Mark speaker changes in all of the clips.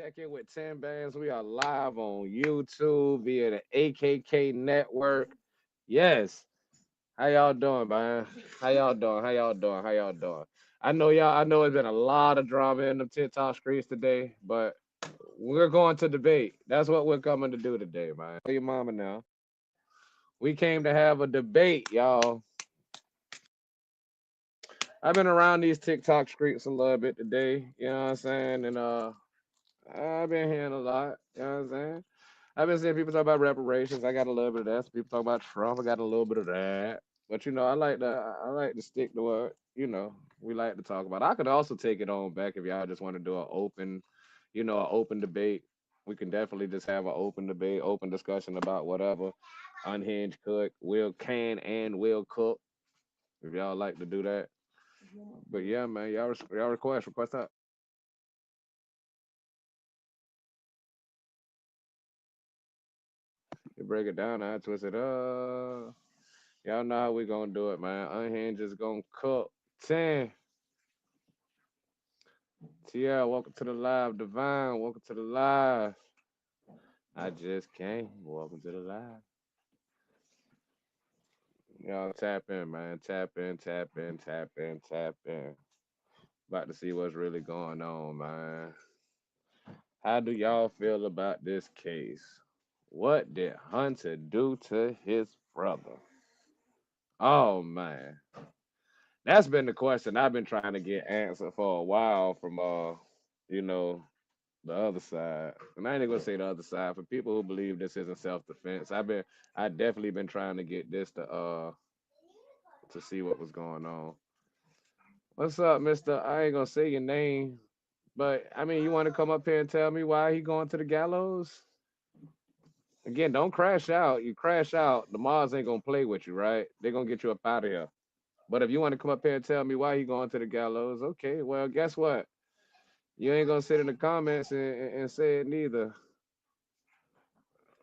Speaker 1: back in with 10 bands. We are live on YouTube via the AKK network. Yes. How y'all doing, man? How y'all doing? How y'all doing? How y'all doing? I know it's been a lot of drama in the TikTok streets today, but we're going to debate. That's what we're coming to do today, man. Tell your mama now. We came to have a debate, y'all. I've been around these TikTok streets a little bit today, you know what I'm saying? And I've been hearing a lot, you know what I'm saying? I've been seeing people talk about reparations. I got a little bit of that. Some people talk about Trump. I got a little bit of that. But I like to stick to what we like to talk about. I could also take it on back if y'all just want to do an open debate. We can definitely just have an open debate, open discussion about whatever. Unhinged cook, will can and will cook. If y'all like to do that. But yeah, man, y'all request up. You break it down, I twist it up. Y'all know how we gonna do it, man. Unhinged is gonna cook. 10. Tia, welcome to the live. Divine, welcome to the live. I just came. Welcome to the live. Y'all tap in, man. Tap in, tap in, tap in, tap in. About to see what's really going on, man. How do y'all feel about this case? What did Hunter do to his brother? Oh man. That's been the question I've been trying to get answered for a while from you know, the other side. And I ain't even gonna say the other side. For people who believe this isn't self defense, I definitely been trying to get this to see what was going on. What's up, Mister? I ain't gonna say your name, but I mean, you want to come up here and tell me why he going to the gallows? Again, don't crash out. You crash out, the Mars ain't gonna play with you, right? They're gonna get you up out of here. But if you want to come up here and tell me why he going to the gallows, okay. Well, guess what? You ain't gonna sit in the comments and say it neither.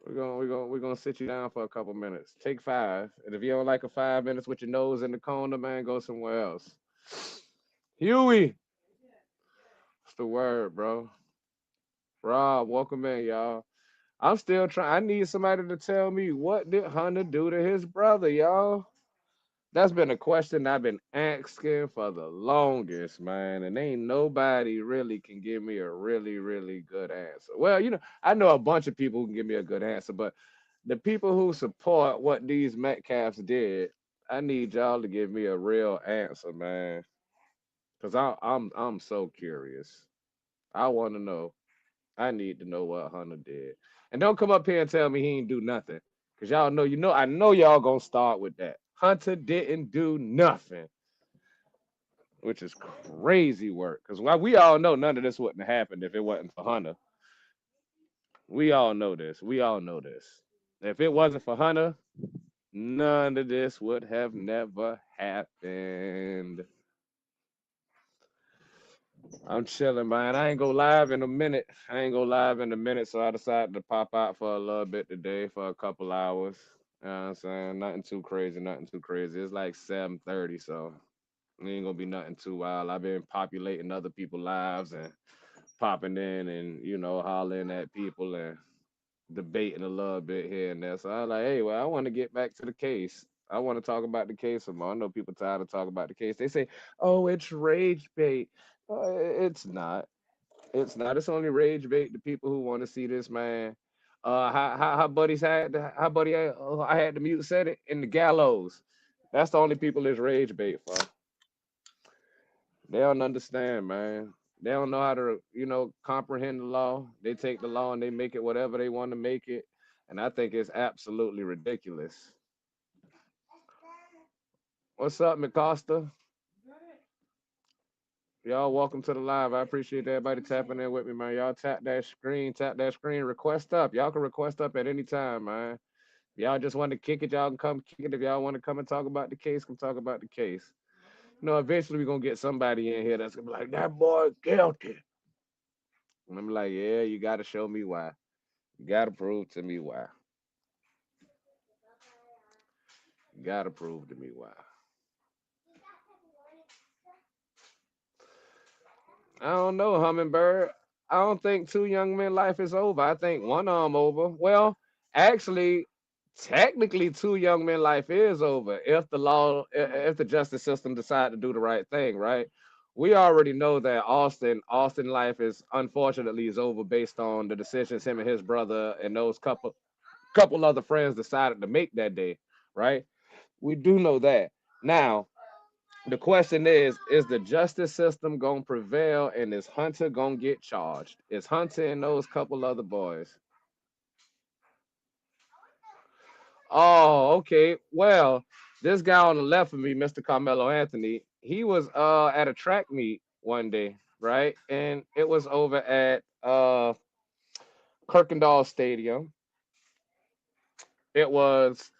Speaker 1: We're gonna sit you down for a couple minutes. Take 5. And if you don't like a 5 minutes with your nose in the corner, man, go somewhere else. Huey, what's the word, bro? Rob, welcome in, y'all. I'm still trying. I need somebody to tell me what did Hunter do to his brother, y'all? That's been a question I've been asking for the longest, man. And ain't nobody really can give me a really, really good answer. Well, I know a bunch of people who can give me a good answer, but the people who support what these Metcalfs did, I need y'all to give me a real answer, man. Cause I'm so curious. I want to know. I need to know what Hunter did. And don't come up here and tell me he ain't do nothing. Cause y'all know, I know y'all gonna start with that. Hunter didn't do nothing, which is crazy work. Cause we all know none of this wouldn't have happened if it wasn't for Hunter. We all know this. We all know this. If it wasn't for Hunter, none of this would have never happened. I'm chilling, man. I ain't go live in a minute. I ain't go live in a minute, so I decided to pop out for a little bit today for a couple hours. You know what I'm saying? Nothing too crazy, nothing too crazy. It's like 7:30, so it ain't gonna be nothing too wild. I've been populating other people's lives and popping in and hollering at people and debating a little bit here and there. So I was like, hey, well, I want to get back to the case. I want to talk about the case some more. I know people tired of talking about the case. They say, oh, it's rage bait. It's not. It's not. It's only rage bait to people who want to see this man. How buddies had how buddy I had the mute said it in the gallows. That's the only people it's rage bait for. They don't understand, man. They don't know how to, comprehend the law. They take the law and they make it whatever they want to make it. And I think it's absolutely ridiculous. What's up, McCosta? Y'all welcome to the live. I appreciate everybody tapping in with me, man. Y'all tap that screen, request up. Y'all can request up at any time, man. If y'all just want to kick it, y'all can come kick it. If y'all want to come and talk about the case, come talk about the case. Eventually we're gonna get somebody in here that's gonna be like, that boy guilty. And I'm like, yeah, you gotta show me why. You gotta prove to me why. You gotta prove to me why. I don't know, Hummingbird. I don't think two young men life is over. I think one of them over. Well, actually, technically, two young men life is over if the law, if the justice system decide to do the right thing, right? We already know that Austin life is unfortunately is over based on the decisions him and his brother and those couple other friends decided to make that day, right? We do know that. Now, the question is the justice system gonna prevail and is Hunter gonna get charged? Is Hunter and those couple other boys? Oh, okay. Well, this guy on the left of me, Mr. Carmelo Anthony, he was at a track meet one day, right? And it was over at Kirkendall Stadium. It was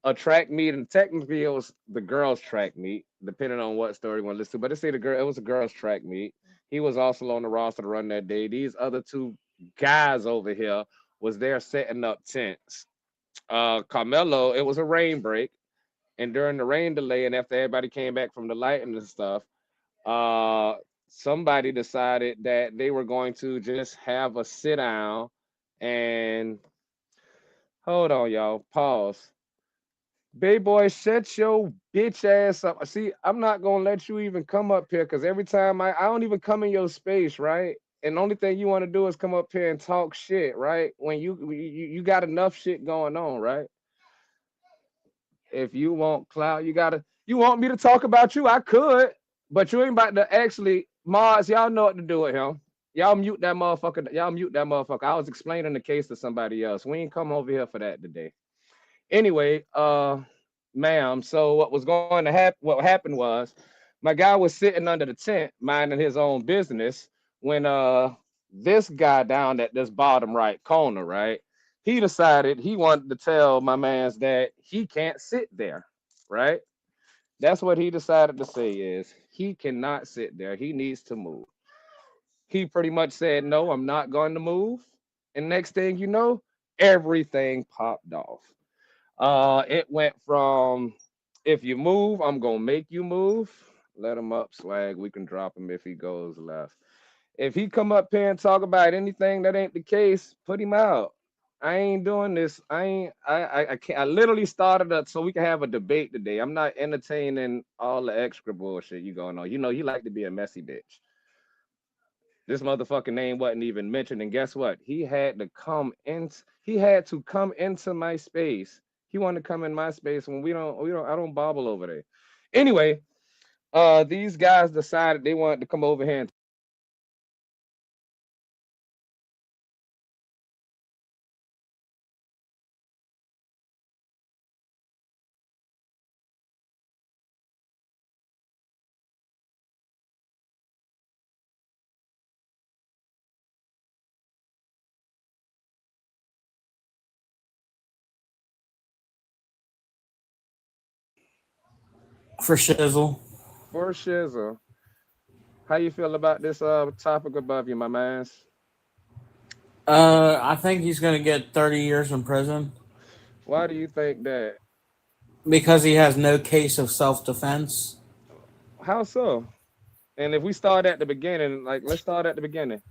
Speaker 1: a track meet, and technically it was the girls' track meet, depending on what story you want to listen to. But they say it was a girls' track meet. He was also on the roster to run that day. These other two guys over here was there setting up tents. Carmelo, it was a rain break, and during the rain delay, and after everybody came back from the lighting and stuff, uh, somebody decided that they were going to just have a sit down and hold on, y'all. Pause. Baby boy, shut your bitch ass up. See, I'm not gonna let you even come up here because every time I don't even come in your space, right? And the only thing you want to do is come up here and talk shit, right? When you got enough shit going on, right? If you want clout, you want me to talk about you, I could, but you ain't about to actually Mars, y'all know what to do with him. Y'all mute that motherfucker. Y'all mute that motherfucker. I was explaining the case to somebody else. We ain't come over here for that today. Anyway, ma'am, so what was going to happen? What happened was my guy was sitting under the tent minding his own business when this guy down at this bottom right corner, right? He decided he wanted to tell my man's that he can't sit there, right? That's what he decided to say is he cannot sit there. He needs to move. He pretty much said, "No, I'm not going to move." And next thing you know, everything popped off. It went from if you move, I'm gonna make you move. Let him up, swag. We can drop him if he goes left. If he come up here and talk about anything that ain't the case, put him out. I ain't doing this. I ain't. I can't. I literally started up so we can have a debate today. I'm not entertaining all the extra bullshit you going on. You know, you like to be a messy bitch. This motherfucking name wasn't even mentioned, and guess what? He had to come into my space. He wanted to come in my space when we don't I don't bobble over there. Anyway, these guys decided they wanted to come over here and
Speaker 2: for shizzle.
Speaker 1: for shizzle. How you feel about this topic above you, my mans?
Speaker 2: I think he's going to get 30 years in prison
Speaker 1: Why do you think that?
Speaker 2: because he has no case of self defense.
Speaker 1: How so? And if we start at the beginning, like let's start at the beginning.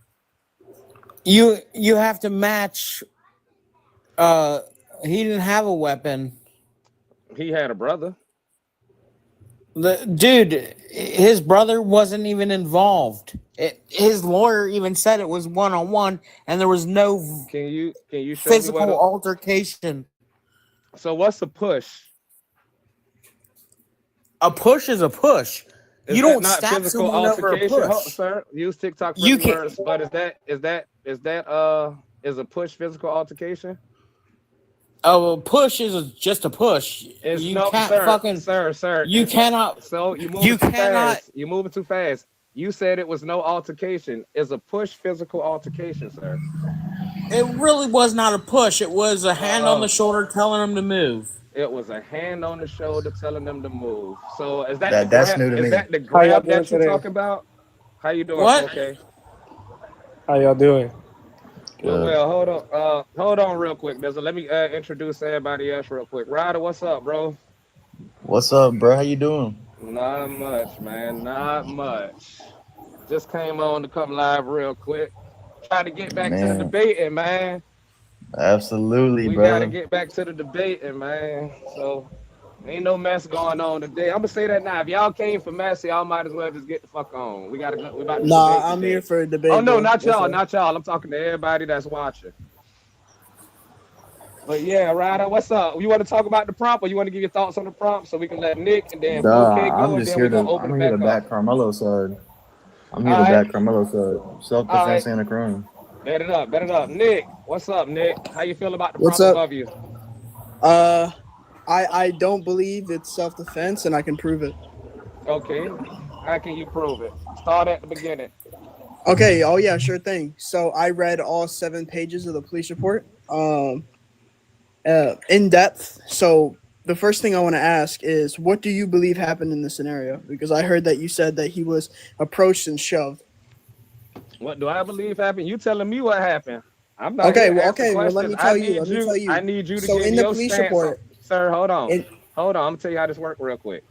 Speaker 2: You have to match. Uh, he didn't have a weapon.
Speaker 1: He had a brother.
Speaker 2: The dude, his brother wasn't even involved. His lawyer even said it was one on one, and there was no
Speaker 1: Can you show me what
Speaker 2: physical
Speaker 1: a
Speaker 2: altercation.
Speaker 1: so what's a push?
Speaker 2: A push is a push.
Speaker 1: Is
Speaker 2: You
Speaker 1: that
Speaker 2: don't
Speaker 1: not
Speaker 2: stab
Speaker 1: physical
Speaker 2: someone over a
Speaker 1: altercation?
Speaker 2: push.
Speaker 1: Sir, use TikTok
Speaker 2: You
Speaker 1: friendly
Speaker 2: can.
Speaker 1: words, but is a push physical altercation?
Speaker 2: A push is just a push.
Speaker 1: It's
Speaker 2: You
Speaker 1: no,
Speaker 2: can't fucking.
Speaker 1: sir.
Speaker 2: You
Speaker 1: It's not.
Speaker 2: cannot.
Speaker 1: So you moving
Speaker 2: You
Speaker 1: too
Speaker 2: cannot.
Speaker 1: fast. You moving too fast. You said it was no altercation. Is a push physical altercation, sir?
Speaker 2: It really was not a push. It was a hand on
Speaker 1: Uh,
Speaker 2: the shoulder telling him to move.
Speaker 1: it was a hand on the shoulder telling them to move. So is that the
Speaker 3: That's
Speaker 1: grab?
Speaker 3: new to
Speaker 1: Is
Speaker 3: me.
Speaker 1: that the
Speaker 4: How y'all
Speaker 1: grab
Speaker 4: doing
Speaker 1: that you
Speaker 4: today?
Speaker 1: talking about? How you doing,
Speaker 2: What?
Speaker 1: 4K?
Speaker 4: How y'all doing?
Speaker 3: Good.
Speaker 1: Hold on. Hold on, real quick. Let me introduce everybody else real quick. Ryder, what's up, bro?
Speaker 3: What's up, bro? How you doing?
Speaker 1: Not much, man. Not much. Just came on to come live real quick. Trying to get back to the
Speaker 3: Man,
Speaker 1: debating, man.
Speaker 3: absolutely,
Speaker 1: We got to
Speaker 3: bro.
Speaker 1: get back to the debating, man. So ain't no mess going on today. I'm gonna say that now. If y'all came for mess, y'all might as well just get the fuck on. We gotta go. We about to debate
Speaker 5: Nah, I'm here
Speaker 1: today.
Speaker 5: for a
Speaker 1: Oh
Speaker 5: debate,
Speaker 1: no,
Speaker 5: bro.
Speaker 1: not
Speaker 5: What's
Speaker 1: y'all,
Speaker 5: up?
Speaker 1: not y'all. I'm talking to everybody that's watching. But yeah, Ryder, what's up? You want to talk about the prompt, or you want to give your thoughts on the prompt, so we can let Nick and then 4K
Speaker 3: Duh,
Speaker 1: go,
Speaker 3: I'm
Speaker 1: and
Speaker 3: just
Speaker 1: then
Speaker 3: here
Speaker 1: we gonna
Speaker 3: to.
Speaker 1: open
Speaker 3: I'm
Speaker 1: it
Speaker 3: here to
Speaker 1: back up.
Speaker 3: back Carmelo side. I'm here
Speaker 1: All
Speaker 3: to
Speaker 1: right,
Speaker 3: back Carmelo side.
Speaker 1: all
Speaker 3: Self-defense
Speaker 1: right.
Speaker 3: and a crime.
Speaker 1: Bet it up, bet it up. Nick, what's up, Nick? How you feel about the
Speaker 5: What's
Speaker 1: prompt
Speaker 5: up?
Speaker 1: above you?
Speaker 5: Uh, I don't believe it's self-defense, and I can prove it.
Speaker 1: Okay. How can you prove it? Start at the beginning.
Speaker 5: Okay. Oh yeah, sure thing. So I read all 7 pages of the police report, in depth. So the first thing I want to ask is, what do you believe happened in this scenario? Because I heard that you said that he was approached and shoved.
Speaker 1: What do I believe happened? You telling me what happened? I'm not here
Speaker 5: Okay.
Speaker 1: to
Speaker 5: Well,
Speaker 1: answer
Speaker 5: okay. Well, let
Speaker 1: questions.
Speaker 5: me tell you. Let me tell
Speaker 1: I
Speaker 5: you.
Speaker 1: need you to
Speaker 5: So
Speaker 1: give
Speaker 5: in the
Speaker 1: your
Speaker 5: police
Speaker 1: stance on,
Speaker 5: report,
Speaker 1: sir. Hold on.
Speaker 5: it
Speaker 1: Hold on. I'm gonna tell you how this works real quick.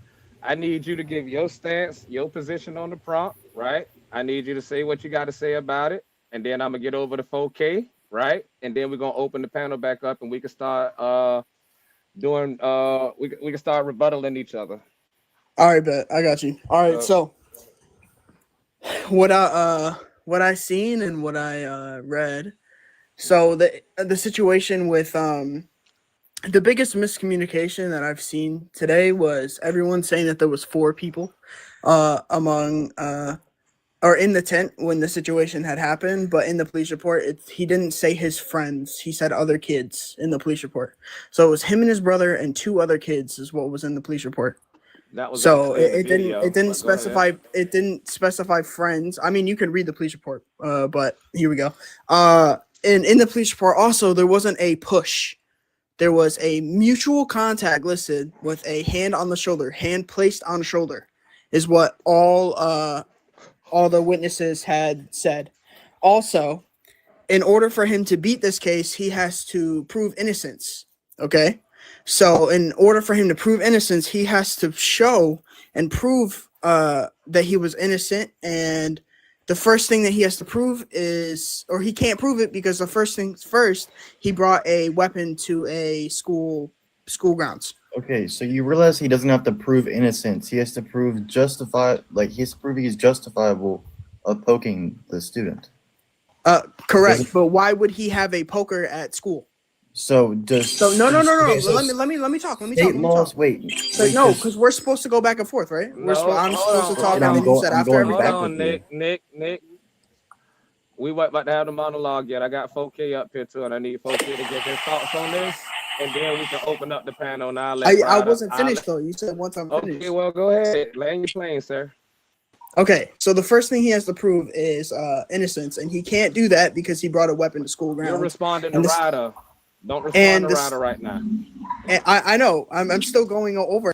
Speaker 1: I need you to give your stance, your position on the prompt, right? I need you to say what you got to say about it, and then I'm gonna get over to 4K, right? And then we're gonna open the panel back up, and we can start doing we can start rebuttaling each other.
Speaker 5: all right, bet I got you. All right.
Speaker 1: So
Speaker 5: So what I what I seen and what I read. So the situation with the biggest miscommunication that I've seen today was everyone saying that there was 4 people among or in the tent when the situation had happened, but in the police report he didn't say his friends. He said other kids in the police report. So it was him and his brother and 2 other kids is what was in the police report.
Speaker 1: that was
Speaker 5: So
Speaker 1: actually in the
Speaker 5: it
Speaker 1: video,
Speaker 5: didn't
Speaker 1: but go ahead.
Speaker 5: specify friends. I mean, you can read the police report, but here we go. In the police report also there wasn't a push. There was a mutual contact listed with a hand on the shoulder, hand placed on shoulder, is what all the witnesses had said. Also, in order for him to beat this case, he has to prove innocence. Okay. So, in order for him to prove innocence, he has to show and prove that he was innocent. And the first thing that he has to prove is, or he can't prove it because the first things first, he brought a weapon to a school grounds.
Speaker 3: Okay, so you realize he doesn't have to prove innocence. He has to prove he has to prove he's justifiable of poking the student. He
Speaker 5: Correct.
Speaker 3: doesn't.
Speaker 5: But why would he have a poker at school?
Speaker 3: So does
Speaker 5: So no.
Speaker 3: okay? So
Speaker 5: Let me talk.
Speaker 3: state
Speaker 5: Let me
Speaker 3: laws.
Speaker 5: talk.
Speaker 3: Wait,
Speaker 5: No,
Speaker 3: because
Speaker 5: because we're supposed to go back and forth, right?
Speaker 1: No,
Speaker 5: I'm supposed to
Speaker 1: hold
Speaker 5: talk,
Speaker 3: okay,
Speaker 5: and
Speaker 1: on,
Speaker 5: then you said
Speaker 3: I'm
Speaker 5: after
Speaker 3: going
Speaker 1: hold
Speaker 3: back
Speaker 5: everybody.
Speaker 3: with
Speaker 1: on,
Speaker 3: you.
Speaker 1: Nick. We weren't about to have the monologue yet. I got 4K up here too, and I need 4K to give his thoughts on this, and then we can open up the panel. And I'll let
Speaker 5: I
Speaker 1: Ryder.
Speaker 5: wasn't finished though. You said once I'm
Speaker 1: Okay,
Speaker 5: finished.
Speaker 1: well, go ahead. Land your plane, sir.
Speaker 5: Okay, so the first thing he has to prove is innocence, and he can't do that because he brought a weapon to school
Speaker 1: You're
Speaker 5: grounds.
Speaker 1: responding to
Speaker 5: And this
Speaker 1: Ryder. Don't respond
Speaker 5: and
Speaker 1: to
Speaker 5: this
Speaker 1: Ryder right now.
Speaker 5: and I know I'm still going over.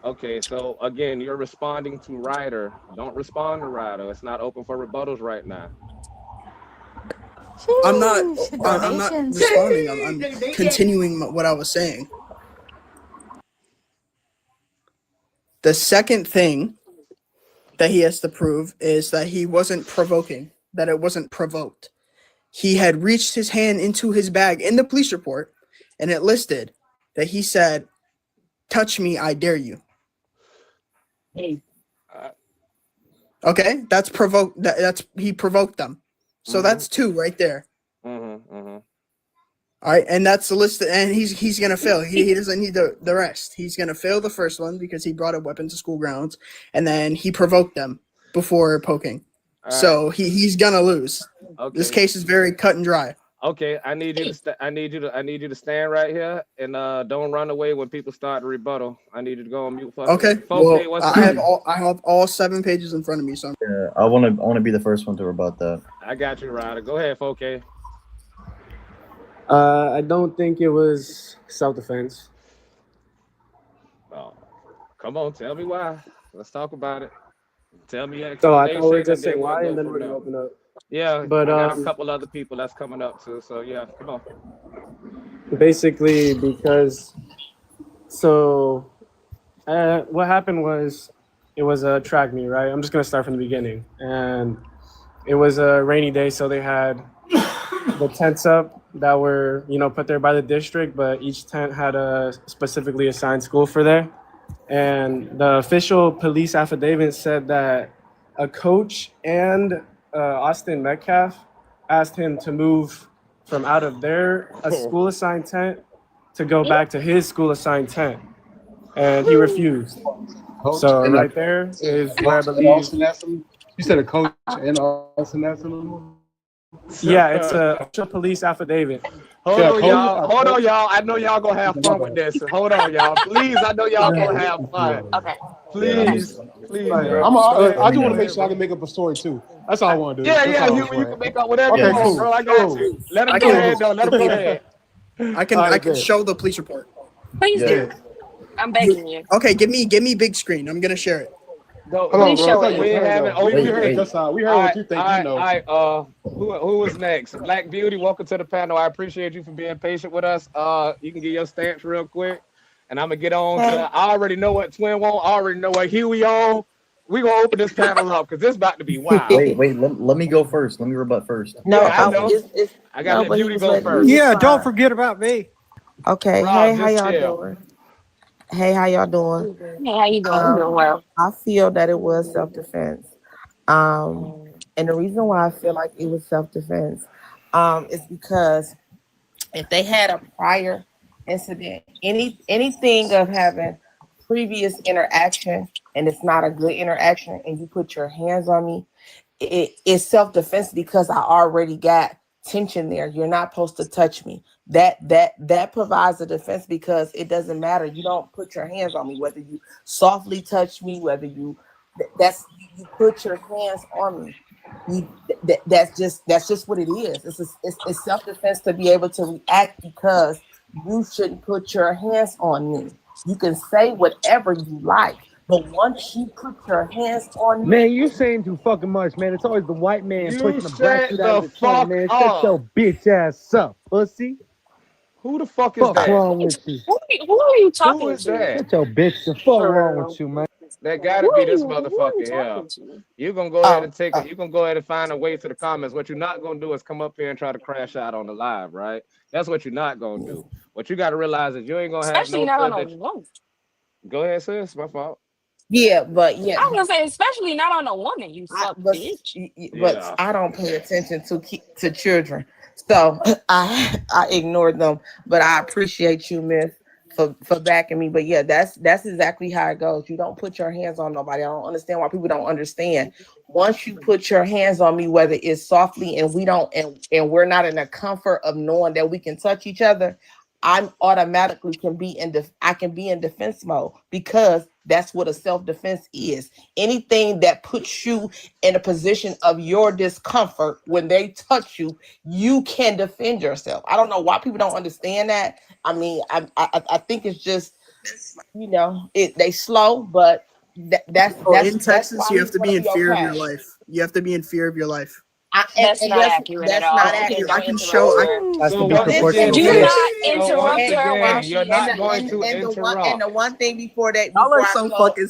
Speaker 1: Okay, so again, you're responding to Ryder. Don't respond to Ryder. It's not open for rebuttals right now.
Speaker 5: I'm not
Speaker 6: Sheesh,
Speaker 5: I'm not
Speaker 6: donations.
Speaker 5: responding. I'm continuing what I was saying. The second thing that he has to prove is that he wasn't provoking, that it wasn't provoked. He had reached his hand into his bag in the police report, and it listed that he said, "Touch me, I dare you."
Speaker 1: Uh,
Speaker 5: Okay, that's provoke. That's he provoked them. So
Speaker 1: mhm,
Speaker 5: that's 2 right there.
Speaker 1: mhm.
Speaker 5: All right, and that's the list. And he's gonna fail. He doesn't need the rest. He's gonna fail the first one because he brought a weapon to school grounds, and then he provoked them before poking.
Speaker 1: All right.
Speaker 5: So he's gonna lose. This
Speaker 1: Okay.
Speaker 5: case is very cut and dry.
Speaker 1: Okay. I need you to. I need you to stand right here and don't run away when people start to rebuttal. I need you to go on mute for a
Speaker 5: Okay.
Speaker 1: second. 4K,
Speaker 5: Well,
Speaker 1: what's up?
Speaker 5: I have all 7 pages in front of me. So
Speaker 3: I want to be the first one to rebut that.
Speaker 1: I got you, Ryder. Go ahead, 4K.
Speaker 4: I don't think it was self-defense.
Speaker 1: Oh, come on, tell me why. Let's talk about it. Tell me your
Speaker 4: So I thought we were
Speaker 1: explanation, and
Speaker 4: just
Speaker 1: then
Speaker 4: saying
Speaker 1: we'll
Speaker 4: why,
Speaker 1: go
Speaker 4: and then
Speaker 1: from
Speaker 4: we're gonna
Speaker 1: there.
Speaker 4: open up.
Speaker 1: Yeah,
Speaker 4: But
Speaker 1: I got a couple other people that's coming up too. So yeah, come on.
Speaker 4: basically, because what happened was it was a track meet, right? I'm just gonna start from the beginning, and it was a rainy day, so they had the tents up that were, put there by the district, but each tent had a specifically assigned school for there. And the official police affidavit said that a coach and Austin Metcalf asked him to move from out of their school assigned tent to go back to his school assigned tent, and he refused.
Speaker 6: Coach
Speaker 4: So
Speaker 6: and
Speaker 4: right there is where I
Speaker 6: Coach and
Speaker 4: believe.
Speaker 6: Austin Essen. You said a coach and Austin Essen.
Speaker 4: Yeah, it's a official police affidavit.
Speaker 1: Hold
Speaker 6: Yeah,
Speaker 1: on,
Speaker 6: coach-
Speaker 1: y'all. Hold on, y'all. I know y'all gonna have fun with this. Hold on, y'all. Please, I know y'all gonna have fun.
Speaker 7: Okay.
Speaker 1: Please, bro.
Speaker 6: I do want to make sure I can make up a story too. That's all I want to do.
Speaker 1: Yeah,
Speaker 6: That's
Speaker 1: yeah.
Speaker 6: all I'm
Speaker 1: You
Speaker 6: saying.
Speaker 1: can make up whatever you
Speaker 6: Okay,
Speaker 1: want,
Speaker 6: cool.
Speaker 1: bro. I got you. Let him
Speaker 5: I
Speaker 1: go
Speaker 5: can-
Speaker 1: ahead, though. Let him go ahead.
Speaker 5: I can
Speaker 6: Alright, good.
Speaker 5: show the police report.
Speaker 7: Please
Speaker 3: Yeah.
Speaker 7: do. I'm begging you.
Speaker 5: Okay, give me big screen. I'm gonna share it.
Speaker 1: Don't,
Speaker 6: Hold on,
Speaker 7: Please
Speaker 6: bro.
Speaker 7: show
Speaker 6: It's like
Speaker 7: it.
Speaker 1: we
Speaker 6: your turn,
Speaker 1: haven't
Speaker 6: though. We
Speaker 1: opened
Speaker 6: heard
Speaker 3: wait.
Speaker 6: your side. We heard what you think you know.
Speaker 1: Who was next? Black Beauty, welcome to the panel. I appreciate you for being patient with us. You can get your stance real quick, and I'm gonna get on to. I already know what Twin want. I already know what Huey on. We gonna open this panel up because this about to be wild.
Speaker 3: Wait. Let me go first. Let me rebut first.
Speaker 8: No,
Speaker 1: Yeah, I know.
Speaker 8: it's
Speaker 1: I gotta let
Speaker 8: but he
Speaker 1: Beauty
Speaker 8: was
Speaker 1: go
Speaker 8: letting
Speaker 1: first.
Speaker 8: me
Speaker 9: Yeah, don't
Speaker 8: fine.
Speaker 9: forget about me.
Speaker 8: Okay,
Speaker 1: Rob,
Speaker 8: hey, how
Speaker 1: just
Speaker 8: y'all
Speaker 1: chill.
Speaker 8: doing? Hey, how y'all doing?
Speaker 7: Hey, how you doing? I'm doing well.
Speaker 8: I feel that it was self-defense. And the reason why I feel like it was self-defense, is because if they had a prior incident, anything of having previous interaction and it's not a good interaction and you put your hands on me, it's self-defense because I already got tension there. You're not supposed to touch me. That provides a defense because it doesn't matter. You don't put your hands on me, whether you softly touch me, whether you you put your hands on me. That's just what it is. It's self-defense to be able to react because you shouldn't put your hands on me. You can say whatever you like, but once you put your hands on me,
Speaker 9: Man, you saying too fucking much, man. It's always the white man
Speaker 1: You
Speaker 9: pushing the black
Speaker 1: shut
Speaker 9: dude
Speaker 1: the
Speaker 9: out of the
Speaker 1: fuck
Speaker 9: tent, man.
Speaker 1: up.
Speaker 9: Shut your bitch ass up, pussy.
Speaker 1: Who the fuck is
Speaker 9: Fuck
Speaker 1: that?
Speaker 9: wrong with you.
Speaker 7: Who are you
Speaker 1: Who
Speaker 7: talking
Speaker 1: is
Speaker 7: to?
Speaker 1: that?
Speaker 9: Shut your bitch. The fuck
Speaker 7: For
Speaker 9: wrong
Speaker 7: real.
Speaker 9: with you, man.
Speaker 1: That gotta
Speaker 7: Who
Speaker 1: be
Speaker 7: are
Speaker 1: this
Speaker 7: you
Speaker 1: motherfucker here.
Speaker 7: talking to?
Speaker 1: You gonna go ahead and take it. You gonna go ahead and find a way to the comments. What you're not gonna do is come up here and try to crash out on the live, right? That's what you're not gonna do. What you gotta realize is you ain't gonna have
Speaker 7: Especially
Speaker 1: no
Speaker 7: not on a
Speaker 1: footage.
Speaker 7: woman.
Speaker 1: Go ahead, sis. My fault.
Speaker 8: yeah, but yeah,
Speaker 7: I was gonna say, especially not on a woman, you
Speaker 8: I,
Speaker 7: fuck
Speaker 8: but
Speaker 7: bitch.
Speaker 8: but
Speaker 1: Yeah.
Speaker 8: I don't pay attention to children, so I ignore them. But I appreciate you, Miss, for backing me. But yeah, that's exactly how it goes. You don't put your hands on nobody. I don't understand why people don't understand. Once you put your hands on me, whether it's softly and we don't and we're not in the comfort of knowing that we can touch each other, I'm automatically can be I can be in defense mode because that's what a self-defense is. Anything that puts you in a position of your discomfort when they touch you, you can defend yourself. I don't know why people don't understand that. I mean, I think it's just they slow, but
Speaker 5: So in
Speaker 8: that's
Speaker 5: Texas,
Speaker 8: why
Speaker 5: you have
Speaker 8: he's
Speaker 5: to
Speaker 8: gonna
Speaker 5: be in
Speaker 8: be
Speaker 5: fear of your
Speaker 8: okay.
Speaker 5: life. You have to be in fear of your life.
Speaker 7: That's not accurate at
Speaker 8: That's
Speaker 7: all.
Speaker 8: not
Speaker 7: Okay,
Speaker 8: accurate.
Speaker 5: I
Speaker 7: don't
Speaker 5: can
Speaker 7: interrupt
Speaker 5: show.
Speaker 7: her.
Speaker 9: Has to
Speaker 1: So
Speaker 9: be
Speaker 1: once
Speaker 9: proportional
Speaker 1: again,
Speaker 7: Do
Speaker 9: to
Speaker 1: sis.
Speaker 7: not
Speaker 9: this.
Speaker 1: So once
Speaker 7: interrupt her while
Speaker 1: again, you're
Speaker 7: she is
Speaker 1: not going
Speaker 7: speaking.
Speaker 1: to
Speaker 8: And the
Speaker 1: interrupt.
Speaker 8: one thing
Speaker 5: Y'all are
Speaker 8: before I
Speaker 5: so
Speaker 8: close,
Speaker 5: fucking.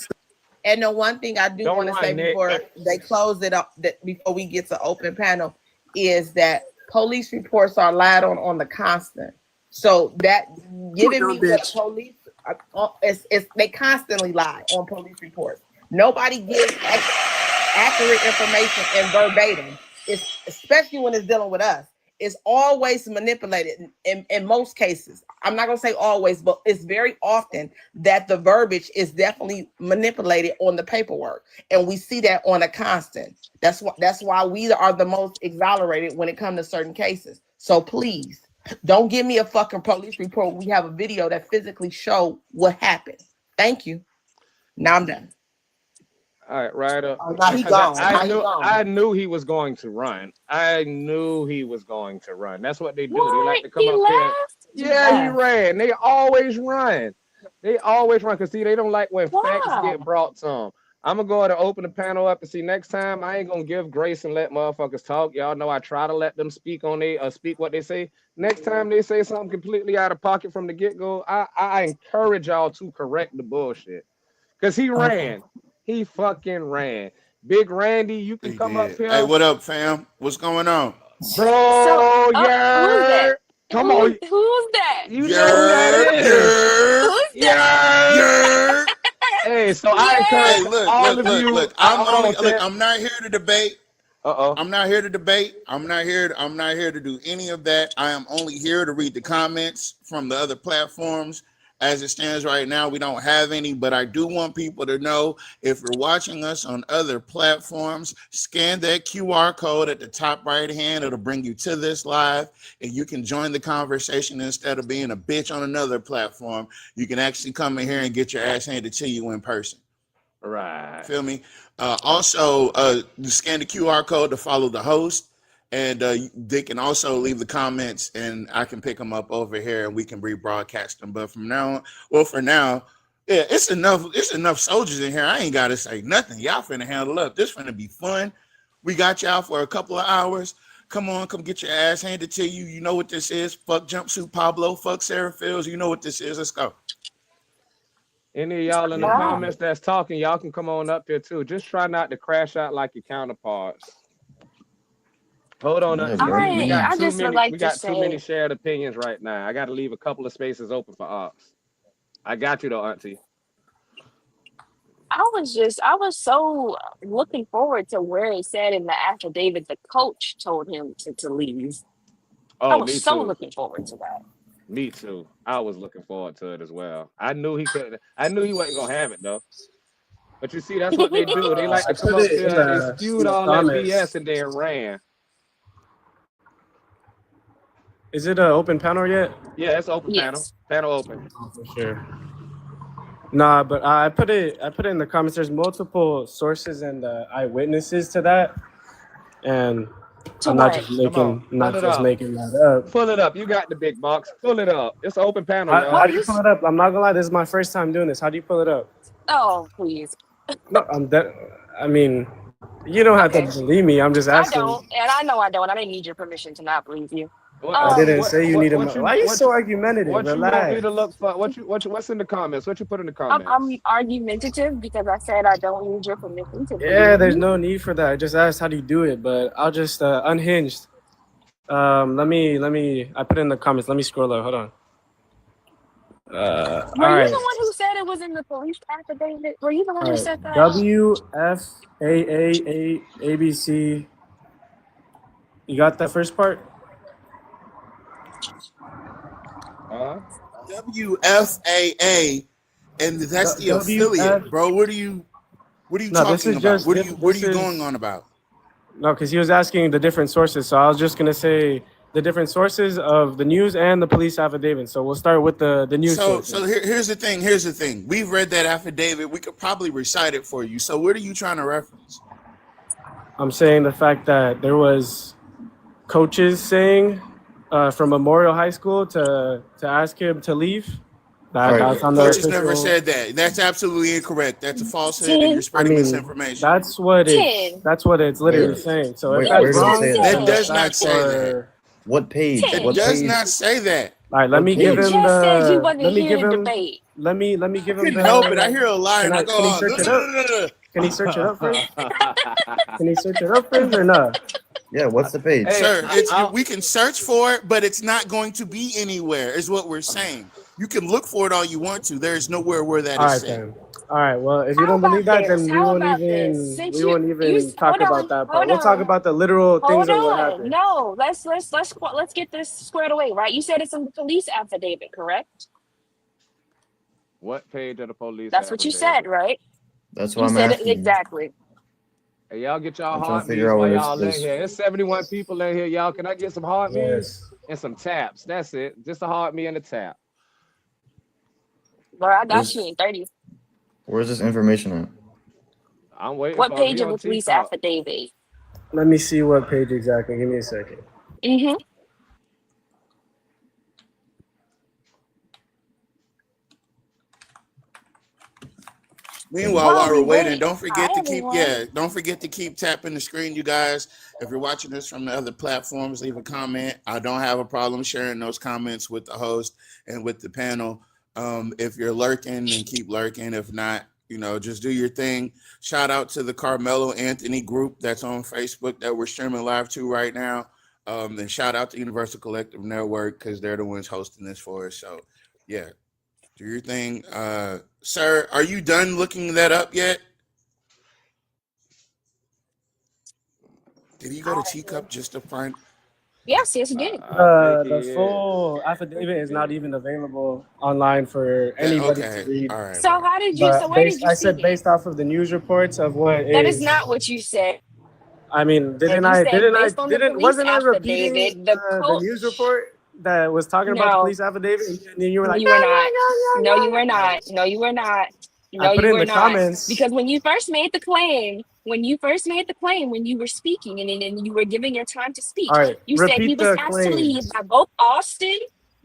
Speaker 8: and the one thing I do
Speaker 1: Don't
Speaker 8: want to say
Speaker 1: run, Nick.
Speaker 8: before they close it up, that before we get to open panel, is that police reports are lied on the constant. So that giving me what
Speaker 5: Bitch.
Speaker 8: police it's they constantly lie on police reports. Nobody gives accurate information and verbatim. It's especially when it's dealing with us. It's always manipulated in most cases. I'm not gonna say always, but it's very often that the verbiage is definitely manipulated on the paperwork, and we see that on a constant. That's why we are the most exonerated when it comes to certain cases. So please don't give me a fucking police report. We have a video that physically show what happened. Thank you. Now I'm done.
Speaker 1: All right, right up.
Speaker 8: Oh, now he
Speaker 1: Because
Speaker 8: gone. Now he gone.
Speaker 1: I knew he was going to run. I knew he was going to run. That's what they do. They like
Speaker 7: What?
Speaker 1: to come
Speaker 7: He
Speaker 1: up here.
Speaker 7: left?
Speaker 1: Yeah, he ran. They always run. They always run. Cause see, they don't like when facts
Speaker 7: Wow.
Speaker 1: get brought to them. I'm gonna go ahead and open the panel up and see next time I ain't gonna give grace and let motherfuckers talk. Y'all know I try to let them speak on they speak what they say. Next time they say something completely out of pocket from the get-go, I encourage y'all to correct the bullshit. Cause he
Speaker 8: Okay.
Speaker 1: ran. He fucking ran. Big Randy, you can
Speaker 10: He
Speaker 1: come up
Speaker 10: did. Hey,
Speaker 1: here.
Speaker 10: what up, fam? What's going on?
Speaker 1: Bro,
Speaker 7: So, who's
Speaker 1: yeah.
Speaker 7: that?
Speaker 1: Come on.
Speaker 7: Who's that?
Speaker 1: You know who that is.
Speaker 7: Who's that?
Speaker 1: Yeah. Hey, so I
Speaker 7: Yeah.
Speaker 1: encourage
Speaker 10: Hey, look,
Speaker 1: all
Speaker 10: look,
Speaker 1: of
Speaker 10: look,
Speaker 1: you.
Speaker 10: look. I'm
Speaker 1: Hold
Speaker 10: only
Speaker 1: on,
Speaker 10: look.
Speaker 1: Ted.
Speaker 10: I'm not here to debate.
Speaker 1: Uh-oh.
Speaker 10: I'm not here to debate. I'm not here. I'm not here to do any of that. I am only here to read the comments from the other platforms. As it stands right now, we don't have any, but I do want people to know if you're watching us on other platforms, scan that QR code at the top right hand. It'll bring you to this live, and you can join the conversation instead of being a bitch on another platform. You can actually come in here and get your ass handed to you in person.
Speaker 1: Right.
Speaker 10: Feel me? Also, scan the QR code to follow the host, and they can also leave the comments, and I can pick them up over here, and we can rebroadcast them. But from now on, well, for now, yeah, it's enough. It's enough soldiers in here. I ain't got to say nothing. Y'all finna handle up. This finna be fun. We got y'all for a couple of hours. Come on, come get your ass handed to you. You know what this is. Fuck Jumpsuit Pablo. Fuck Sarah Fields. You know what this is. Let's go.
Speaker 1: Any of y'all in the
Speaker 7: Wow.
Speaker 1: comments that's talking, y'all can come on up here too. Just try not to crash out like your counterparts. Hold on,
Speaker 3: Yeah,
Speaker 1: Auntie. We got
Speaker 7: I
Speaker 1: too
Speaker 7: just would
Speaker 1: many.
Speaker 7: like
Speaker 1: We
Speaker 7: to
Speaker 1: got too many
Speaker 7: say,
Speaker 1: shared opinions right now. I got to leave a couple of spaces open for Ox. I got you though, Auntie.
Speaker 7: I was so looking forward to where it said in the affidavit the coach told him to leave. I
Speaker 1: Oh,
Speaker 7: was
Speaker 1: me
Speaker 7: so
Speaker 1: too.
Speaker 7: looking forward to that.
Speaker 1: Me too. I was looking forward to it as well. I knew he could. I knew he wasn't gonna have it though. But you see, that's what they do. They like
Speaker 4: I
Speaker 1: to come
Speaker 4: put
Speaker 1: up
Speaker 4: it
Speaker 1: here. They
Speaker 4: in
Speaker 1: spewed
Speaker 4: the
Speaker 1: all that BS
Speaker 4: comments.
Speaker 1: and then ran.
Speaker 4: Is it an open panel yet?
Speaker 1: Yeah, it's open panel.
Speaker 7: Yes.
Speaker 1: Panel open.
Speaker 4: Oh, for sure. Nah, but I put it in the comments. There's multiple sources and eyewitnesses to that, and
Speaker 7: To
Speaker 4: I'm not
Speaker 7: what?
Speaker 4: just
Speaker 1: Come on, pull it up.
Speaker 4: making that up.
Speaker 1: Pull it up. You got the big box. Pull it up. It's an open panel,
Speaker 4: How
Speaker 1: y'all.
Speaker 7: Well,
Speaker 4: do you pull it up? I'm not gonna lie, this is my first time doing this. How do you pull it up?
Speaker 7: oh, please.
Speaker 4: No, I mean, you don't have to
Speaker 7: Okay.
Speaker 4: believe me. I'm just
Speaker 7: I
Speaker 4: asking.
Speaker 7: don't, and I know I don't. I didn't need your permission to not believe you.
Speaker 4: I
Speaker 1: What
Speaker 4: didn't
Speaker 7: Um,
Speaker 4: say you need a. Why are you so argumentative?
Speaker 1: what you want me
Speaker 4: Relax.
Speaker 1: to look for? What's in the comments? What you put in the
Speaker 7: I'm
Speaker 1: comments?
Speaker 7: argumentative because I said I don't need your permission to
Speaker 4: Yeah,
Speaker 7: believe
Speaker 4: there's
Speaker 7: you.
Speaker 4: no need for that. I just asked how do you do it, but I'll just unhinged. Let me. I put it in the comments. Let me scroll up. Hold on.
Speaker 7: Were
Speaker 4: All
Speaker 7: you
Speaker 4: right.
Speaker 7: the one who said it was in the police affidavit? Were you the one
Speaker 4: All
Speaker 7: who
Speaker 4: right.
Speaker 7: said that?
Speaker 4: WFAAABC. You got that first part?
Speaker 10: WFAA, and that's the affiliate,
Speaker 4: WF.
Speaker 10: bro. What are you
Speaker 4: No, this
Speaker 10: talking
Speaker 4: is
Speaker 10: about?
Speaker 4: just
Speaker 10: What are
Speaker 4: this.
Speaker 10: you
Speaker 4: This
Speaker 10: going
Speaker 4: is
Speaker 10: on about?
Speaker 4: no, because he was asking the different sources. So I was just gonna say the different sources of the news and the police affidavit. So we'll start with the news
Speaker 10: So
Speaker 4: sources.
Speaker 10: here's the thing. Here's the thing. We've read that affidavit. We could probably recite it for you. So what are you trying to reference?
Speaker 4: I'm saying the fact that there was coaches saying from Memorial High School to ask him to leave.
Speaker 3: All right.
Speaker 4: That's on the
Speaker 10: Coaches never
Speaker 4: official.
Speaker 10: said that. That's absolutely incorrect. That's a falsehood, and you're
Speaker 7: 10,
Speaker 4: I
Speaker 10: spreading
Speaker 4: mean,
Speaker 10: misinformation.
Speaker 4: that's what it's
Speaker 7: 10.
Speaker 4: literally
Speaker 3: Wait,
Speaker 4: saying. So if
Speaker 3: wait,
Speaker 7: It
Speaker 4: that's
Speaker 3: where does it
Speaker 7: just
Speaker 3: say
Speaker 4: wrong,
Speaker 3: that?
Speaker 10: That
Speaker 4: then the
Speaker 7: said
Speaker 10: does not
Speaker 4: facts
Speaker 10: say that.
Speaker 4: were.
Speaker 3: What page?
Speaker 10: It
Speaker 7: 10.
Speaker 3: What
Speaker 10: does
Speaker 3: page?
Speaker 10: not say that.
Speaker 4: All right, let
Speaker 3: What
Speaker 4: me give
Speaker 7: It
Speaker 3: page?
Speaker 4: him
Speaker 7: just said he
Speaker 4: the.
Speaker 7: wasn't
Speaker 4: Let me
Speaker 7: here
Speaker 4: give
Speaker 7: to
Speaker 4: him.
Speaker 7: debate.
Speaker 4: Let me give
Speaker 10: I
Speaker 4: him
Speaker 10: couldn't help it. I
Speaker 4: the.
Speaker 10: hear a lie, and I go,
Speaker 4: Can he
Speaker 10: oh,
Speaker 4: search
Speaker 10: no,
Speaker 4: it
Speaker 10: no,
Speaker 4: up?
Speaker 10: no, no, no.
Speaker 4: Can he search it up first? Can he search it up first or not?
Speaker 3: Yeah, what's the page?
Speaker 1: Hey,
Speaker 10: Sir, we can search for it, but it's not going to be anywhere, is what we're saying. You can look for it all you want to. There is nowhere where that
Speaker 4: All
Speaker 10: is
Speaker 4: right
Speaker 10: said.
Speaker 4: then. All right. Well, if you
Speaker 7: How
Speaker 4: don't
Speaker 7: about
Speaker 4: believe that,
Speaker 7: this?
Speaker 4: then
Speaker 7: How about this? Since
Speaker 4: we won't
Speaker 7: you
Speaker 4: even talk
Speaker 7: hold
Speaker 4: about
Speaker 7: on,
Speaker 4: that part.
Speaker 7: hold
Speaker 4: We'll talk
Speaker 7: on,
Speaker 4: about the literal things
Speaker 7: hold
Speaker 4: of what
Speaker 7: on.
Speaker 4: happened.
Speaker 7: No, let's get this squared away, right? You said it's in the police affidavit, correct?
Speaker 1: what page of the police
Speaker 7: That's what you said,
Speaker 1: affidavit?
Speaker 7: right?
Speaker 3: That's what
Speaker 7: You
Speaker 3: I'm
Speaker 7: said it
Speaker 3: asking you.
Speaker 7: exactly.
Speaker 1: Hey, y'all get y'all
Speaker 3: I'm trying to
Speaker 1: heart
Speaker 3: figure
Speaker 1: me's
Speaker 3: out
Speaker 1: while
Speaker 3: where
Speaker 1: y'all in
Speaker 3: this.
Speaker 1: here. There's 71 people in here, y'all. Can I get some heart me's
Speaker 4: Yes.
Speaker 1: and some taps? That's it. Just a heart me and a tap.
Speaker 7: Well, I got you
Speaker 3: Where's
Speaker 7: in 30.
Speaker 3: where's this information at?
Speaker 1: I'm waiting
Speaker 7: What
Speaker 1: for
Speaker 7: page of the
Speaker 1: VOT
Speaker 7: police
Speaker 1: talk.
Speaker 7: affidavit?
Speaker 4: Let me see what page exactly. Give me a second.
Speaker 7: Mm-hmm.
Speaker 10: Meanwhile,
Speaker 7: While
Speaker 10: while we're
Speaker 7: we
Speaker 10: waiting,
Speaker 7: wait,
Speaker 10: don't
Speaker 7: hi
Speaker 10: forget to keep
Speaker 7: everyone.
Speaker 10: don't forget to keep tapping the screen, you guys. If you're watching this from the other platforms, leave a comment. I don't have a problem sharing those comments with the host and with the panel. If you're lurking, then keep lurking. If not, just do your thing. Shout out to the Carmelo Anthony group that's on Facebook that we're streaming live to right now. Then shout out to Universal Collective Network because they're the ones hosting this for us. So, yeah, do your thing. Sir, are you done looking that up yet? Did he go to Teacup just to find?
Speaker 7: Yes, yes, you did.
Speaker 1: I think he
Speaker 4: The
Speaker 1: is.
Speaker 4: full
Speaker 1: I think
Speaker 4: affidavit
Speaker 1: he
Speaker 4: is not
Speaker 1: did.
Speaker 4: even available online for
Speaker 10: That
Speaker 4: anybody to
Speaker 10: okay?
Speaker 4: read.
Speaker 10: All right,
Speaker 7: So
Speaker 10: bro.
Speaker 7: how did you? So
Speaker 4: But
Speaker 7: where did you
Speaker 4: I
Speaker 7: see
Speaker 4: said
Speaker 7: it?
Speaker 4: based off of the news reports of what
Speaker 7: That is
Speaker 4: is.
Speaker 7: not what you said.
Speaker 4: I mean,
Speaker 7: You said based on the police
Speaker 4: wasn't I repeating
Speaker 7: affidavit, the
Speaker 4: the news
Speaker 7: coach.
Speaker 4: report that was talking about the
Speaker 7: No,
Speaker 4: police affidavit? And then you were
Speaker 7: no,
Speaker 4: like,
Speaker 7: you
Speaker 4: yeah,
Speaker 7: were
Speaker 4: yeah,
Speaker 7: not. No,
Speaker 4: yeah,
Speaker 7: you
Speaker 4: yeah,
Speaker 7: were
Speaker 4: yeah,
Speaker 7: not.
Speaker 4: yeah.
Speaker 7: No, you were not.
Speaker 4: I
Speaker 7: No,
Speaker 4: put
Speaker 7: you
Speaker 4: it in
Speaker 7: were
Speaker 4: the
Speaker 7: not.
Speaker 4: comments.
Speaker 7: Because when you first made the claim, when you were speaking and you were giving your time to speak,
Speaker 4: All right,
Speaker 7: you said he
Speaker 4: repeat
Speaker 7: was
Speaker 4: the
Speaker 7: asked to leave
Speaker 4: claims.
Speaker 7: by both Austin.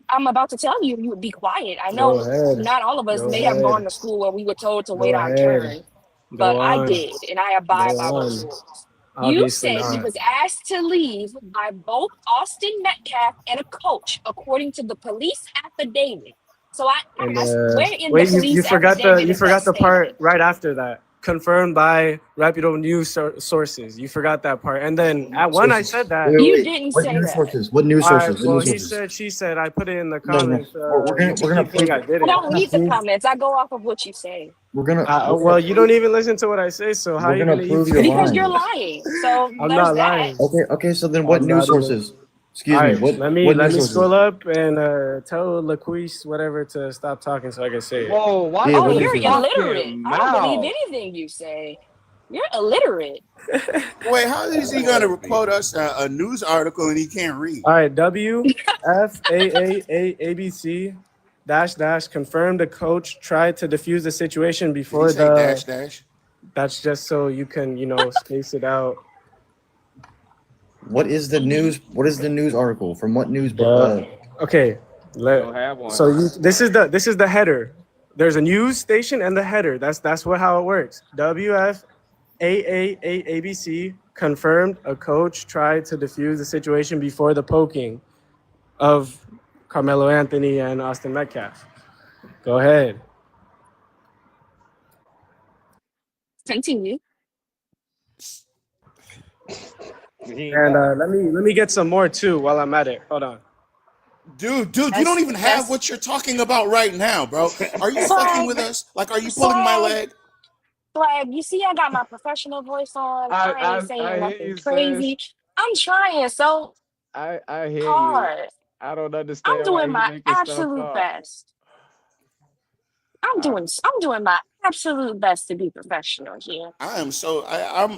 Speaker 7: I'm about to tell you, you would be quiet. I
Speaker 4: Go
Speaker 7: know
Speaker 4: ahead.
Speaker 7: not all of us
Speaker 4: Go
Speaker 7: may have gone
Speaker 4: ahead.
Speaker 7: to school where we were told to wait
Speaker 4: Go
Speaker 7: our
Speaker 4: ahead.
Speaker 7: turn, but
Speaker 4: Go
Speaker 7: I
Speaker 4: on.
Speaker 7: did, and I abide
Speaker 4: Go
Speaker 7: by those
Speaker 4: on.
Speaker 7: rules. You
Speaker 4: Obviously
Speaker 7: said he
Speaker 4: not.
Speaker 7: was asked to leave by both Austin Metcalf and a coach, according to the police affidavit. So I
Speaker 4: And
Speaker 7: asked, where in the
Speaker 4: wait, you
Speaker 7: police
Speaker 4: forgot
Speaker 7: affidavit is that
Speaker 4: the part
Speaker 7: stated?
Speaker 4: right after that. Confirmed by reputable news sources. You forgot that part. And then at one, I said
Speaker 3: Sources.
Speaker 4: that.
Speaker 3: Wait, wait,
Speaker 7: You
Speaker 3: wait.
Speaker 7: didn't
Speaker 3: What
Speaker 7: say
Speaker 3: news
Speaker 7: that.
Speaker 3: sources? What news
Speaker 4: All right.
Speaker 3: sources? What
Speaker 4: Well,
Speaker 3: news
Speaker 4: he
Speaker 3: sources?
Speaker 4: said, she said. I put it in the
Speaker 3: No, no.
Speaker 4: comments.
Speaker 3: We're
Speaker 4: You
Speaker 3: gonna we're gonna
Speaker 4: keep saying
Speaker 3: prove
Speaker 4: I
Speaker 7: I
Speaker 4: didn't.
Speaker 7: don't
Speaker 3: we're gonna
Speaker 7: read the
Speaker 3: prove
Speaker 7: comments. I go off of what you say
Speaker 3: we're gonna
Speaker 4: Well, you
Speaker 3: prove
Speaker 4: don't even listen to what I say. So how
Speaker 3: we're
Speaker 4: are you
Speaker 3: gonna
Speaker 4: gonna
Speaker 3: prove you're
Speaker 4: even?
Speaker 7: because
Speaker 3: lying.
Speaker 7: you're lying. So
Speaker 4: I'm
Speaker 7: there's
Speaker 4: not
Speaker 7: that.
Speaker 4: lying.
Speaker 3: Okay, so then what
Speaker 4: I'm
Speaker 3: news
Speaker 4: not even.
Speaker 3: sources?
Speaker 4: All
Speaker 3: Excuse me,
Speaker 4: right,
Speaker 3: what
Speaker 4: let
Speaker 3: news
Speaker 4: me
Speaker 3: sources?
Speaker 4: scroll up and tell LaQuise whatever to stop talking so I can say it.
Speaker 1: Whoa,
Speaker 3: Yeah,
Speaker 1: watch
Speaker 7: Oh,
Speaker 3: what
Speaker 1: your
Speaker 3: news
Speaker 7: you're
Speaker 3: sources?
Speaker 7: illiterate.
Speaker 1: fucking
Speaker 7: I don't believe
Speaker 1: mouth.
Speaker 7: anything you say. You're illiterate.
Speaker 10: Wait, how is he gonna quote us a news article and he can't read?
Speaker 4: All right, WFAAABC dash dash confirmed the coach tried to defuse the situation
Speaker 10: Did he
Speaker 4: before
Speaker 10: say
Speaker 4: the.
Speaker 10: dash dash?
Speaker 4: That's just so you can space it out.
Speaker 3: What is the news? What is the news article? From what news?
Speaker 4: Okay,
Speaker 1: We don't have one.
Speaker 4: so this is the header. There's a news station and the header. That's how it works. WFAAABC confirmed a coach tried to defuse the situation before the poking of Carmelo Anthony and Austin Metcalf. Go ahead.
Speaker 7: Continue.
Speaker 1: He ain't
Speaker 4: And
Speaker 1: done.
Speaker 4: let me get some more too while I'm at it. Hold on.
Speaker 10: Dude, you don't
Speaker 7: That's
Speaker 10: even have
Speaker 7: that's
Speaker 10: what you're talking about right now, bro. Are you fucking
Speaker 7: swag,
Speaker 10: with us? Like, are you pulling my
Speaker 7: swag,
Speaker 10: leg?
Speaker 7: swag. You see, I got my professional voice on. I ain't saying
Speaker 1: I hear
Speaker 7: nothing
Speaker 1: you, sis.
Speaker 7: crazy. I'm trying so
Speaker 1: I hear you.
Speaker 7: hard.
Speaker 1: I don't
Speaker 7: I'm
Speaker 1: understand why
Speaker 7: doing
Speaker 1: he
Speaker 7: my
Speaker 1: making stuff
Speaker 7: absolute
Speaker 1: up.
Speaker 7: best.
Speaker 1: I,
Speaker 7: I'm doing my absolute best to be professional here.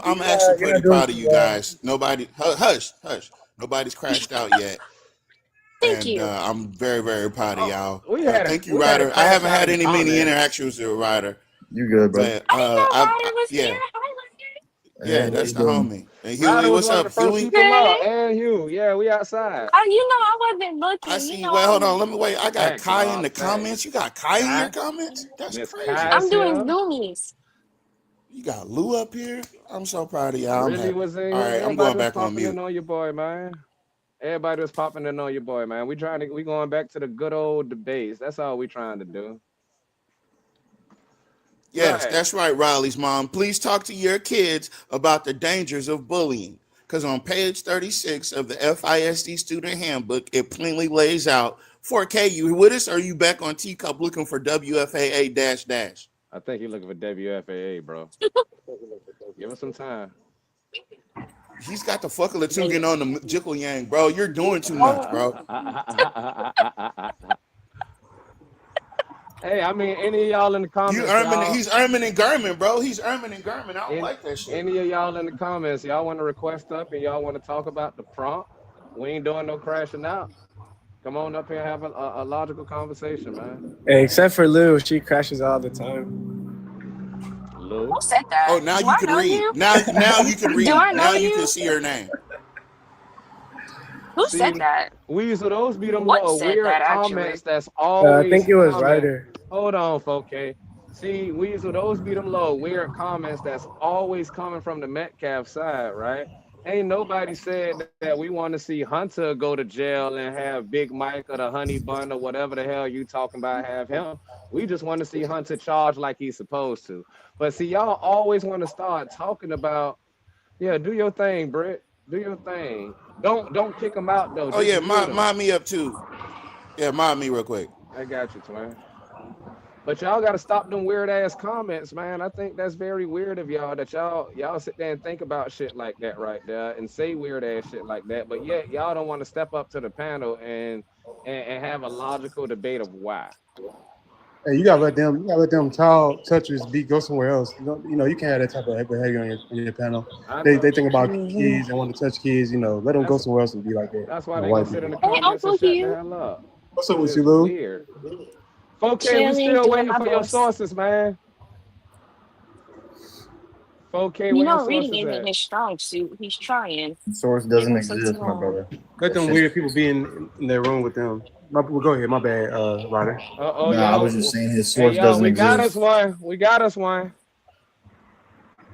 Speaker 10: I'm actually
Speaker 4: You're
Speaker 10: pretty
Speaker 4: not doing
Speaker 10: proud of
Speaker 4: too
Speaker 10: you
Speaker 4: well.
Speaker 10: guys. Hush. Nobody's crashed out yet.
Speaker 7: Thank
Speaker 10: And
Speaker 7: you.
Speaker 10: I'm very, very proud of
Speaker 1: oh,
Speaker 10: y'all. Thank you,
Speaker 1: we had a
Speaker 10: Ryder. I
Speaker 1: crash
Speaker 10: haven't
Speaker 1: out
Speaker 10: had
Speaker 1: in the
Speaker 10: many
Speaker 1: comments.
Speaker 10: interactions with Ryder,
Speaker 3: You good, bro?
Speaker 10: but
Speaker 7: I didn't know Ryder was here.
Speaker 10: yeah,
Speaker 7: Hi,
Speaker 10: yeah,
Speaker 3: What
Speaker 10: that's
Speaker 3: you
Speaker 10: the
Speaker 3: doing?
Speaker 10: homie. And Huey,
Speaker 1: Ryder was
Speaker 10: what's
Speaker 1: one of
Speaker 10: up,
Speaker 1: the first
Speaker 10: Huey?
Speaker 1: people
Speaker 7: Ryder.
Speaker 1: up, and Hugh. Yeah, we outside.
Speaker 7: I wasn't
Speaker 10: I
Speaker 7: looking.
Speaker 10: see. Wait,
Speaker 7: I
Speaker 10: hold
Speaker 7: was
Speaker 10: on. Let me wait. I got
Speaker 1: Facts,
Speaker 10: Kai in
Speaker 1: Rob.
Speaker 10: the
Speaker 1: Facts.
Speaker 10: comments. You got Kai in your
Speaker 1: Kai,
Speaker 10: comments? That's
Speaker 1: Miss
Speaker 10: crazy.
Speaker 1: Kai is
Speaker 7: I'm doing
Speaker 1: here.
Speaker 7: zoomies.
Speaker 10: You got Lou up here. I'm so proud of y'all. I'm
Speaker 1: Really
Speaker 10: happy.
Speaker 1: was in
Speaker 10: All
Speaker 1: here.
Speaker 10: right, I'm
Speaker 1: Everybody
Speaker 10: going
Speaker 1: was
Speaker 10: back on
Speaker 1: popping
Speaker 10: mute.
Speaker 1: in on your boy, man. Everybody was popping in on your boy, man. We going back to the good old debates. That's all we trying to do.
Speaker 10: Yes,
Speaker 1: Right.
Speaker 10: that's right, Riley's mom. Please talk to your kids about the dangers of bullying. Because on page 36 of the FISD student handbook, it plainly lays out 4K, you with us or are you back on Teacup looking for WFAA dash dash?
Speaker 1: I think you're looking for WFAA, bro. Give us some time.
Speaker 10: He's got the Fuckalatugan on the Jickle Yang, bro. You're doing too much,
Speaker 7: Oh,
Speaker 10: bro.
Speaker 1: Hey, I mean, any of y'all in the comments, y'all.
Speaker 10: He's Ermin and Gurman, bro. He's Ermin and Gurman. I don't
Speaker 1: In,
Speaker 10: like that shit.
Speaker 1: any of y'all in the comments, y'all want to request up and y'all want to talk about the prompt? We ain't doing no crashing out. Come on up here and have a logical conversation, man.
Speaker 4: Hey, except for Lou, she crashes all the time.
Speaker 1: Lou.
Speaker 7: who said
Speaker 10: Oh,
Speaker 7: that?
Speaker 10: now
Speaker 7: Do
Speaker 10: you
Speaker 7: I
Speaker 10: can
Speaker 7: know
Speaker 10: read.
Speaker 7: you?
Speaker 10: Now you can
Speaker 7: Do
Speaker 10: read.
Speaker 7: I know
Speaker 10: Now you can
Speaker 7: you?
Speaker 10: see her name.
Speaker 7: Who
Speaker 1: See,
Speaker 7: said that?
Speaker 1: Weasel, those be them
Speaker 7: What
Speaker 1: little
Speaker 7: said
Speaker 1: weird
Speaker 7: that actually?
Speaker 1: comments that's
Speaker 4: I
Speaker 1: always
Speaker 4: think it was
Speaker 1: coming.
Speaker 4: Ryder.
Speaker 1: Hold on, folks. See, Weasel, those be them little weird comments that's always coming from the Metcalf side, right? Ain't nobody said that we want to see Hunter go to jail and have Big Mike or the Honey Bun or whatever the hell you talking about have him. We just want to see Hunter charged like he's supposed to. But see, y'all always want to start talking about, yeah, do your thing, Britt. Do your thing. Don't kick them out though.
Speaker 10: Oh
Speaker 1: Just
Speaker 10: yeah,
Speaker 1: mute them.
Speaker 10: mod me up too. Yeah, mod me real quick.
Speaker 1: I got you, twin. But y'all gotta stop them weird ass comments, man. I think that's very weird of y'all that y'all sit there and think about shit like that right there and say weird ass shit like that. But yet y'all don't want to step up to the panel and have a logical debate of why.
Speaker 6: Hey, you gotta let them child touchers go somewhere else. You can't have that type of behavior on your panel.
Speaker 1: I
Speaker 6: They
Speaker 1: know.
Speaker 6: think about
Speaker 7: Mhm.
Speaker 6: kids and want to touch kids. Let them go
Speaker 1: That's
Speaker 6: somewhere else and be like that.
Speaker 1: that's why they gonna
Speaker 6: White
Speaker 1: sit in
Speaker 6: people.
Speaker 1: the
Speaker 7: Hey,
Speaker 1: comments and
Speaker 7: Uncle
Speaker 1: shut the
Speaker 7: Hugh.
Speaker 1: hell up.
Speaker 6: What's up with you,
Speaker 1: Shit's
Speaker 6: Lou?
Speaker 1: weird. 4K, we
Speaker 7: Chilling,
Speaker 1: still
Speaker 7: doing
Speaker 1: waiting
Speaker 7: my
Speaker 1: for your
Speaker 7: best.
Speaker 1: sources, man. 4K,
Speaker 7: You
Speaker 1: where your
Speaker 7: know, reading
Speaker 1: sources
Speaker 7: isn't
Speaker 1: at?
Speaker 7: his strong suit. He's trying.
Speaker 3: Source
Speaker 7: Give
Speaker 3: doesn't
Speaker 7: him some
Speaker 3: exist, my
Speaker 7: time.
Speaker 3: brother.
Speaker 6: Let
Speaker 3: That
Speaker 6: them
Speaker 3: shit.
Speaker 6: weird people be in their room with them. Well, go ahead. My bad, Ryder.
Speaker 1: Oh,
Speaker 3: Nah, I was just
Speaker 1: y'all.
Speaker 3: saying his
Speaker 1: Hey,
Speaker 3: source
Speaker 1: y'all,
Speaker 3: doesn't
Speaker 1: we got us
Speaker 3: exist.
Speaker 1: one. We got us one.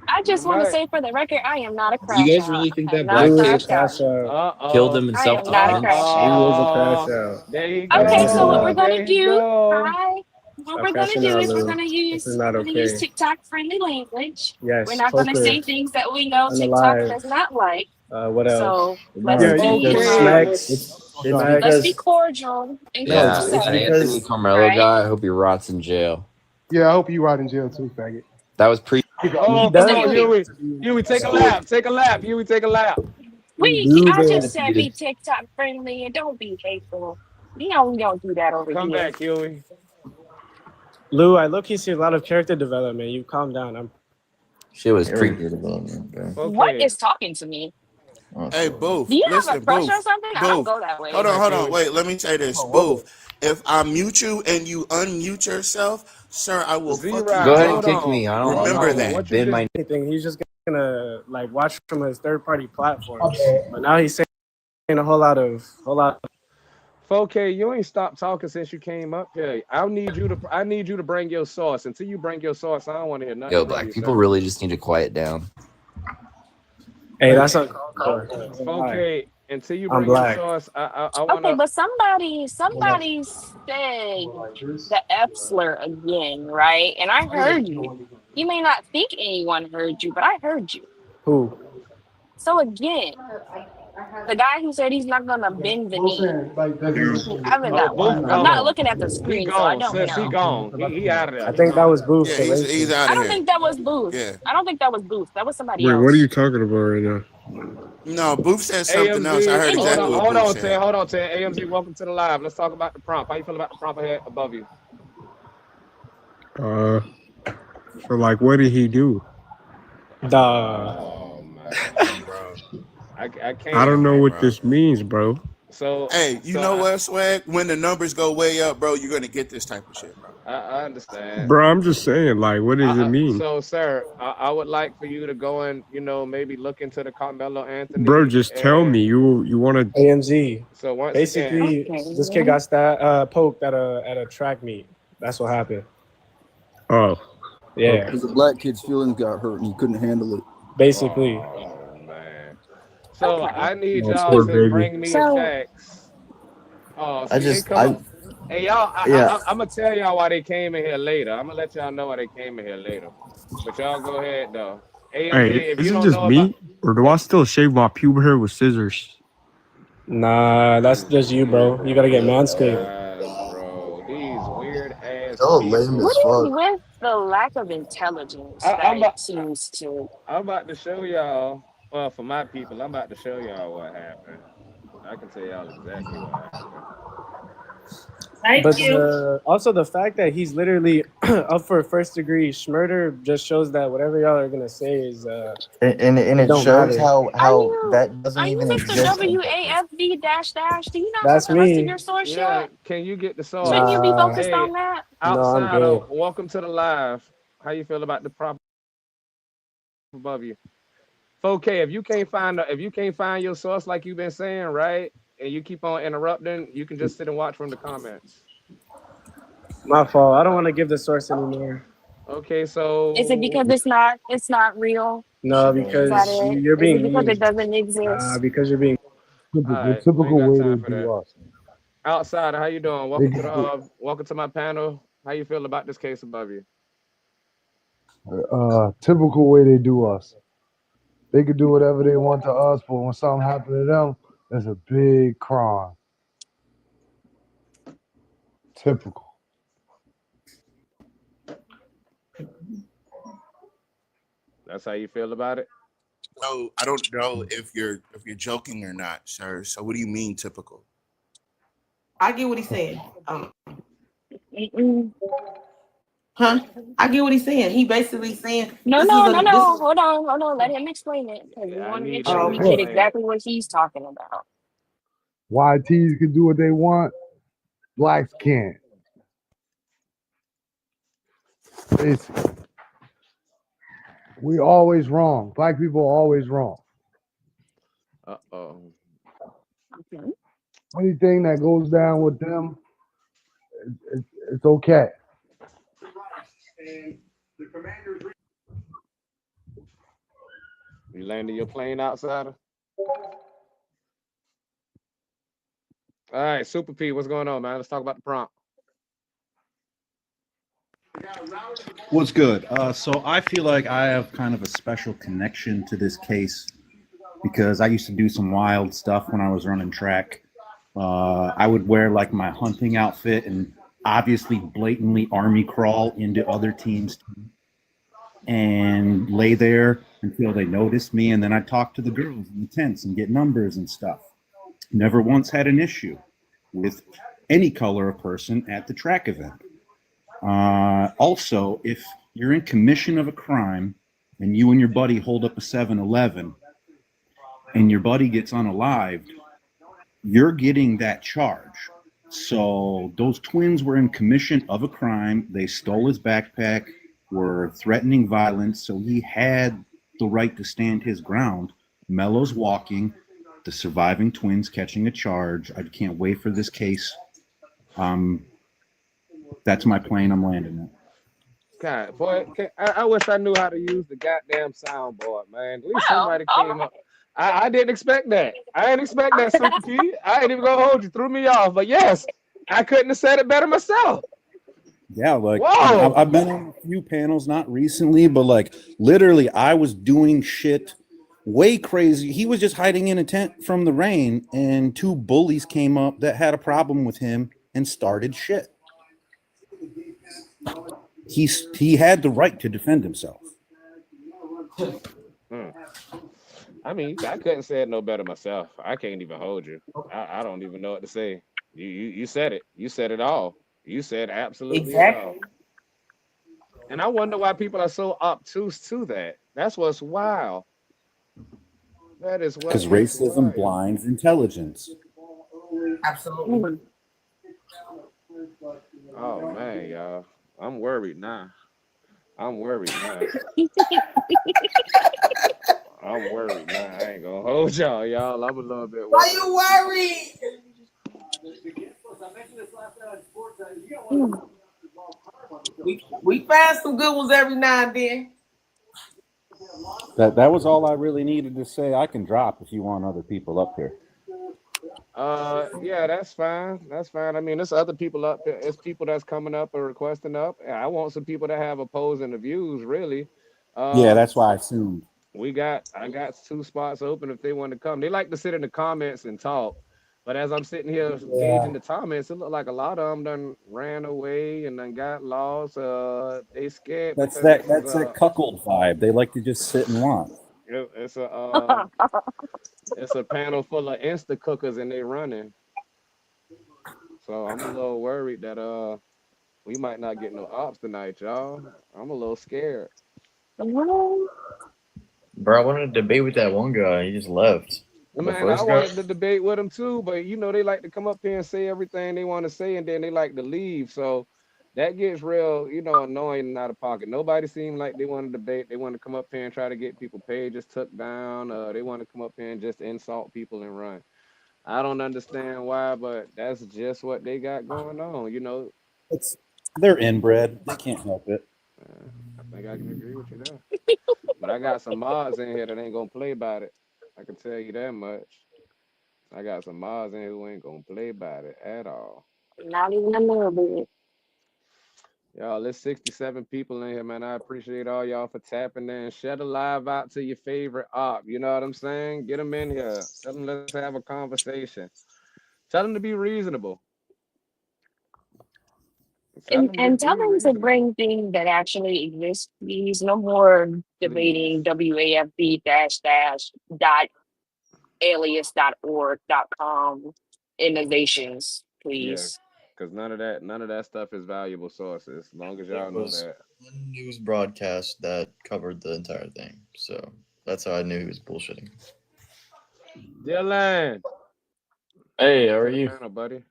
Speaker 7: I
Speaker 1: We
Speaker 7: just want to
Speaker 1: might.
Speaker 7: say for the record, I am not a
Speaker 11: Do you
Speaker 7: crash
Speaker 11: guys
Speaker 7: out.
Speaker 11: really think
Speaker 7: I have
Speaker 11: that
Speaker 7: not
Speaker 11: black
Speaker 4: Lou is a
Speaker 7: crashed
Speaker 11: kid
Speaker 7: out.
Speaker 4: crash out.
Speaker 11: killed
Speaker 1: Uh-oh.
Speaker 11: him in
Speaker 7: I am not a
Speaker 11: self-defense?
Speaker 7: crash
Speaker 4: Lou
Speaker 7: out.
Speaker 4: is a crash out.
Speaker 1: There you
Speaker 7: Okay, so what
Speaker 1: go.
Speaker 7: we're gonna
Speaker 1: There you
Speaker 7: do,
Speaker 1: go.
Speaker 7: hi, what
Speaker 4: Stop
Speaker 7: we're gonna
Speaker 4: crashing
Speaker 7: do
Speaker 4: out,
Speaker 7: is
Speaker 4: Lou. This is not
Speaker 7: we're gonna use
Speaker 4: okay.
Speaker 7: TikTok friendly language. We're
Speaker 4: Yes,
Speaker 7: not gonna
Speaker 4: poker,
Speaker 7: say things that we know TikTok
Speaker 4: unalive.
Speaker 7: does not like.
Speaker 4: What else?
Speaker 7: So let's
Speaker 3: No,
Speaker 6: Yeah,
Speaker 3: it's
Speaker 7: be
Speaker 6: because
Speaker 3: because
Speaker 4: smacks.
Speaker 3: it's
Speaker 7: let's be
Speaker 3: because
Speaker 7: cordial and
Speaker 3: no,
Speaker 11: Yeah,
Speaker 3: it's
Speaker 11: that
Speaker 7: copacetic,
Speaker 11: Anthony
Speaker 3: because
Speaker 11: Carmelo
Speaker 7: right?
Speaker 11: guy, I hope he rots in jail.
Speaker 6: Yeah, I hope you rot in jail too, faggot.
Speaker 11: That was pre.
Speaker 4: He
Speaker 1: Oh, come
Speaker 4: does
Speaker 1: on,
Speaker 4: look
Speaker 7: Exactly.
Speaker 1: Huey.
Speaker 4: to be
Speaker 1: Huey, take a
Speaker 11: School.
Speaker 1: lap. Take a lap. Huey, take a lap.
Speaker 4: he do
Speaker 7: I
Speaker 4: that.
Speaker 7: just said be TikTok friendly and don't be hateful. You know we don't do that over
Speaker 1: Come
Speaker 7: here.
Speaker 1: back, Huey.
Speaker 4: Lou, I look, you see a lot of character development. You calm down.
Speaker 11: Shit was pre.
Speaker 3: character development, bro.
Speaker 7: What
Speaker 1: Okay.
Speaker 7: is talking to me?
Speaker 3: Oh,
Speaker 10: Hey,
Speaker 3: sorry.
Speaker 10: Booth,
Speaker 7: Do you have a
Speaker 10: listen,
Speaker 7: crush or
Speaker 10: Booth,
Speaker 7: something? I don't
Speaker 10: Booth.
Speaker 7: go that
Speaker 1: Come
Speaker 7: way.
Speaker 1: back,
Speaker 10: Hold on.
Speaker 1: Huey.
Speaker 10: Wait, let me say this, Booth. If I mute you and you unmute yourself, sir, I will fucking
Speaker 11: Go
Speaker 1: Z-Rock,
Speaker 11: ahead and
Speaker 1: hold
Speaker 10: drop you.
Speaker 11: kick me.
Speaker 1: on.
Speaker 11: I don't.
Speaker 1: Hold
Speaker 11: I'm not
Speaker 10: Remember
Speaker 11: gonna
Speaker 1: on.
Speaker 10: that.
Speaker 1: What you
Speaker 11: bend
Speaker 1: just
Speaker 11: my.
Speaker 4: Anything, he's just gonna like watch from his third party platforms. But now he's saying a whole lot.
Speaker 1: 4K, you ain't stopped talking since you came up here. I need you to bring your source. Until you bring your source, I don't want to hear nothing
Speaker 11: Yo,
Speaker 1: from
Speaker 11: black
Speaker 1: you,
Speaker 11: people
Speaker 1: sir.
Speaker 11: really just need to quiet down.
Speaker 4: Hey, that's uncalled for. That's a lie.
Speaker 1: 4K, until you
Speaker 4: I'm
Speaker 1: bring your
Speaker 4: black.
Speaker 1: source, I
Speaker 7: Okay,
Speaker 1: wanna
Speaker 7: but somebody said the F slur again, right? And I heard you. You may not think anyone heard you, but I heard you.
Speaker 4: Who?
Speaker 7: So again, the guy who said he's not gonna bend the knee. Whoever
Speaker 1: oh,
Speaker 7: that
Speaker 1: Booth
Speaker 7: was. I'm not
Speaker 1: gone.
Speaker 7: looking at the
Speaker 1: He
Speaker 7: screen, so I
Speaker 1: gone,
Speaker 7: don't
Speaker 1: sis. He
Speaker 7: know.
Speaker 1: gone. He out of there.
Speaker 4: I
Speaker 1: He
Speaker 4: think that was
Speaker 1: gone.
Speaker 4: Booth,
Speaker 10: Yeah,
Speaker 4: the
Speaker 10: he's
Speaker 4: racist.
Speaker 10: out
Speaker 7: I
Speaker 10: of
Speaker 7: don't
Speaker 10: here.
Speaker 7: think that was Booth.
Speaker 10: Yeah.
Speaker 7: I don't think that was Booth. That was somebody
Speaker 6: Wait, what are you
Speaker 7: else.
Speaker 6: talking about right now?
Speaker 10: No, Booth said something else. I
Speaker 1: AMZ,
Speaker 10: heard exactly
Speaker 7: Anywho,
Speaker 10: what
Speaker 1: hold
Speaker 10: Booth
Speaker 1: on,
Speaker 10: said.
Speaker 1: Ted. Hold on, Ted. AMZ, welcome to the live. Let's talk about the prompt. How you feel about the prompt ahead above you?
Speaker 6: So like, what did he do?
Speaker 4: The
Speaker 1: Oh man, bro. I
Speaker 6: I
Speaker 1: can't.
Speaker 6: don't know
Speaker 10: Oh,
Speaker 6: what
Speaker 10: bro.
Speaker 6: this means, bro.
Speaker 1: So
Speaker 10: Hey, you
Speaker 1: so
Speaker 10: know what, Swag? When the numbers go way up, bro, you're gonna get this type of shit, bro.
Speaker 1: I understand.
Speaker 6: Bro, I'm just saying, like, what does it mean?
Speaker 1: So sir, I would like for you to go and maybe look into the Carmelo
Speaker 6: Bro,
Speaker 1: Anthony
Speaker 6: just tell
Speaker 1: and
Speaker 6: me. You want to?
Speaker 4: AMZ.
Speaker 1: so once again,
Speaker 4: Basically, this kid
Speaker 7: okay.
Speaker 4: got poked at a track meet. That's what happened.
Speaker 6: Oh,
Speaker 4: Yeah,
Speaker 12: Because the black kid's feelings got hurt and he couldn't handle it.
Speaker 4: basically.
Speaker 1: oh man. So
Speaker 7: Okay.
Speaker 1: I need
Speaker 6: oh,
Speaker 1: y'all
Speaker 6: poor
Speaker 1: to
Speaker 6: baby.
Speaker 1: bring me the
Speaker 7: So
Speaker 1: facts. Oh,
Speaker 3: I
Speaker 1: see, they
Speaker 3: just
Speaker 1: come up.
Speaker 3: I
Speaker 1: Hey y'all,
Speaker 3: yeah.
Speaker 1: I'm gonna tell y'all why they came in here later. I'm gonna let y'all know why they came in here later. But y'all go ahead though. AMZ,
Speaker 6: Hey,
Speaker 1: if you
Speaker 6: is it
Speaker 1: don't
Speaker 6: just
Speaker 1: know about,
Speaker 6: me, or do I
Speaker 1: if
Speaker 6: still shave my pubic hair with scissors?
Speaker 4: Nah, that's just you, bro. You gotta get
Speaker 1: these
Speaker 4: manscaped.
Speaker 1: guys, bro, these weird ass
Speaker 3: Y'all lame
Speaker 1: people.
Speaker 3: as
Speaker 7: what is
Speaker 3: fuck.
Speaker 7: with the lack of intelligence
Speaker 1: I,
Speaker 7: that
Speaker 1: I'm
Speaker 7: it
Speaker 1: about,
Speaker 7: seems to?
Speaker 1: I'm about to show y'all. Well, for my people, I'm about to show y'all what happened. I can tell y'all exactly what happened.
Speaker 4: But also the fact that he's literally up for first degree murder just shows that whatever y'all are gonna say is
Speaker 3: And
Speaker 4: it
Speaker 3: it
Speaker 4: don't
Speaker 3: shows
Speaker 4: matter.
Speaker 7: Are
Speaker 3: how
Speaker 7: you
Speaker 3: that doesn't
Speaker 7: are you
Speaker 3: even
Speaker 7: Mr.
Speaker 3: exist in poker.
Speaker 7: WAFD dash dash? Do you not have
Speaker 4: That's
Speaker 7: the rest of
Speaker 4: me.
Speaker 7: your source
Speaker 1: Yeah,
Speaker 7: yet?
Speaker 1: can you get the
Speaker 7: Shouldn't
Speaker 1: sauce?
Speaker 7: you be
Speaker 4: Nah,
Speaker 7: focused
Speaker 1: Hey,
Speaker 7: on that?
Speaker 4: no, I'm
Speaker 1: outsider,
Speaker 4: good.
Speaker 1: welcome to the live. How you feel about the prop above you? 4K, if you can't find your source like you've been saying, right? And you keep on interrupting, you can just sit and watch from the comments.
Speaker 4: My fault. I don't want to give the source anymore.
Speaker 1: Okay,
Speaker 7: Is it because
Speaker 1: so
Speaker 7: it's not real?
Speaker 4: No,
Speaker 7: Is that
Speaker 4: because
Speaker 7: it?
Speaker 4: you're
Speaker 7: Is it
Speaker 4: being
Speaker 7: because it
Speaker 4: mean.
Speaker 7: doesn't exist?
Speaker 4: Because you're being.
Speaker 1: all
Speaker 9: Typical,
Speaker 1: right, we ain't
Speaker 9: typical
Speaker 1: got
Speaker 9: way they
Speaker 1: time for that.
Speaker 9: do us.
Speaker 1: Outsider, how you doing?
Speaker 9: They could do,
Speaker 1: Welcome to my panel. How you feel about this case above you?
Speaker 9: typical way they do us. They could do whatever they want to us, but when something happen to them,
Speaker 13: That's a big crime. Typical.
Speaker 1: That's how you feel about it?
Speaker 10: So I don't know if you're joking or not, sir. So what do you mean typical?
Speaker 8: I get what he's saying.
Speaker 7: Mm-mm.
Speaker 8: Huh? I get what he's saying. He basically saying
Speaker 7: No,
Speaker 8: this is
Speaker 7: no, no,
Speaker 8: a this
Speaker 7: no.
Speaker 8: is.
Speaker 7: Hold on. Let him explain it because we
Speaker 1: Yeah, I
Speaker 7: want to make
Speaker 1: need
Speaker 7: sure
Speaker 1: him
Speaker 8: Oh,
Speaker 1: to
Speaker 7: we
Speaker 8: okay.
Speaker 7: get
Speaker 13: Look,
Speaker 1: explain it.
Speaker 7: exactly what he's talking about.
Speaker 13: YTs can do what they want. Blacks can't. It's we always wrong. Black people are always wrong.
Speaker 1: Uh-oh.
Speaker 7: Okay.
Speaker 13: Anything that goes down with them, it's okay.
Speaker 1: You landing your plane, outsider? All right, Super P, what's going on, man? Let's talk about the prompt.
Speaker 14: What's good? So I feel like I have kind of a special connection to this case because I used to do some wild stuff when I was running track. I would wear like my hunting outfit and obviously blatantly army crawl into other teams and lay there until they noticed me. And then I'd talk to the girls in the tents and get numbers and stuff. Never once had an issue with any color of person at the track event. Also, if you're in commission of a crime and you and your buddy hold up a 7-Eleven and your buddy gets unalived, you're getting that charge. So those twins were in commission of a crime. They stole his backpack, were threatening violence, so he had the right to stand his ground. Mello's walking, the surviving twins catching a charge. I can't wait for this case. That's my plane. I'm landing it.
Speaker 1: God, boy, I wish I knew how to use the goddamn soundboard, man. At least
Speaker 7: Well,
Speaker 1: somebody
Speaker 7: all
Speaker 1: came up. I didn't expect that. I didn't expect that,
Speaker 7: right.
Speaker 1: Super P. I ain't even gonna hold you. Threw me off. But yes, I couldn't have said it better myself.
Speaker 14: Yeah, like
Speaker 1: Whoa.
Speaker 14: I've been on a few panels, not recently, but like literally, I was doing shit way crazy. He was just hiding in a tent from the rain, and two bullies came up that had a problem with him and started shit. He had the right to defend himself.
Speaker 1: Hmm. I mean, I couldn't say it no better myself. I can't even hold you. I don't even know what to say. You said it. You said it all. You said absolutely it all.
Speaker 8: Exactly.
Speaker 1: And I wonder why people are so obtuse to that. That's what's wild. That is what
Speaker 14: Because
Speaker 1: is
Speaker 14: racism
Speaker 1: wild.
Speaker 14: blinds intelligence.
Speaker 8: Absolutely.
Speaker 7: Mm.
Speaker 1: Oh man, y'all. I'm worried now. I'm worried now. I'm worried now. I ain't gonna hold y'all, y'all. I'm a little bit
Speaker 8: Why
Speaker 1: worried.
Speaker 8: you worried?
Speaker 7: Mm.
Speaker 8: We find some good ones every now and then.
Speaker 14: That was all I really needed to say. I can drop if you want other people up here.
Speaker 1: Yeah, that's fine. That's fine. I mean, there's other people up there. It's people that's coming up or requesting up. Yeah, I want some people that have opposing views, really.
Speaker 14: Yeah,
Speaker 1: Uh,
Speaker 14: that's why I assumed.
Speaker 1: I got two spots open if they want to come. They like to sit in the comments and talk. But as I'm sitting here gauging
Speaker 8: Yeah.
Speaker 1: the comments, it look like a lot of them done ran away and done got lost. They scared because this is
Speaker 14: That's that cuckold vibe. They like to just sit and watch.
Speaker 1: it's a it's a panel full of Insta cookers and they running. So I'm a little worried that we might not get no ops tonight, y'all. I'm a little scared.
Speaker 7: Well,
Speaker 3: Bro, I wanted to debate with that one guy. He just left. The
Speaker 1: Man, I
Speaker 3: first guy.
Speaker 1: wanted to debate with them too, but you know they like to come up here and say everything they want to say, and then they like to leave. So that gets real, annoying and out of pocket. Nobody seemed like they want to debate. They want to come up here and try to get people pages took down. They want to come up here and just insult people and run. I don't understand why, but that's just what they got going on.
Speaker 14: They're inbred. They can't help it.
Speaker 1: I think I can agree with you there. But I got some mods in here that ain't gonna play about it. I can tell you that much. I got some mods in here who ain't gonna play about it at all.
Speaker 7: not even a little bit.
Speaker 1: Y'all, there's 67 people in here, man. I appreciate all y'all for tapping in. Share the live out to your favorite op. You know what I'm saying? Get them in here. Tell them let's have a conversation. Tell them to be reasonable. Tell
Speaker 7: And
Speaker 1: them
Speaker 7: and
Speaker 1: just
Speaker 7: tell
Speaker 1: be
Speaker 7: them to
Speaker 1: reasonable.
Speaker 7: bring things that actually exist, please. No more
Speaker 1: Please.
Speaker 7: debating WAFB dash dot alias.org .com innovations,
Speaker 1: Yeah,
Speaker 7: please.
Speaker 1: because none of that stuff is valuable sources. As long as
Speaker 3: There
Speaker 1: y'all know
Speaker 3: was
Speaker 1: that.
Speaker 3: one news broadcast that covered the entire thing, so that's how I knew he was bullshitting.
Speaker 1: Dylan,
Speaker 15: Hey, how
Speaker 1: welcome
Speaker 15: are
Speaker 1: to the
Speaker 15: you?
Speaker 1: panel, buddy.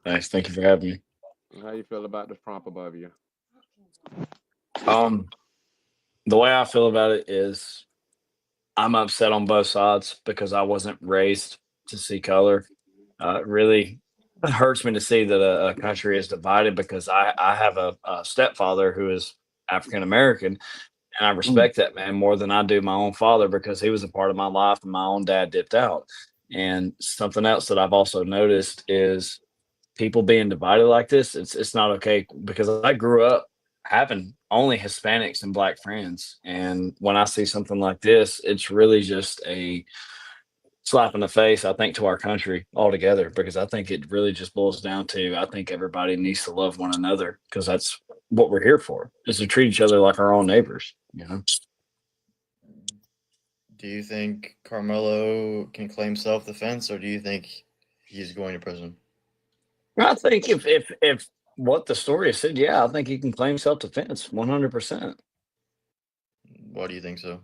Speaker 15: Nice. Thank you for having me.
Speaker 1: How you feel about this prompt above you?
Speaker 15: Um, the way I feel about it is I'm upset on both sides because I wasn't raised to see color. It really hurts me to see that a country is divided because I have a stepfather who is African American, and I respect that man more than I do my own father because he was a part of my life and my own dad dipped out. And something else that I've also noticed is people being divided like this, it's not okay because I grew up having only Hispanics and black friends. And when I see something like this, it's really just a slap in the face, I think, to our country altogether, because I think it really just boils down to I think everybody needs to love one another because that's what we're here for, is to treat each other like our own neighbors, you know?
Speaker 3: Do you think Carmelo can claim self-defense, or do you think he's going to prison?
Speaker 15: I think if what the story has said, yeah, I think he can claim self defense 100%.
Speaker 3: Why do you think so?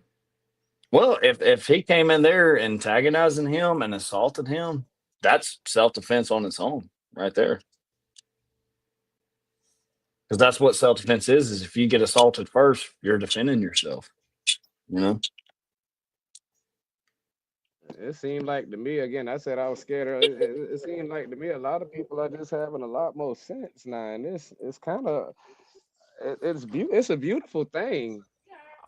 Speaker 15: Well, if he came in there antagonizing him and assaulted him, that's self defense on its own, right there. Because that's what self defense is if you get assaulted first, you're defending yourself. You know?
Speaker 1: It seemed like to me, again, I said I was scared. It seemed like to me a lot of people are just having a lot more sense now, and it's kind of it's a beautiful thing.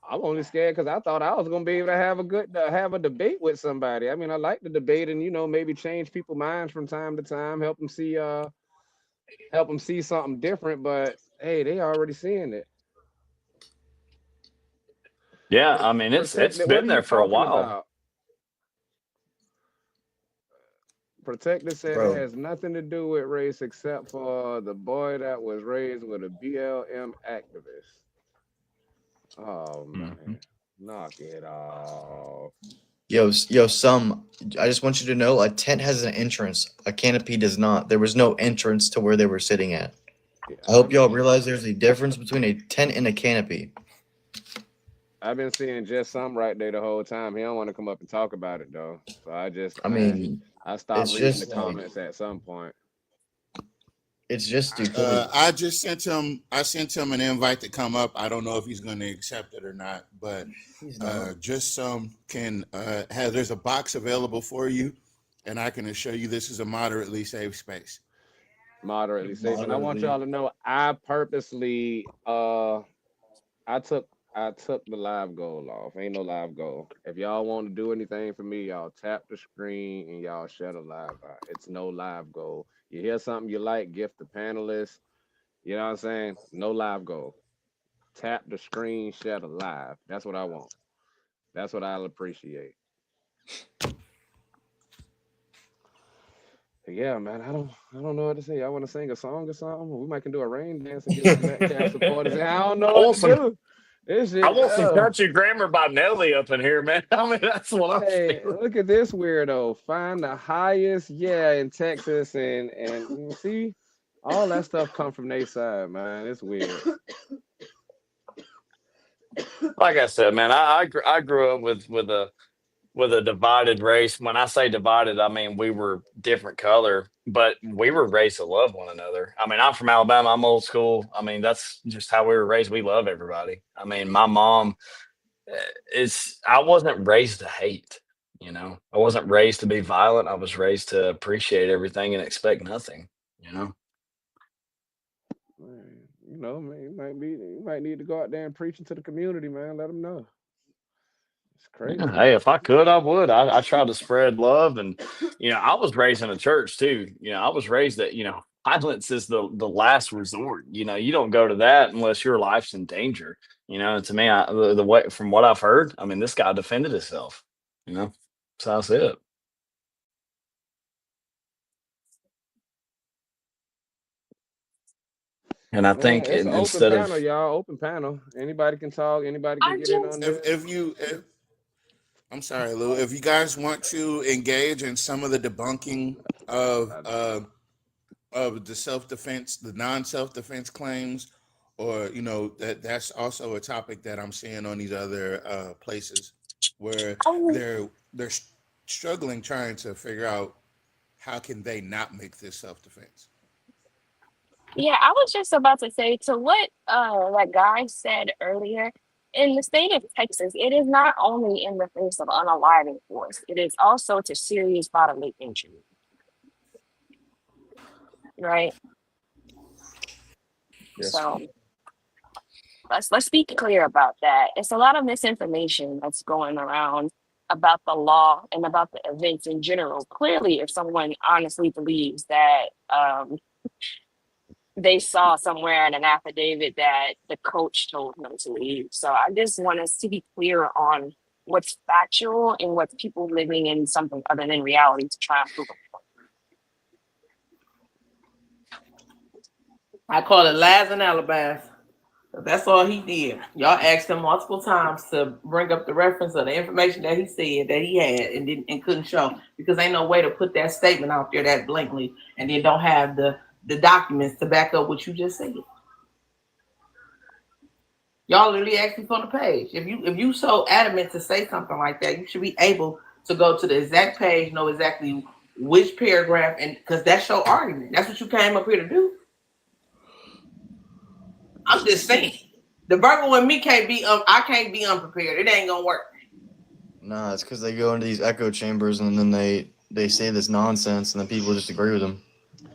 Speaker 1: I'm only scared because I thought I was gonna be able to have have a debate with somebody. I mean, I like to debate and maybe change people's minds from time to time, help them see something different. But hey, they already seeing it.
Speaker 15: Yeah, I mean it's
Speaker 1: Protected. What
Speaker 15: been
Speaker 1: are
Speaker 15: there
Speaker 1: you
Speaker 15: for a
Speaker 1: talking
Speaker 15: while.
Speaker 1: about? Protected said it
Speaker 3: Bro,
Speaker 1: has nothing to do with race except for the boy that was raised with a BLM activist. Oh
Speaker 15: Mhm.
Speaker 1: man, knock it off.
Speaker 3: Some. I just want you to know, a tent has an entrance. A canopy does not. There was no entrance to where they were sitting at.
Speaker 1: Yeah,
Speaker 3: I hope y'all realize there's a difference between a tent and a canopy.
Speaker 1: I've been seeing just some right there the whole time. He don't want to come up and talk about it though. So
Speaker 3: I mean,
Speaker 1: I stopped
Speaker 3: it's
Speaker 1: reading the
Speaker 3: just like
Speaker 1: comments at some point.
Speaker 3: it's just stupidity.
Speaker 10: I just sent him. I sent him an invite to come up. I don't know if he's going to accept it or not, but
Speaker 3: He's not.
Speaker 10: just can have. There's a box available for you, and I can assure you this is a moderately safe space.
Speaker 1: Moderately safe. And I want
Speaker 3: Moderately.
Speaker 1: y'all to know I purposely I took the live goal off. Ain't no live goal. If y'all want to do anything for me, y'all tap the screen and y'all share the live out. It's no live goal. You hear something you like, gift the panelists. You know what I'm saying? No live goal. Tap the screen, share the live. That's what I want. That's what I'll appreciate. Yeah, man. I don't know what to say. I want to sing a song or something. We might can do a rain dance and get some Metcalf supporters. I don't know
Speaker 15: I
Speaker 1: what
Speaker 15: want
Speaker 1: to
Speaker 15: some
Speaker 1: do. This
Speaker 15: I
Speaker 1: shit.
Speaker 15: want some country grammar by Nelly up in here, man. I mean, that's what I'm
Speaker 1: Hey,
Speaker 15: feeling.
Speaker 1: look at this weirdo. Find the highest, in Texas, and see, all that stuff come from their side, man. It's weird.
Speaker 15: Like I said, man, I grew up with a divided race. When I say divided, I mean we were different color, but we were raised to love one another. I mean, I'm from Alabama. I'm old school. I mean, that's just how we were raised. We love everybody. I mean, my mom is. I wasn't raised to hate. You know, I wasn't raised to be violent. I was raised to appreciate everything and expect nothing. You know.
Speaker 1: Man, man, you might need to go out there and preach into the community, man. Let them know. It's
Speaker 15: Yeah,
Speaker 1: crazy.
Speaker 15: hey, if I could, I would. I try to spread love, and I was raised in a church too. I was raised that violence is the last resort. You know, you don't go to that unless your life's in danger. You know, to me, the way from what I've heard, I mean, this guy defended himself. You know, so that's it. And I
Speaker 1: Man,
Speaker 15: think
Speaker 1: it's an open
Speaker 15: instead
Speaker 1: panel,
Speaker 15: of
Speaker 1: y'all. Open panel. Anybody can talk. Anybody can
Speaker 7: I
Speaker 1: get in on
Speaker 7: just
Speaker 1: this.
Speaker 10: If I'm sorry, Lou. If you guys want to engage in some of the debunking of the self defense, the non self defense claims, or that's also a topic that I'm seeing on these other places where
Speaker 7: I
Speaker 10: they're struggling trying to figure out how can they not make this self defense.
Speaker 7: Yeah, I was just about to say to what that guy said earlier. In the state of Texas, it is not only in the face of unaliving force, it is also to serious bodily injury, right?
Speaker 1: Yes.
Speaker 7: So let's be clear about that. It's a lot of misinformation that's going around about the law and about the events in general. Clearly, if someone honestly believes that they saw somewhere in an affidavit that the coach told them to leave. So I just want us to be clear on what's factual and what's people living in something other than reality to try and prove a point.
Speaker 8: I call it lies and alibis. That's all he did. Y'all asked him multiple times to bring up the reference of the information that he said that he had and couldn't show, because ain't no way to put that statement out there that blankly and then don't have the documents to back up what you just said. Y'all literally asked me on the page. If you so adamant to say something like that, you should be able to go to the exact page, know exactly which paragraph, and because that's your argument. That's what you came up here to do. I'm just saying. The Virgo with me can't be I can't be unprepared. It ain't gonna work.
Speaker 3: Nah, it's because they go into these echo chambers and then they say this nonsense and then people just agree with them.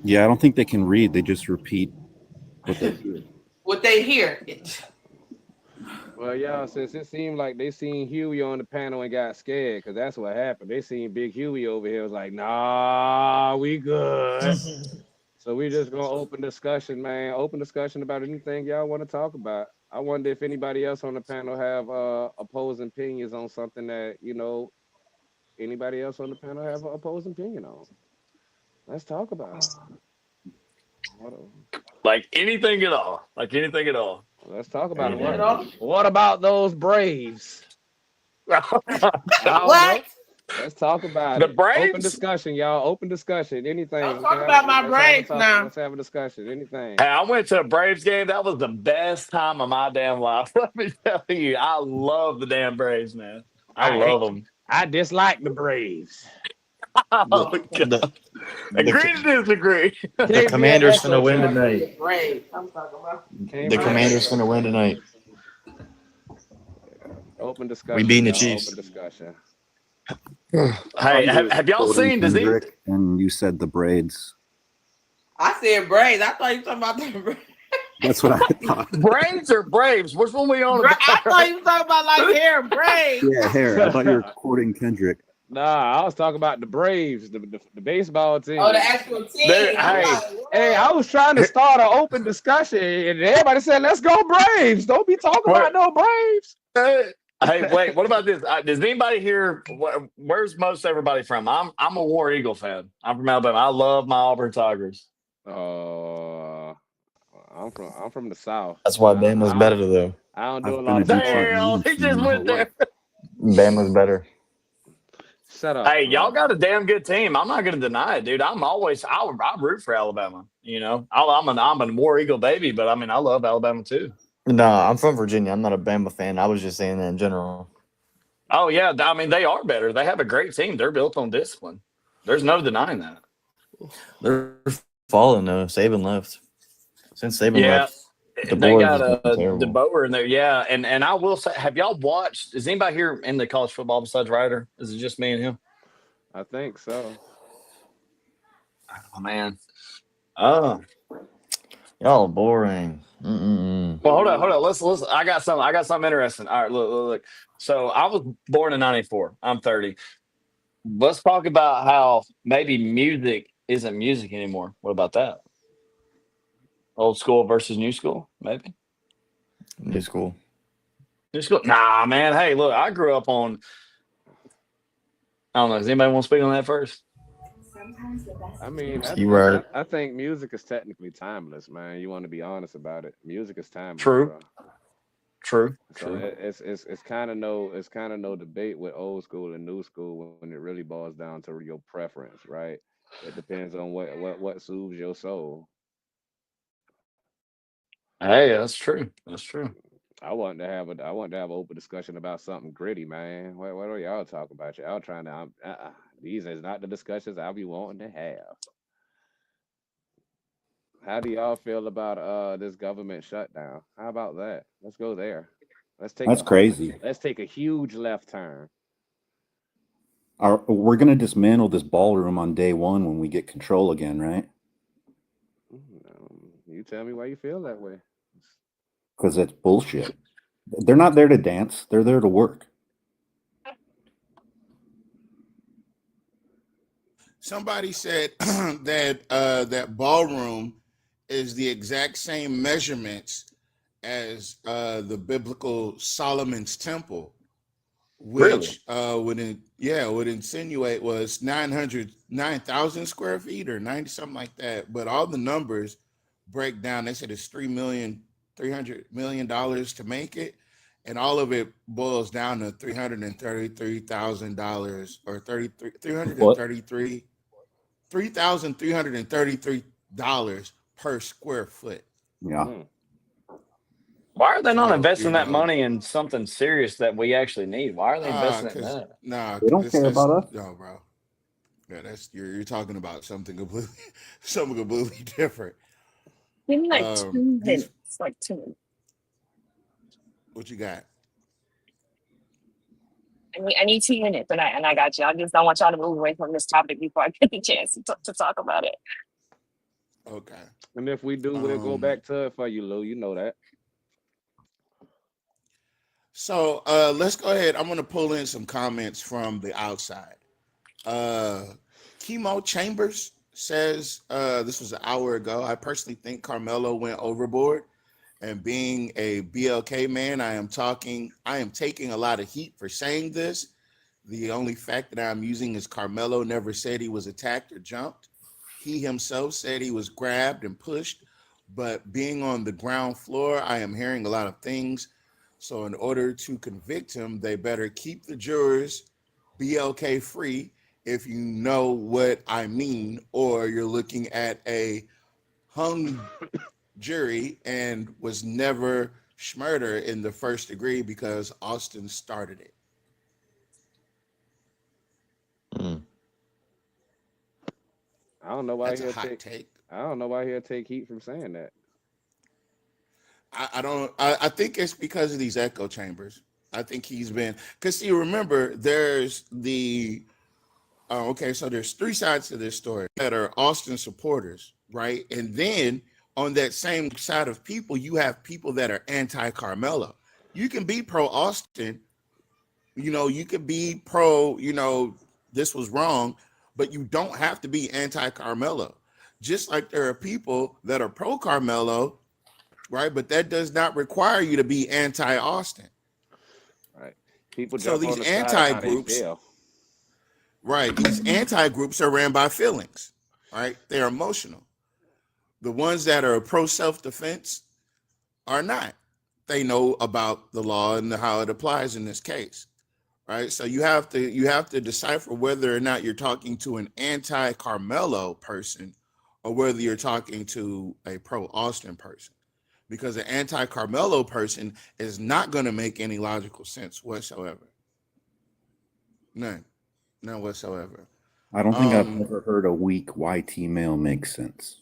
Speaker 14: Yeah, I don't think they can read. They just repeat what they hear.
Speaker 8: What they hear.
Speaker 1: Well, y'all, since it seemed like they seen Huey on the panel and got scared, because that's what happened. They seen Big Huey over here, was like, nah, we good. So we just gonna open discussion, man. Open discussion about anything y'all want to talk about. I wonder if anybody else on the panel have opposing opinions on something that, anybody else on the panel have an opposing opinion on. Let's talk about it.
Speaker 15: like anything at all. Like anything at all.
Speaker 1: Let's talk about it. What about those Braves? I don't know. Let's talk about
Speaker 15: The
Speaker 1: it.
Speaker 15: Braves?
Speaker 1: Open discussion, y'all. Open discussion. Anything.
Speaker 8: Don't talk about my Braves now.
Speaker 1: Let's have a discussion. Anything.
Speaker 15: Hey, I went to a Braves game. That was the best time of my damn life. Let me tell you, I love the damn Braves, man. I love them.
Speaker 1: I dislike the Braves.
Speaker 15: Oh, God. Agree to disagree.
Speaker 3: The Commanders finna win tonight.
Speaker 8: Braves. I'm talking about.
Speaker 3: The Commanders finna win tonight.
Speaker 1: Open discussion.
Speaker 3: We beating the Chiefs.
Speaker 1: Open discussion.
Speaker 15: Hey, have y'all seen? Does he?
Speaker 14: And you said the braids.
Speaker 8: I said Braves. I thought you were talking about the Braves.
Speaker 14: That's what I thought.
Speaker 15: Braids or Braves? Which one we on?
Speaker 8: I thought you were talking about like hair braids.
Speaker 14: Yeah, hair. I thought you were quoting Kendrick.
Speaker 1: Nah, I was talking about the Braves, the baseball team.
Speaker 8: Oh, the actual team.
Speaker 1: Hey, I was trying to start an open discussion, and everybody said, "Let's go Braves." Don't be talking about no Braves.
Speaker 15: Hey, wait. What about this? Does anybody here? Where's most everybody from? I'm a War Eagle fan. I'm from Alabama. I love my Auburn Tigers.
Speaker 1: I'm from the South.
Speaker 11: That's why Bama's better though.
Speaker 1: I don't do a lot of
Speaker 15: Damn, he just went there.
Speaker 11: Bama's better.
Speaker 1: Shut up.
Speaker 15: Hey, y'all got a damn good team. I'm not going to deny it, dude. I root for Alabama. You know, I'm a War Eagle baby, but I mean, I love Alabama too.
Speaker 3: No, I'm from Virginia. I'm not a Bama fan. I was just saying that in general.
Speaker 15: Oh yeah, I mean, they are better. They have a great team. They're built on discipline. There's no denying that.
Speaker 3: They're falling though. Saban left. Since Saban left,
Speaker 15: they got DeBoer in there. Yeah, and I will say, have y'all watched? Is anybody here in the college football besides Ryder? Is it just me and him?
Speaker 1: I think so.
Speaker 15: Oh man. Oh,
Speaker 3: y'all boring.
Speaker 15: Well, hold on. Let's. I got something interesting. All right, look. So I was born in '94. I'm 30. Let's talk about how maybe music isn't music anymore. What about that? Old school versus new school, maybe.
Speaker 3: New school.
Speaker 15: New school. Nah, man. Hey, look, I grew up on. I don't know. Does anybody want to speak on that first?
Speaker 1: I mean,
Speaker 3: Keyword.
Speaker 1: I think music is technically timeless, man. You want to be honest about it. Music is timeless,
Speaker 15: True.
Speaker 1: bro.
Speaker 15: True.
Speaker 1: So it's kind of no debate with old school and new school when it really boils down to your preference, right? It depends on what soothes your soul.
Speaker 15: Hey, that's true. That's true.
Speaker 1: I want to have an open discussion about something gritty, man. What are y'all talking about? Y'all trying to these is not the discussions I be wanting to have. How do y'all feel about this government shutdown? How about that? Let's go there.
Speaker 14: That's crazy.
Speaker 1: Let's take a huge left turn.
Speaker 14: We're gonna dismantle this ballroom on day one when we get control again, right?
Speaker 1: You tell me why you feel that way.
Speaker 14: Because it's bullshit. They're not there to dance. They're there to work.
Speaker 10: Somebody said that ballroom is the exact same measurements as the biblical Solomon's temple, which would insinuate was 9,000 square feet or 90 something like that. But all the numbers break down. They said it's $300 million to make it, and all of it boils down to $333,000 or $333 per square foot.
Speaker 14: Yeah.
Speaker 15: Why are they not
Speaker 10: So,
Speaker 15: investing that money in something serious that we actually need? Why are they investing in that?
Speaker 10: Nah,
Speaker 14: They don't care about us.
Speaker 10: No, bro. Yeah, you're talking about something completely different.
Speaker 7: Give me like 2 minutes. Like 2 minutes.
Speaker 10: What you got?
Speaker 7: I need 2 minutes, and I got you. I just don't want y'all to move away from this topic before I get the chance to talk about it.
Speaker 10: Okay.
Speaker 1: And if we do, we'll go back to it for you, Lou. You know that.
Speaker 10: So let's go ahead. I'm going to pull in some comments from the outside. Chemo Chambers says, this was an hour ago, I personally think Carmelo went overboard. And being a BLK man, I am taking a lot of heat for saying this. The only fact that I'm using is Carmelo never said he was attacked or jumped. He himself said he was grabbed and pushed. But being on the ground floor, I am hearing a lot of things. So in order to convict him, they better keep the jurors BLK free, if you know what I mean, or you're looking at a hung jury and was never schmurder in the first degree because Austin started it.
Speaker 1: I don't know why
Speaker 10: That's a hot take.
Speaker 1: I don't know why he'll take heat from saying that.
Speaker 10: I think it's because of these echo chambers. I think he's been, because see, remember, there's so there's three sides to this story that are Austin supporters, right? And then on that same side of people, you have people that are anti-Carmelo. You can be pro-Austin, you could be pro, this was wrong, but you don't have to be anti-Carmelo. Just like there are people that are pro-Carmelo, right? But that does not require you to be anti-Austin.
Speaker 1: Right. People
Speaker 10: So
Speaker 1: jump
Speaker 10: these
Speaker 1: on the side of how they
Speaker 10: anti-groups,
Speaker 1: feel.
Speaker 10: right? These anti-groups are ran by feelings, right? They're emotional. The ones that are pro self-defense are not. They know about the law and how it applies in this case, right? So you have to decipher whether or not you're talking to an anti-Carmelo person or whether you're talking to a pro-Austin person, because an anti-Carmelo person is not going to make any logical sense whatsoever. None whatsoever.
Speaker 14: I don't think I've ever heard a weak YT male make sense.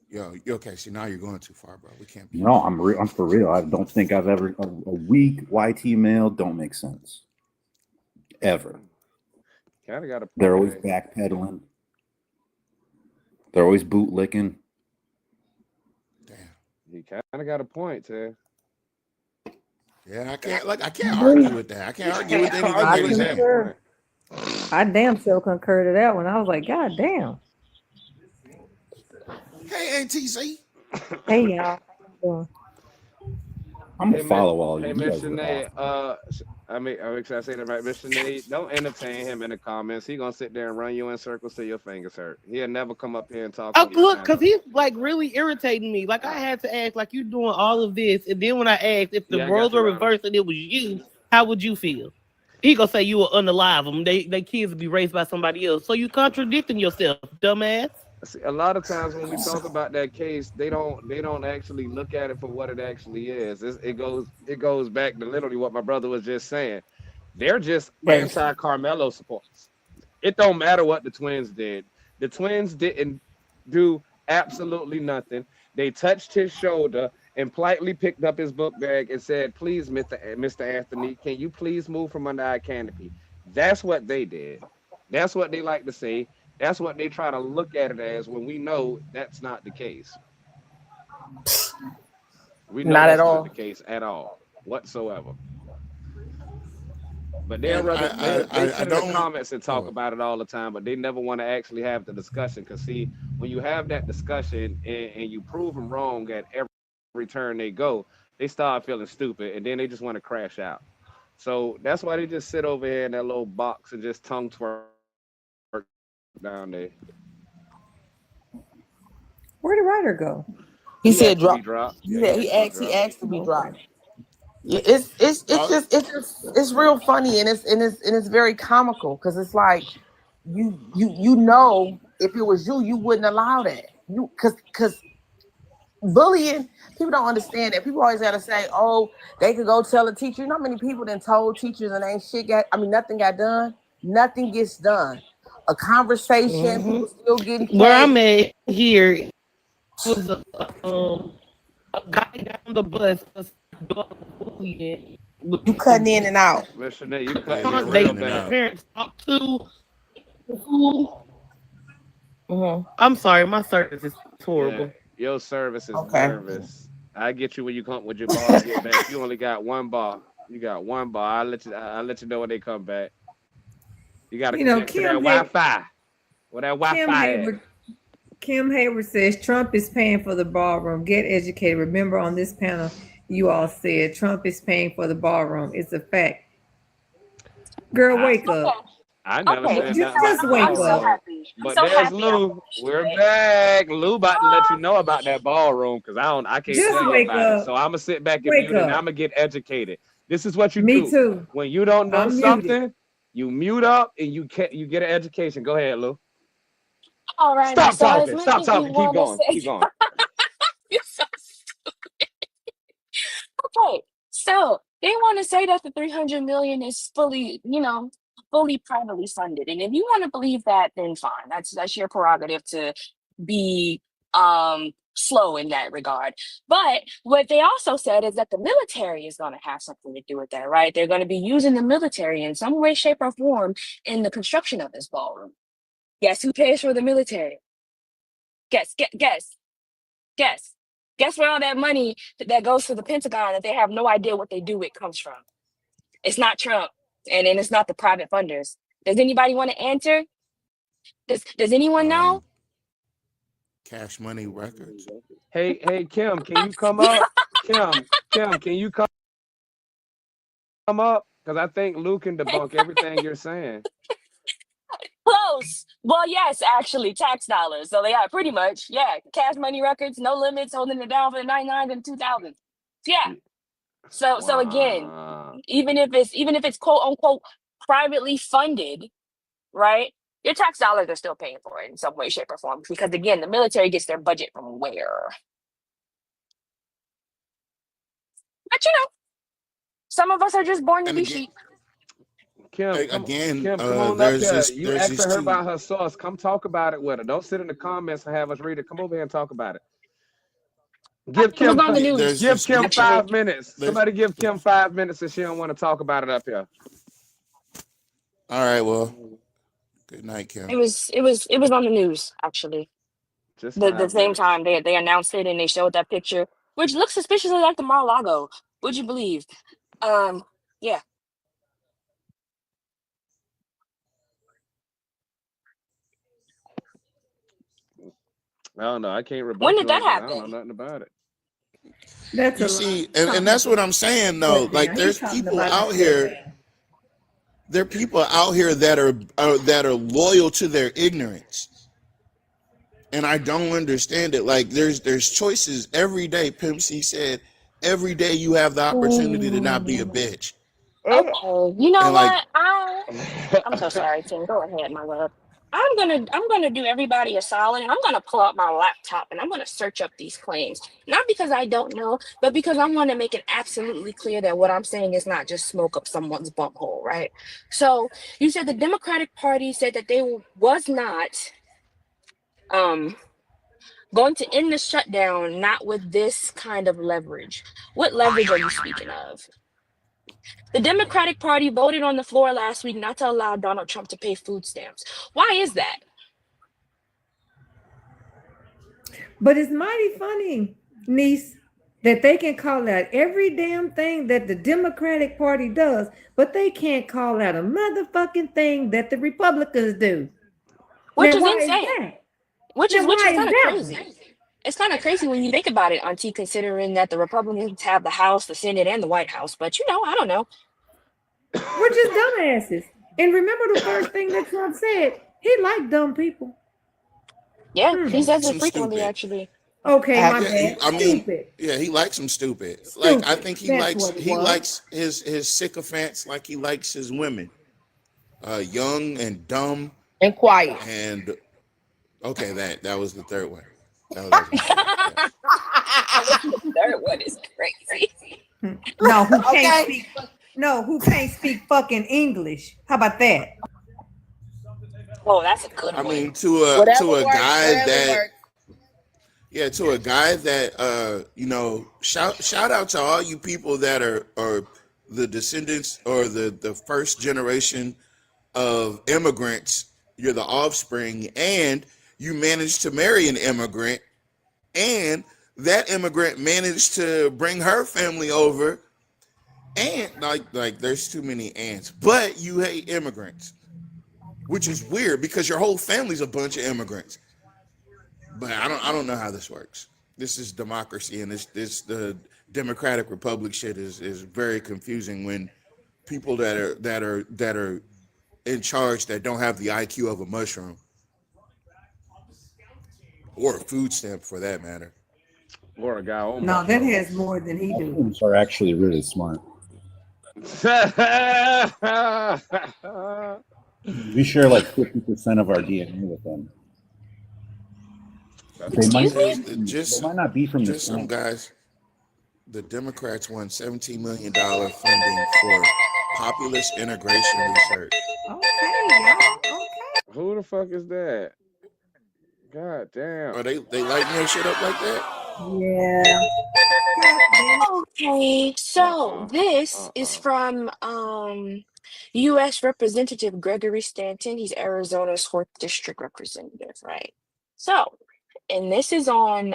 Speaker 10: Yo, okay, see, now you're going too far, bro. We can't be.
Speaker 14: No, I'm for real. I don't think I've ever a weak YT male don't make sense. Ever.
Speaker 1: Kind of got a point.
Speaker 14: They're always backpedaling. They're always bootlicking.
Speaker 10: Damn.
Speaker 1: You kind of got a point, Ted.
Speaker 10: Yeah, I can't argue with that. I can't argue with anything that he's saying.
Speaker 16: I damn sure concur to that one. I was like, God damn.
Speaker 10: Hey, ATC.
Speaker 16: Hey y'all. How you doing?
Speaker 14: I'm
Speaker 1: Hey,
Speaker 14: gonna follow all
Speaker 1: hey,
Speaker 14: you. You
Speaker 1: Miss
Speaker 14: guys are
Speaker 1: Sinead,
Speaker 14: awesome.
Speaker 1: I make sure I say that right. Miss Sinead, don't entertain him in the comments. He gonna sit there and run you in circles till your fingers hurt. He'll never come up here and talk
Speaker 8: Oh,
Speaker 1: when you
Speaker 8: look,
Speaker 1: stand
Speaker 8: because
Speaker 1: up.
Speaker 8: he's like really irritating me. Like I had to ask, like you doing all of this, and then when I asked if the
Speaker 1: Yeah, I got
Speaker 8: roles
Speaker 1: you,
Speaker 8: were
Speaker 1: Ronald.
Speaker 8: reversed and it was you, how would you feel? He gonna say you will unalive them. They kids will be raised by somebody else. So you contradicting yourself, dumbass.
Speaker 1: See, a lot of times when we talk about that case, they don't actually look at it for what it actually is. It goes back to literally what my brother was just saying. They're just
Speaker 8: Yes.
Speaker 1: anti Carmelo supporters. It don't matter what the Twins did. The Twins didn't do absolutely nothing. They touched his shoulder and politely picked up his book bag and said, "Please, Mr. Anthony, can you please move from under our canopy?" That's what they did. That's what they like to say. That's what they try to look at it as when we know that's not the case. We know
Speaker 8: Not at
Speaker 1: that's not the
Speaker 8: all.
Speaker 1: case at all whatsoever. But they'll
Speaker 10: And
Speaker 1: rather they
Speaker 10: I
Speaker 1: sit in the
Speaker 10: don't.
Speaker 1: comments and talk
Speaker 10: Oh,
Speaker 1: about it all the time, but they never want to actually have the discussion. Cause see, when you have that discussion and you prove them wrong at every turn they go, they start feeling stupid and then they just want to crash out. So that's why they just sit over here in that little box and just tongue twerk down there.
Speaker 16: Where did Ryder go?
Speaker 8: He
Speaker 1: He
Speaker 8: said
Speaker 1: asked to be
Speaker 8: drop.
Speaker 1: dropped.
Speaker 8: He
Speaker 1: Yeah,
Speaker 8: said
Speaker 1: he
Speaker 8: he
Speaker 1: asked to be
Speaker 8: asked. He
Speaker 1: dropped.
Speaker 8: asked to be
Speaker 16: Okay.
Speaker 8: dropped. Yeah, it's
Speaker 10: oh,
Speaker 8: just it's real funny and it's very comical because it's like you know if it was you you wouldn't allow that you because bullying people don't understand that people always gotta say oh they could go tell a teacher. You know how many people then told teachers and ain't shit got nothing got done. Nothing gets done. A conversation, people still getting where I'm
Speaker 5: paid.
Speaker 8: at here was a guy down the bus was bullying. You cutting in and out.
Speaker 1: Missionary, you
Speaker 10: yeah,
Speaker 1: cutting
Speaker 10: you
Speaker 1: in
Speaker 8: They
Speaker 10: cutting
Speaker 1: real
Speaker 10: in and
Speaker 8: the
Speaker 1: bad.
Speaker 10: out.
Speaker 8: parents talk to the school. I'm sorry, my service is
Speaker 1: Yeah,
Speaker 8: horrible.
Speaker 1: your service is
Speaker 8: Okay.
Speaker 1: nervous. I get you when you come when your ball get back. You only got one ball. You got one ball. I'll let you know when they come back. You got to
Speaker 16: You know,
Speaker 1: connect to that Wi-Fi. Where that
Speaker 16: Kim
Speaker 1: Wi-Fi at?
Speaker 16: Hayward Kim Hayward says Trump is paying for the ballroom. Get educated. Remember on this panel, you all said Trump is paying for the ballroom. It's a fact. Girl,
Speaker 1: I
Speaker 16: wake
Speaker 7: Okay.
Speaker 16: up.
Speaker 1: I never
Speaker 7: Okay.
Speaker 1: said nothing about
Speaker 16: Just
Speaker 1: the
Speaker 7: I'm
Speaker 16: wake
Speaker 7: so
Speaker 16: up.
Speaker 1: ballroom.
Speaker 7: happy. I'm
Speaker 1: But
Speaker 7: so
Speaker 1: there's
Speaker 7: happy I'm
Speaker 1: Lou.
Speaker 7: finished,
Speaker 1: We're
Speaker 7: right?
Speaker 1: back. Lou about to let you know about that ballroom because I can't
Speaker 16: Just
Speaker 1: tell you
Speaker 16: wake
Speaker 1: about it.
Speaker 16: up.
Speaker 1: So I'm gonna sit back and
Speaker 16: Wake
Speaker 1: mute and I'm
Speaker 16: up.
Speaker 1: gonna get educated. This is what you
Speaker 16: Me
Speaker 1: do
Speaker 16: too.
Speaker 1: when you don't know
Speaker 16: I'm muted.
Speaker 1: something. You mute up and you get an education. Go ahead, Lou.
Speaker 7: Alrighty.
Speaker 1: Stop
Speaker 7: So as
Speaker 1: talking.
Speaker 7: much
Speaker 1: Stop
Speaker 7: as we
Speaker 1: talking. Keep
Speaker 7: want to
Speaker 1: going.
Speaker 7: say,
Speaker 1: Keep going.
Speaker 7: you're so okay. So they want to say that the 300 million is fully, fully privately funded. And if you want to believe that, then fine. That's your prerogative to be slow in that regard. But what they also said is that the military is going to have something to do with that, right? They're going to be using the military in some way, shape, or form in the construction of this ballroom. Guess who pays for the military? Guess. Guess. Guess where all that money that goes to the Pentagon that they have no idea what they do it comes from. It's not Trump, and then it's not the private funders. Does anybody want to answer? Does anyone know?
Speaker 10: Um, Cash Money Records.
Speaker 1: Hey, Kim, can you come up? Kim, can you come up? Because I think Lou can debunk everything you're saying.
Speaker 7: Close. Well, yes, actually, tax dollars. So they are pretty much, yeah, cash money records, no limits, holding it down for the 99 and 2000. Yeah. So again,
Speaker 1: Wow.
Speaker 7: even if it's quote unquote privately funded, right? Your tax dollars are still paying for it in some way, shape, or form. Because again, the military gets their budget from where? But some of us are just born to
Speaker 10: And
Speaker 7: be
Speaker 10: again,
Speaker 7: sheep.
Speaker 10: again,
Speaker 1: Kim, come on up
Speaker 10: there's
Speaker 1: here.
Speaker 10: this
Speaker 1: You
Speaker 10: there's
Speaker 1: asking
Speaker 10: these
Speaker 1: her
Speaker 10: two.
Speaker 1: about her source. Come talk about it with her. Don't sit in the comments and have us read it. Come over here and talk about it. Give
Speaker 7: It was
Speaker 1: Kim
Speaker 7: on the
Speaker 1: fi-
Speaker 7: news,
Speaker 10: There's
Speaker 1: give
Speaker 10: this
Speaker 1: Kim
Speaker 10: group.
Speaker 7: actually.
Speaker 1: 5 minutes.
Speaker 10: There's
Speaker 1: Somebody give Kim 5 minutes if she don't want to talk about it up here.
Speaker 10: all right. Well, good night,
Speaker 7: It
Speaker 10: Kim.
Speaker 7: was it was it was on the news, actually.
Speaker 1: Just
Speaker 7: The
Speaker 1: five
Speaker 7: same
Speaker 1: minutes.
Speaker 7: time they announced it and they showed that picture, which looks suspiciously like the Mar-a-Lago. Would you believe? Um, yeah.
Speaker 1: I don't know. I can't
Speaker 7: When
Speaker 1: rebut
Speaker 7: did
Speaker 1: you on
Speaker 7: that
Speaker 1: it because I don't know
Speaker 7: happen?
Speaker 1: nothing about it.
Speaker 16: That's
Speaker 10: You
Speaker 16: a lie.
Speaker 10: see,
Speaker 16: He's
Speaker 10: and
Speaker 16: talking
Speaker 10: that's what
Speaker 16: about
Speaker 10: I'm saying though. Like
Speaker 16: shutdown. He's
Speaker 10: there's
Speaker 16: talking
Speaker 10: people
Speaker 16: about a
Speaker 10: out here,
Speaker 16: shutdown.
Speaker 10: there are people out here that are loyal to their ignorance. And I don't understand it. Like there's choices every day. Pimp C said, every day you have the opportunity to not be a bitch.
Speaker 7: Okay, you know
Speaker 10: And like
Speaker 7: what? I'm so sorry, Tim. Go ahead, my love. I'm gonna do everybody a solid, and I'm gonna pull out my laptop and I'm gonna search up these claims. Not because I don't know, but because I want to make it absolutely clear that what I'm saying is not just smoke up someone's bump hole, right? So you said the Democratic Party said that they was not um going to end the shutdown, not with this kind of leverage. What leverage are you speaking of? The Democratic Party voted on the floor last week not to allow Donald Trump to pay food stamps. Why is that?
Speaker 16: But it's mighty funny, niece, that they can call out every damn thing that the Democratic Party does, but they can't call out a motherfucking thing that the Republicans do.
Speaker 7: Which
Speaker 16: Now,
Speaker 7: is
Speaker 16: why is
Speaker 7: insane.
Speaker 16: that?
Speaker 7: Which is
Speaker 16: Now,
Speaker 7: which is
Speaker 16: why is
Speaker 7: kind of
Speaker 16: that?
Speaker 7: crazy. It's kind of crazy when you think about it, Auntie, considering that the Republicans have the House, the Senate, and the White House. But I don't know.
Speaker 16: We're just dumbasses. And remember the first thing that Trump said? He liked dumb people.
Speaker 7: Yeah,
Speaker 10: he
Speaker 7: he says
Speaker 10: likes
Speaker 7: it
Speaker 10: them
Speaker 7: frequently,
Speaker 10: stupid.
Speaker 7: actually.
Speaker 16: Okay, my
Speaker 10: Yeah,
Speaker 16: bad.
Speaker 10: I mean,
Speaker 16: Stupid.
Speaker 10: yeah, he likes them stupid. Like I
Speaker 16: Stupid.
Speaker 10: think
Speaker 16: That's what it
Speaker 10: he
Speaker 16: was.
Speaker 10: likes his sycophants like he likes his women. Young and dumb
Speaker 8: And quiet.
Speaker 10: and okay, that was the third one. That was the third one. Yeah.
Speaker 7: The third one is crazy.
Speaker 16: No, who can't
Speaker 8: Okay.
Speaker 16: speak who can't speak fucking English. How about that?
Speaker 7: Oh, that's a good
Speaker 10: I
Speaker 7: one.
Speaker 10: mean
Speaker 8: Whatever
Speaker 10: to a
Speaker 8: works.
Speaker 10: guy
Speaker 8: Whatever
Speaker 10: that
Speaker 8: works.
Speaker 10: yeah, to a guy that shout out to all you people that are the descendants or the first generation of immigrants. You're the offspring and you managed to marry an immigrant and that immigrant managed to bring her family over and like there's too many ants, but you hate immigrants, which is weird because your whole family's a bunch of immigrants. But I don't know how this works. This is democracy, and this the Democratic Republic shit is very confusing when people that are in charge that don't have the IQ of a mushroom or a food stamp for that matter.
Speaker 1: Or a guy on
Speaker 16: No, that
Speaker 1: mushrooms.
Speaker 16: has more than he do.
Speaker 14: Mushrooms are actually really smart. We share like 50% of our DNA with them.
Speaker 1: That's
Speaker 14: They might
Speaker 7: Excuse me?
Speaker 10: Just
Speaker 14: not be from the
Speaker 10: just some
Speaker 14: same.
Speaker 10: guys. The Democrats won $17 million funding for populist integration research.
Speaker 16: Okay, y'all. Okay.
Speaker 1: Who the fuck is that? God damn.
Speaker 10: Are they lighting their shit up like that?
Speaker 16: Yeah. God damn it.
Speaker 7: Okay, so this is from U.S. Representative Gregory Stanton. He's Arizona's 4th District Representative, right? So, and this is on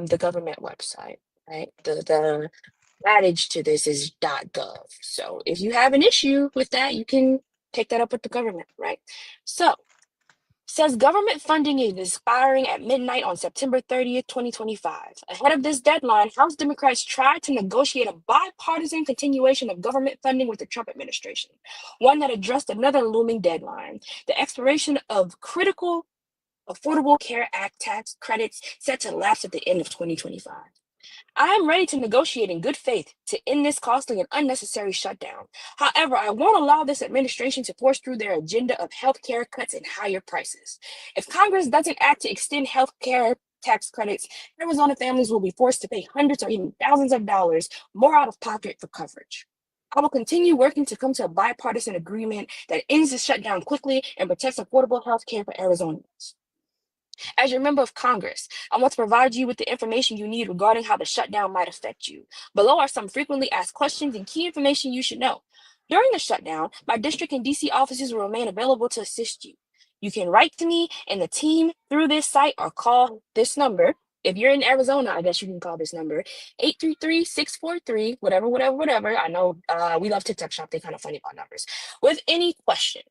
Speaker 7: the government website, right? The adage to this is .gov. So if you have an issue with that, you can take that up with the government, right? So says government funding is expiring at midnight on September 30th, 2025. Ahead of this deadline, House Democrats tried to negotiate a bipartisan continuation of government funding with the Trump administration, one that addressed another looming deadline, the expiration of critical Affordable Care Act tax credits set to lapse at the end of 2025. I am ready to negotiate in good faith to end this costly and unnecessary shutdown. However, I won't allow this administration to force through their agenda of health care cuts and higher prices. If Congress doesn't act to extend health care tax credits, Arizona families will be forced to pay hundreds or even thousands of dollars more out of pocket for coverage. I will continue working to come to a bipartisan agreement that ends the shutdown quickly and protects affordable health care for Arizonans. As your member of Congress, I want to provide you with the information you need regarding how the shutdown might affect you. Below are some frequently asked questions and key information you should know. During the shutdown, my district and DC offices will remain available to assist you. You can write to me and the team through this site or call this number. If you're in Arizona, I guess you can call this number, 833-643, whatever. I know we love TikTok shop. They're kind of funny about numbers. With any questions.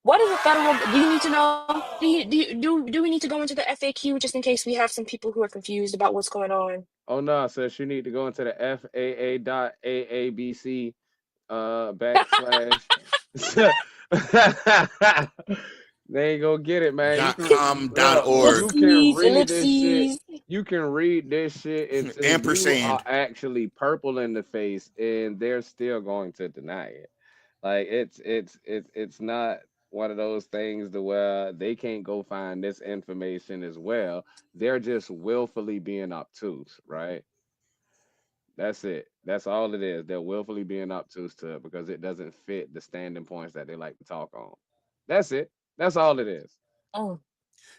Speaker 7: What is a federal? Do you need to know? Do we need to go into the FAQ just in case we have some people who are confused about what's going on?
Speaker 1: Oh no, says you need to go into the FAA.AABC backslash. They ain't gonna get it, man. You can look, you
Speaker 10: .com.org
Speaker 1: can
Speaker 7: Ellipses,
Speaker 1: read this shit.
Speaker 7: ellipses.
Speaker 1: You can read this shit until you are
Speaker 10: ampersand.
Speaker 1: actually purple in the face, and they're still going to deny it. Like it's not one of those things to where they can't go find this information as well. They're just willfully being obtuse, right? That's it. That's all it is. They're willfully being obtuse to it because it doesn't fit the standing points that they like to talk on. That's it. That's all it is.
Speaker 7: Oh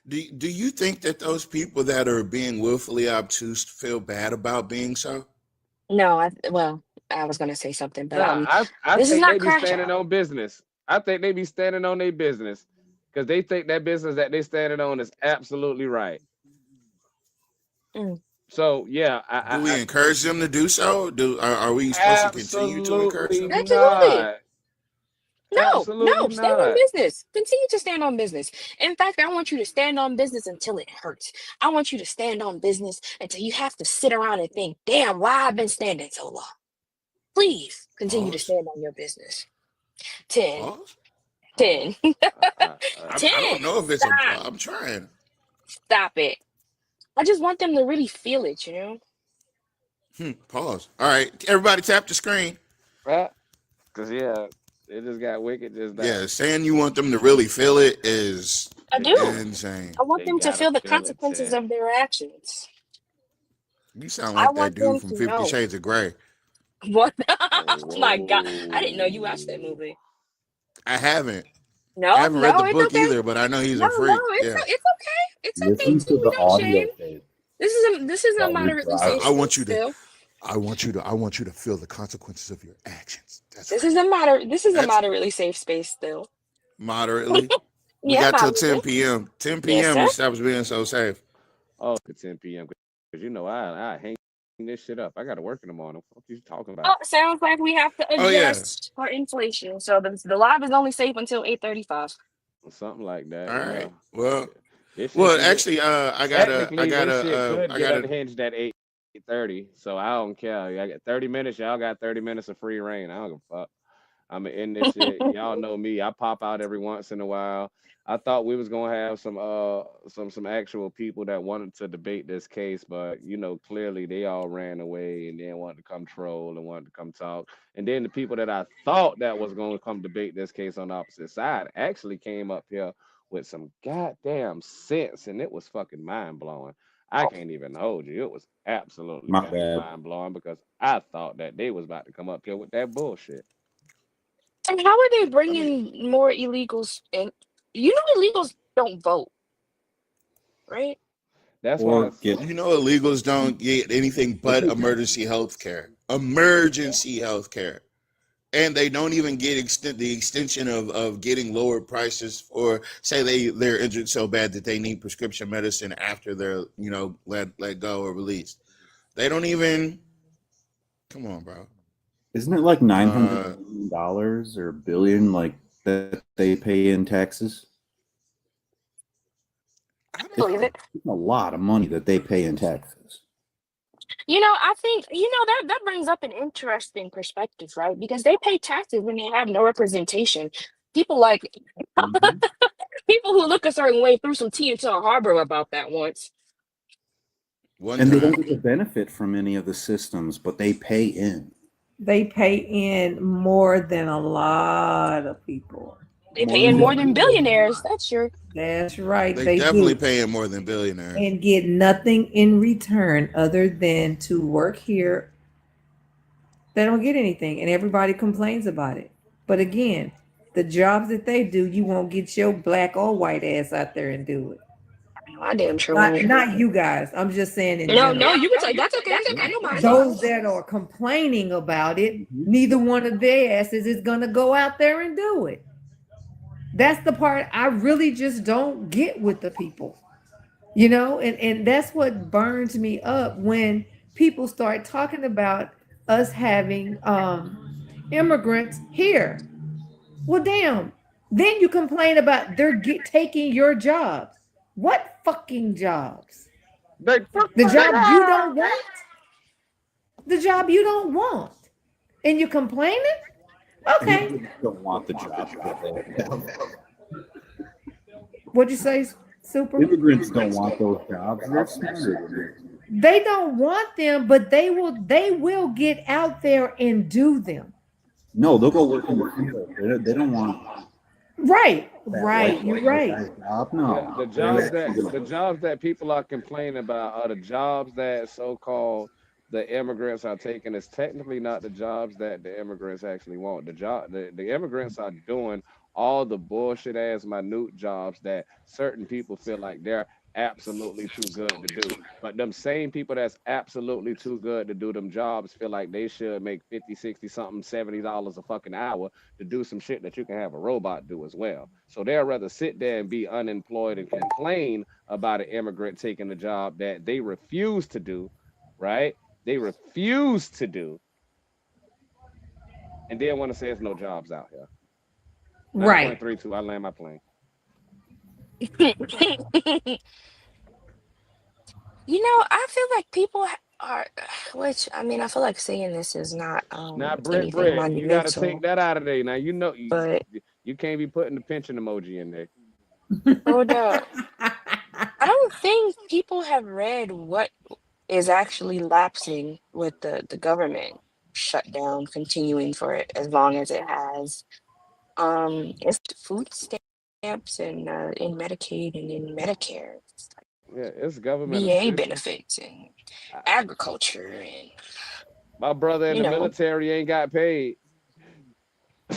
Speaker 10: Do you think that those people that are being willfully obtuse feel bad about being so?
Speaker 7: no, well, I was gonna say something, but
Speaker 1: Nah, I
Speaker 7: this is
Speaker 1: think they
Speaker 7: not
Speaker 1: be
Speaker 7: crash
Speaker 1: standing
Speaker 7: out.
Speaker 1: on business. I think they be standing on their business because they think that business that they standing on is absolutely right.
Speaker 7: Mm.
Speaker 1: So yeah,
Speaker 10: Do we encourage them to do so? Are we supposed to continue to encourage
Speaker 1: absolutely
Speaker 10: them?
Speaker 7: Absolutely.
Speaker 1: not.
Speaker 7: No,
Speaker 1: Absolutely
Speaker 7: no, stand on
Speaker 1: not.
Speaker 7: business. Continue to stand on business. In fact, I want you to stand on business until it hurts. I want you to stand on business until you have to sit around and think, damn, why I've been standing so long. Please continue to
Speaker 10: Pause.
Speaker 7: stand on your business. 10,
Speaker 10: Pause.
Speaker 7: 10,
Speaker 10: Pause.
Speaker 7: 10.
Speaker 10: I don't know if it's a.
Speaker 7: Stop.
Speaker 10: I'm trying.
Speaker 7: Stop it. I just want them to really feel it, you know?
Speaker 10: Pause. All right, everybody, tap the screen.
Speaker 1: Right? Because yeah, it just got wicked just now.
Speaker 10: Yeah, saying you want them to really feel it is
Speaker 7: I
Speaker 1: They
Speaker 7: do.
Speaker 1: gotta,
Speaker 10: insane.
Speaker 7: I want
Speaker 1: they
Speaker 7: them to
Speaker 1: gotta
Speaker 7: feel the
Speaker 1: feel it,
Speaker 7: consequences
Speaker 1: 10.
Speaker 7: of their actions.
Speaker 10: You sound
Speaker 7: I
Speaker 10: like that
Speaker 7: want
Speaker 10: dude
Speaker 7: them
Speaker 10: from
Speaker 7: to
Speaker 10: 50
Speaker 7: know.
Speaker 10: Shades of Grey.
Speaker 7: What? Oh my God. I didn't know you watched that
Speaker 1: Whoa.
Speaker 7: movie.
Speaker 10: I haven't. I
Speaker 7: No,
Speaker 10: haven't read
Speaker 7: no,
Speaker 10: the
Speaker 7: it's
Speaker 10: book
Speaker 7: okay.
Speaker 10: either, but I know he's
Speaker 7: No,
Speaker 10: a
Speaker 7: no,
Speaker 10: freak. Yeah.
Speaker 7: it's okay. It's okay
Speaker 11: Listen to
Speaker 7: too.
Speaker 11: the
Speaker 7: No shame.
Speaker 11: audio tape
Speaker 7: This is a
Speaker 11: while you're
Speaker 7: moderately safe
Speaker 11: driving.
Speaker 7: space still.
Speaker 10: I want you to feel the consequences of your actions. That's
Speaker 7: This
Speaker 10: right.
Speaker 7: is a
Speaker 10: That's
Speaker 7: moderately safe space still.
Speaker 10: moderately. We
Speaker 7: Yeah,
Speaker 10: got till
Speaker 7: moderately.
Speaker 10: 10 p.m. 10
Speaker 7: Yes,
Speaker 10: p.m.
Speaker 7: sir.
Speaker 10: It stops being so safe.
Speaker 1: Oh, it's 10 p.m. Because you know I hang this shit up. I gotta work in the morning. What you talking
Speaker 7: Oh,
Speaker 1: about?
Speaker 7: sounds like we have to
Speaker 10: Oh yeah.
Speaker 7: adjust for inflation. So the live is only safe until 8:35.
Speaker 1: Something like that,
Speaker 10: All right.
Speaker 1: yeah.
Speaker 10: Well,
Speaker 1: This shit
Speaker 10: well,
Speaker 1: can get
Speaker 10: actually,
Speaker 1: technically this shit could get unhinged at 8:30. So I don't care. I got 30 minutes. Y'all got 30 minutes of free reign. I don't give a fuck. I'm in this shit. Y'all know me. I pop out every once in a while. I thought we was gonna have some actual people that wanted to debate this case, but you know clearly they all ran away and then wanted to come troll and wanted to come talk. And then the people that I thought that was gonna come debate this case on the opposite side actually came up here with some goddamn sense, and it was fucking mind blowing. I can't even hold you. It was absolutely
Speaker 11: My
Speaker 1: fucking
Speaker 11: bad.
Speaker 1: mind blowing because I thought that they was about to come up here with that bullshit.
Speaker 7: And how are they
Speaker 10: I mean,
Speaker 7: bringing more illegals in? You know, illegals don't vote, right?
Speaker 1: That's why
Speaker 11: Or
Speaker 1: it's
Speaker 11: get
Speaker 10: illegals don't get anything but emergency health care. Emergency health care. And they don't even get the extension of getting lower prices, or say they're injured so bad that they need prescription medicine after they're let go or released. They don't even. Come on, bro.
Speaker 11: Isn't it like
Speaker 10: Uh,
Speaker 11: $900 or billion like that they pay in taxes?
Speaker 7: I
Speaker 11: It's
Speaker 7: believe it.
Speaker 11: a lot of money that they pay in taxes.
Speaker 7: You know, I think that brings up an interesting perspective, right? Because they pay taxes when they have no representation. People like
Speaker 11: Mhm.
Speaker 7: people who look a certain way threw some tea into a harbor about that once.
Speaker 10: one
Speaker 11: And they don't
Speaker 10: time.
Speaker 11: get to benefit from any of the systems, but they pay in.
Speaker 16: They pay in more than a lot of people.
Speaker 7: They
Speaker 11: More
Speaker 7: pay
Speaker 11: than
Speaker 7: in more than
Speaker 11: billions.
Speaker 7: billionaires. That's true.
Speaker 16: That's right,
Speaker 10: They
Speaker 16: they
Speaker 10: definitely
Speaker 16: do.
Speaker 10: paying more than billionaires.
Speaker 16: And get nothing in return other than to work here. They don't get anything, and everybody complains about it. But again, the jobs that they do, you won't get your black or white ass out there and do it.
Speaker 7: I damn sure
Speaker 16: Not
Speaker 7: won't.
Speaker 16: not you guys. I'm just saying in
Speaker 7: No,
Speaker 16: general.
Speaker 7: no, you can say that's okay. I don't mind.
Speaker 16: Those that are complaining about it, neither one of their asses is gonna go out there and do it. That's the part I really just don't get with the people. And that's what burns me up when people start talking about us having immigrants here. Well, damn, Then you complain about they're taking your jobs. What fucking jobs?
Speaker 1: They took
Speaker 16: The
Speaker 1: my
Speaker 16: job you
Speaker 1: job.
Speaker 16: don't want? The job you don't want. And you complaining? Okay.
Speaker 11: Immigrants don't want the jobs that they have.
Speaker 16: What'd you say, Super?
Speaker 11: Immigrants don't want those jobs. They're smarter than me.
Speaker 16: They don't want them, but they will get out there and do them.
Speaker 11: No, they'll go work in the field. They don't want
Speaker 16: Right.
Speaker 11: that
Speaker 16: Right. You're right.
Speaker 11: job.
Speaker 1: Yeah,
Speaker 11: No.
Speaker 1: the jobs that people are complaining about are the jobs that so-called the immigrants are taking. Is technically not the jobs that the immigrants actually want. The immigrants are doing all the bullshit ass minute jobs that certain people feel like they're absolutely too good to do. But them same people that's absolutely too good to do them jobs feel like they should make 50, 60 something, $70 a fucking hour to do some shit that you can have a robot do as well. So they'd rather sit there and be unemployed and complain about an immigrant taking a job that they refuse to do, right? They refuse to do, and then want to say there's no jobs out here.
Speaker 16: Right.
Speaker 1: 9.32, I land my plane.
Speaker 7: I feel like people are, which I mean, I feel like saying this is not
Speaker 1: Now,
Speaker 7: anything
Speaker 1: Britt, you got to take
Speaker 7: monumental,
Speaker 1: that out of there. Now,
Speaker 7: but
Speaker 1: you can't be putting the pension emoji in there.
Speaker 7: hold up. I don't think people have read what is actually lapsing with the government shutdown continuing for it as long as it has. It's food stamps and in Medicaid and in Medicare. It's like
Speaker 1: Yeah, it's government
Speaker 7: VA
Speaker 1: assistance.
Speaker 7: benefits and agriculture and
Speaker 1: My brother in the military ain't got paid.
Speaker 11: Do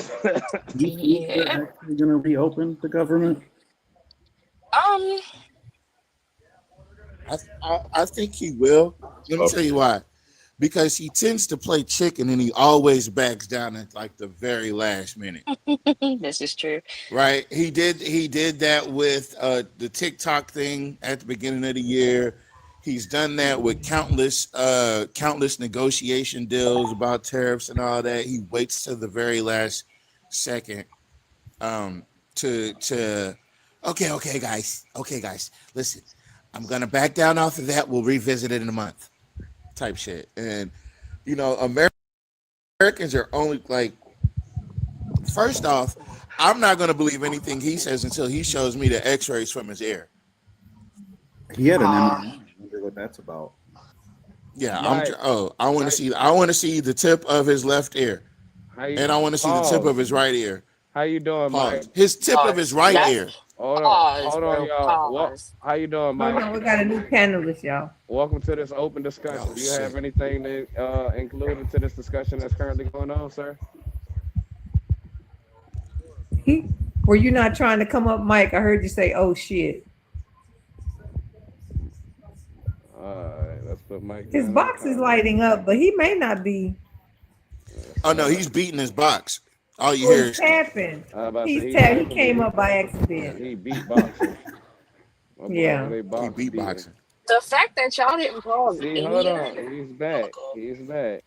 Speaker 11: you think they're
Speaker 7: yeah.
Speaker 11: actually going to reopen the government?
Speaker 10: I think he will. Let me tell you why. Because he tends to play chicken and he always backs down at like the very last minute.
Speaker 7: This is true.
Speaker 10: Right? He did that with the TikTok thing at the beginning of the year. He's done that with countless negotiation deals about tariffs and all that. He waits to the very last second to okay guys, listen, I'm gonna back down off of that. We'll revisit it in a month, type shit. And Americans are only like, first off, I'm not gonna believe anything he says until he shows me the X-rays from his ear.
Speaker 11: He had an MRI. I wonder what that's about.
Speaker 10: Yeah, I want to see the tip of his left ear, and I want to see the tip of his right ear.
Speaker 1: How you doing, Mike?
Speaker 10: His tip of his right ear.
Speaker 1: Hold on, y'all. How you doing, Mike?
Speaker 16: Hold on, we got a new panelist, y'all.
Speaker 1: Welcome to this open discussion. Do you have anything to include into this discussion that's currently going on, sir?
Speaker 16: Were you not trying to come up, Mike? I heard you say, "Oh shit."
Speaker 1: Let's put Mike.
Speaker 16: His box is lighting up, but he may not be.
Speaker 10: Oh no, he's beating his box. All you hear is
Speaker 16: tapping. He came up by accident.
Speaker 1: He beatboxing.
Speaker 16: Yeah.
Speaker 10: He beatboxing.
Speaker 7: The fact that y'all didn't call
Speaker 1: See, hold on. He's back. He's back.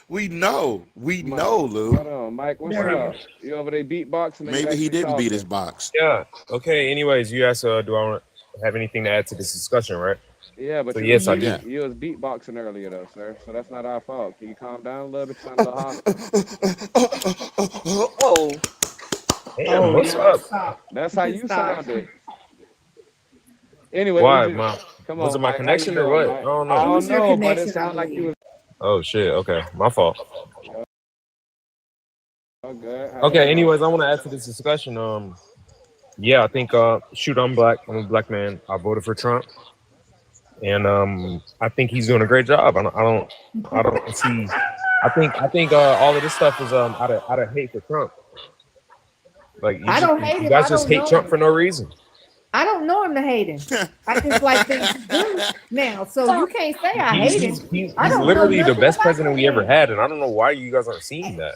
Speaker 10: We know, Lou.
Speaker 1: Hold on, Mike. What's up? You over there beatboxing?
Speaker 10: Maybe he didn't beat his box.
Speaker 17: Yeah. Okay. Anyways, you asked, do I want to have anything to add to this discussion, right?
Speaker 1: Yeah, but
Speaker 17: so yes, I do.
Speaker 1: You was beatboxing earlier, though, sir. So that's not our fault. Can you calm down a little bit? Sound a little
Speaker 7: Whoa.
Speaker 17: Damn, what's up?
Speaker 1: That's how you sounded. Anyway, come on.
Speaker 17: Was it my
Speaker 1: Mike,
Speaker 17: connection or what?
Speaker 1: Mike?
Speaker 17: I don't
Speaker 1: I
Speaker 17: know.
Speaker 1: don't know, but it sounded like you was.
Speaker 17: Oh shit. Okay, my fault.
Speaker 1: Okay.
Speaker 17: Okay. Anyways, I want to add to this discussion. Yeah, I think shoot, I'm black. I'm a black man. I voted for Trump. And I think he's doing a great job. I don't see. I think all of this stuff is out of hate for Trump. Like
Speaker 16: I don't hate him.
Speaker 17: You guys just hate Trump for no reason.
Speaker 16: I don't know him to hate him. I just like things to do now. So you can't say I hate him.
Speaker 17: He's literally the best president we ever had, and I don't know why you guys aren't seeing that.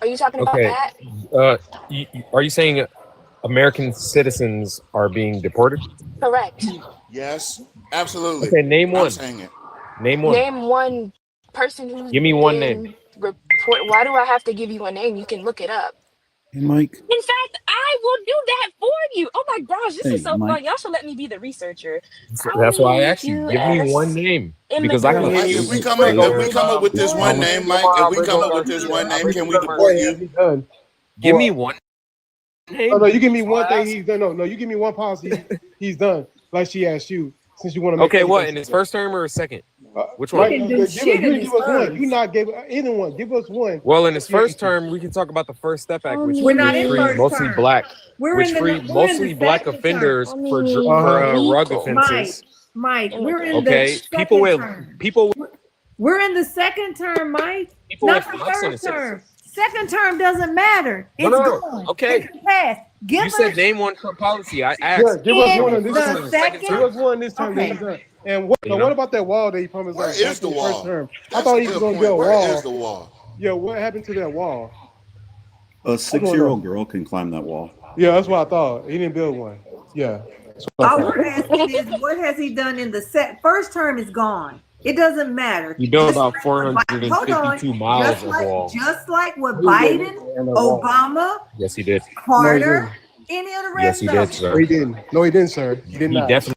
Speaker 7: Are you talking about
Speaker 17: Okay.
Speaker 7: that?
Speaker 17: Are you saying American citizens are being deported?
Speaker 7: Correct.
Speaker 10: Yes, absolutely.
Speaker 17: Okay, name
Speaker 10: I'm
Speaker 17: one.
Speaker 10: saying it.
Speaker 17: Name one.
Speaker 7: Name one person who's
Speaker 17: Give me one name.
Speaker 7: been report. Why do I have to give you a name? You can look it up.
Speaker 11: Hey, Mike.
Speaker 7: In fact, I will do that for you. Oh my gosh, this is
Speaker 11: Hey,
Speaker 7: so
Speaker 11: Mike.
Speaker 7: fun. Y'all should let me be the researcher. I
Speaker 17: That's
Speaker 7: will
Speaker 17: why I
Speaker 7: need
Speaker 17: asked you.
Speaker 7: you
Speaker 17: Give me one
Speaker 7: as
Speaker 17: name because I can.
Speaker 10: Mike,
Speaker 7: immigrants.
Speaker 10: if we come
Speaker 17: Bring
Speaker 10: up with this one name, Mike, if we come up with this one name, can we deport you?
Speaker 6: He's done.
Speaker 17: Give me one name.
Speaker 6: No, you give me one thing he's done. No, you give me one policy he's done. Like she asked you, since you want to make.
Speaker 17: Okay, what in his first term or his second? Which one?
Speaker 6: Right, give us one. You not gave either one. Give us one.
Speaker 17: Well, in his first term, we can talk about the First Step Act, which
Speaker 16: We're not in
Speaker 17: freed
Speaker 16: first
Speaker 17: mostly
Speaker 16: term.
Speaker 17: black,
Speaker 16: We're
Speaker 17: which
Speaker 16: in the-
Speaker 17: freed
Speaker 16: we're
Speaker 17: mostly
Speaker 16: in the
Speaker 17: black
Speaker 16: second
Speaker 17: offenders
Speaker 16: term.
Speaker 17: for rug offenses.
Speaker 16: Mike, we're in
Speaker 17: Okay,
Speaker 16: the
Speaker 17: people with
Speaker 16: term.
Speaker 17: people.
Speaker 16: We're in the second term, Mike.
Speaker 17: People
Speaker 16: Not
Speaker 17: with
Speaker 16: the
Speaker 17: life
Speaker 16: first
Speaker 17: sentences.
Speaker 16: term. Second term doesn't matter. It's
Speaker 17: No.
Speaker 16: gone.
Speaker 17: Okay.
Speaker 16: It can pass. Give
Speaker 17: You said
Speaker 16: us
Speaker 17: name one Trump policy. I asked.
Speaker 6: Yeah, give us one
Speaker 16: in
Speaker 6: on this
Speaker 16: the
Speaker 6: term.
Speaker 16: second.
Speaker 6: Give us one this term that he's done. And what, what about that wall that he promised?
Speaker 10: Where
Speaker 6: Like,
Speaker 10: is
Speaker 6: back
Speaker 10: the
Speaker 6: in his first
Speaker 10: wall?
Speaker 6: term? I
Speaker 10: That's
Speaker 6: thought
Speaker 10: a
Speaker 6: he was
Speaker 10: good
Speaker 6: going to
Speaker 10: point.
Speaker 6: build a
Speaker 10: Where
Speaker 6: wall.
Speaker 10: is the wall?
Speaker 6: Yeah, what happened to that wall?
Speaker 11: A 6-year-old girl can climb that wall.
Speaker 6: Yeah, that's what I thought. He didn't build one. Yeah.
Speaker 16: All we're asking is, what has he done in the first term is gone. It doesn't matter.
Speaker 17: You built
Speaker 16: Just
Speaker 17: about
Speaker 16: like-
Speaker 17: 452 miles of wall.
Speaker 16: Just like what Biden, Obama,
Speaker 17: Yes, he did.
Speaker 16: Carter, any of the
Speaker 17: Yes,
Speaker 16: rest
Speaker 17: he
Speaker 16: of
Speaker 17: did,
Speaker 16: them.
Speaker 17: sir.
Speaker 6: No, he didn't. No, he didn't, sir. He did
Speaker 17: He
Speaker 6: not.
Speaker 17: definitely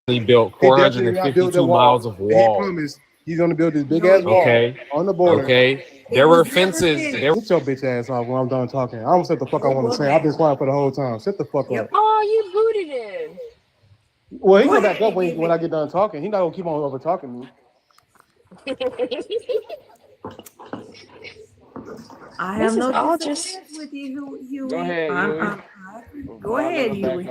Speaker 17: built
Speaker 6: He definitely not built that
Speaker 17: 452
Speaker 6: wall.
Speaker 17: miles of
Speaker 6: He
Speaker 17: wall.
Speaker 6: promised he's going to build this big ass wall
Speaker 17: Okay.
Speaker 6: on the border.
Speaker 17: Okay. There were fences. There.
Speaker 6: Get your bitch ass off when I'm done talking. I don't say the fuck I want to say. I've been quiet for the whole time. Shut the fuck up.
Speaker 7: Oh, you booted him.
Speaker 6: Well, he gonna back up when I get done talking. He's not gonna keep on over talking me.
Speaker 16: I
Speaker 7: This
Speaker 16: have no
Speaker 7: is all
Speaker 16: disagreements with you, Huey.
Speaker 1: Go ahead,
Speaker 16: Go ahead, Huey.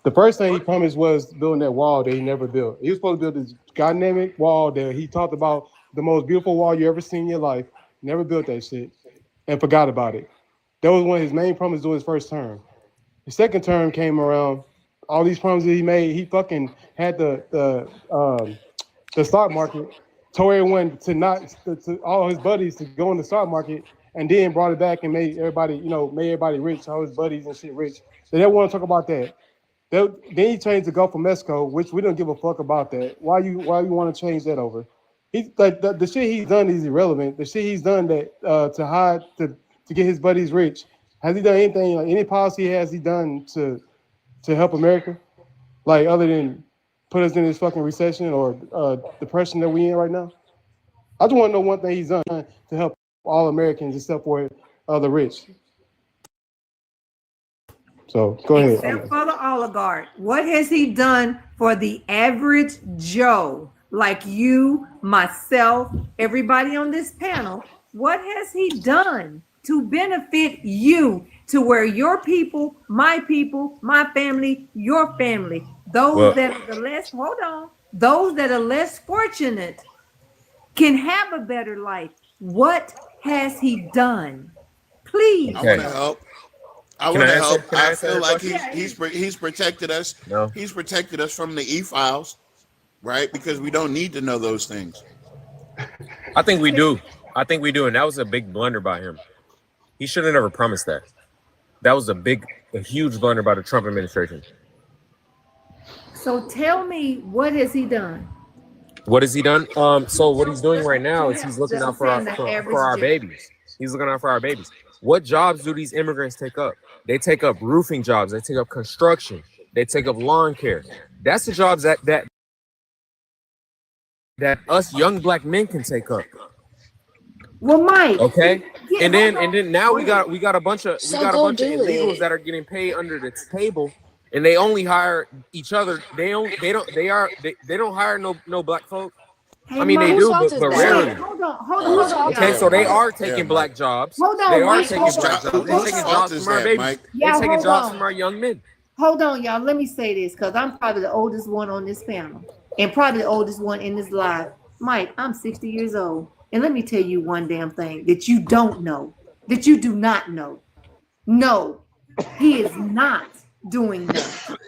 Speaker 6: The first thing he promised was building that wall that he never built. He was supposed to build this dynamic wall that he talked about, the most beautiful wall you ever seen in your life. Never built that shit and forgot about it. That was one of his main promises during his first term. His second term came around. All these promises he made, he fucking had the stock market, told everyone to all his buddies to go in the stock market, and then brought it back and made everybody rich, all his buddies and shit rich. They didn't want to talk about that. Then he changed the Gulf of Mexico, which we don't give a fuck about that. Why you want to change that over? He's like the shit he's done is irrelevant. The shit he's done that to hide to get his buddies rich. Has he done anything? Like any policy has he done to help America? Like other than put us in this fucking recession or depression that we in right now? I just want to know one thing he's done to help all Americans except for the rich. So go ahead.
Speaker 16: Except for the oligarch. What has he done for the average Joe, like you, myself, everybody on this panel? What has he done to benefit you, to where your people, my family, your family, those that are those that are less fortunate can have a better life? What has he done? Please.
Speaker 10: I want to help. I feel like he's protected us.
Speaker 17: No.
Speaker 10: He's protected us from the e-files, right? Because we don't need to know those things.
Speaker 17: I think we do. And that was a big blunder by him. He should have never promised that. That was a huge blunder by the Trump administration.
Speaker 16: So tell me, what has he done?
Speaker 17: What has he done? So what he's doing right now is he's looking out for our babies. He's looking out for our babies. What jobs do these immigrants take up? They take up roofing jobs. They take up construction. They take up lawn care. That's the jobs that us young black men can take up.
Speaker 16: Well, Mike.
Speaker 17: Okay. And then now we got a bunch of illegals that are getting paid under the table, and they only hire each other. They don't hire no black folk.
Speaker 16: Hey,
Speaker 17: I mean,
Speaker 16: Mike,
Speaker 17: they do,
Speaker 16: whose
Speaker 17: but
Speaker 16: fault is
Speaker 17: rarely.
Speaker 16: that? Hold on.
Speaker 17: Okay, so they are taking black jobs.
Speaker 16: Hold on,
Speaker 17: They are
Speaker 16: Mike,
Speaker 17: taking
Speaker 16: hold
Speaker 17: black
Speaker 16: on.
Speaker 17: jobs. They're taking jobs from our babies. They're taking
Speaker 16: hold
Speaker 17: jobs
Speaker 16: on.
Speaker 17: from our young men.
Speaker 16: Hold on, y'all. Let me say this, because I'm probably the oldest one on this panel and probably the oldest one in this live. Mike, I'm 60 years old. And let me tell you one damn thing that you don't know, that you do not know. No, he is not doing that.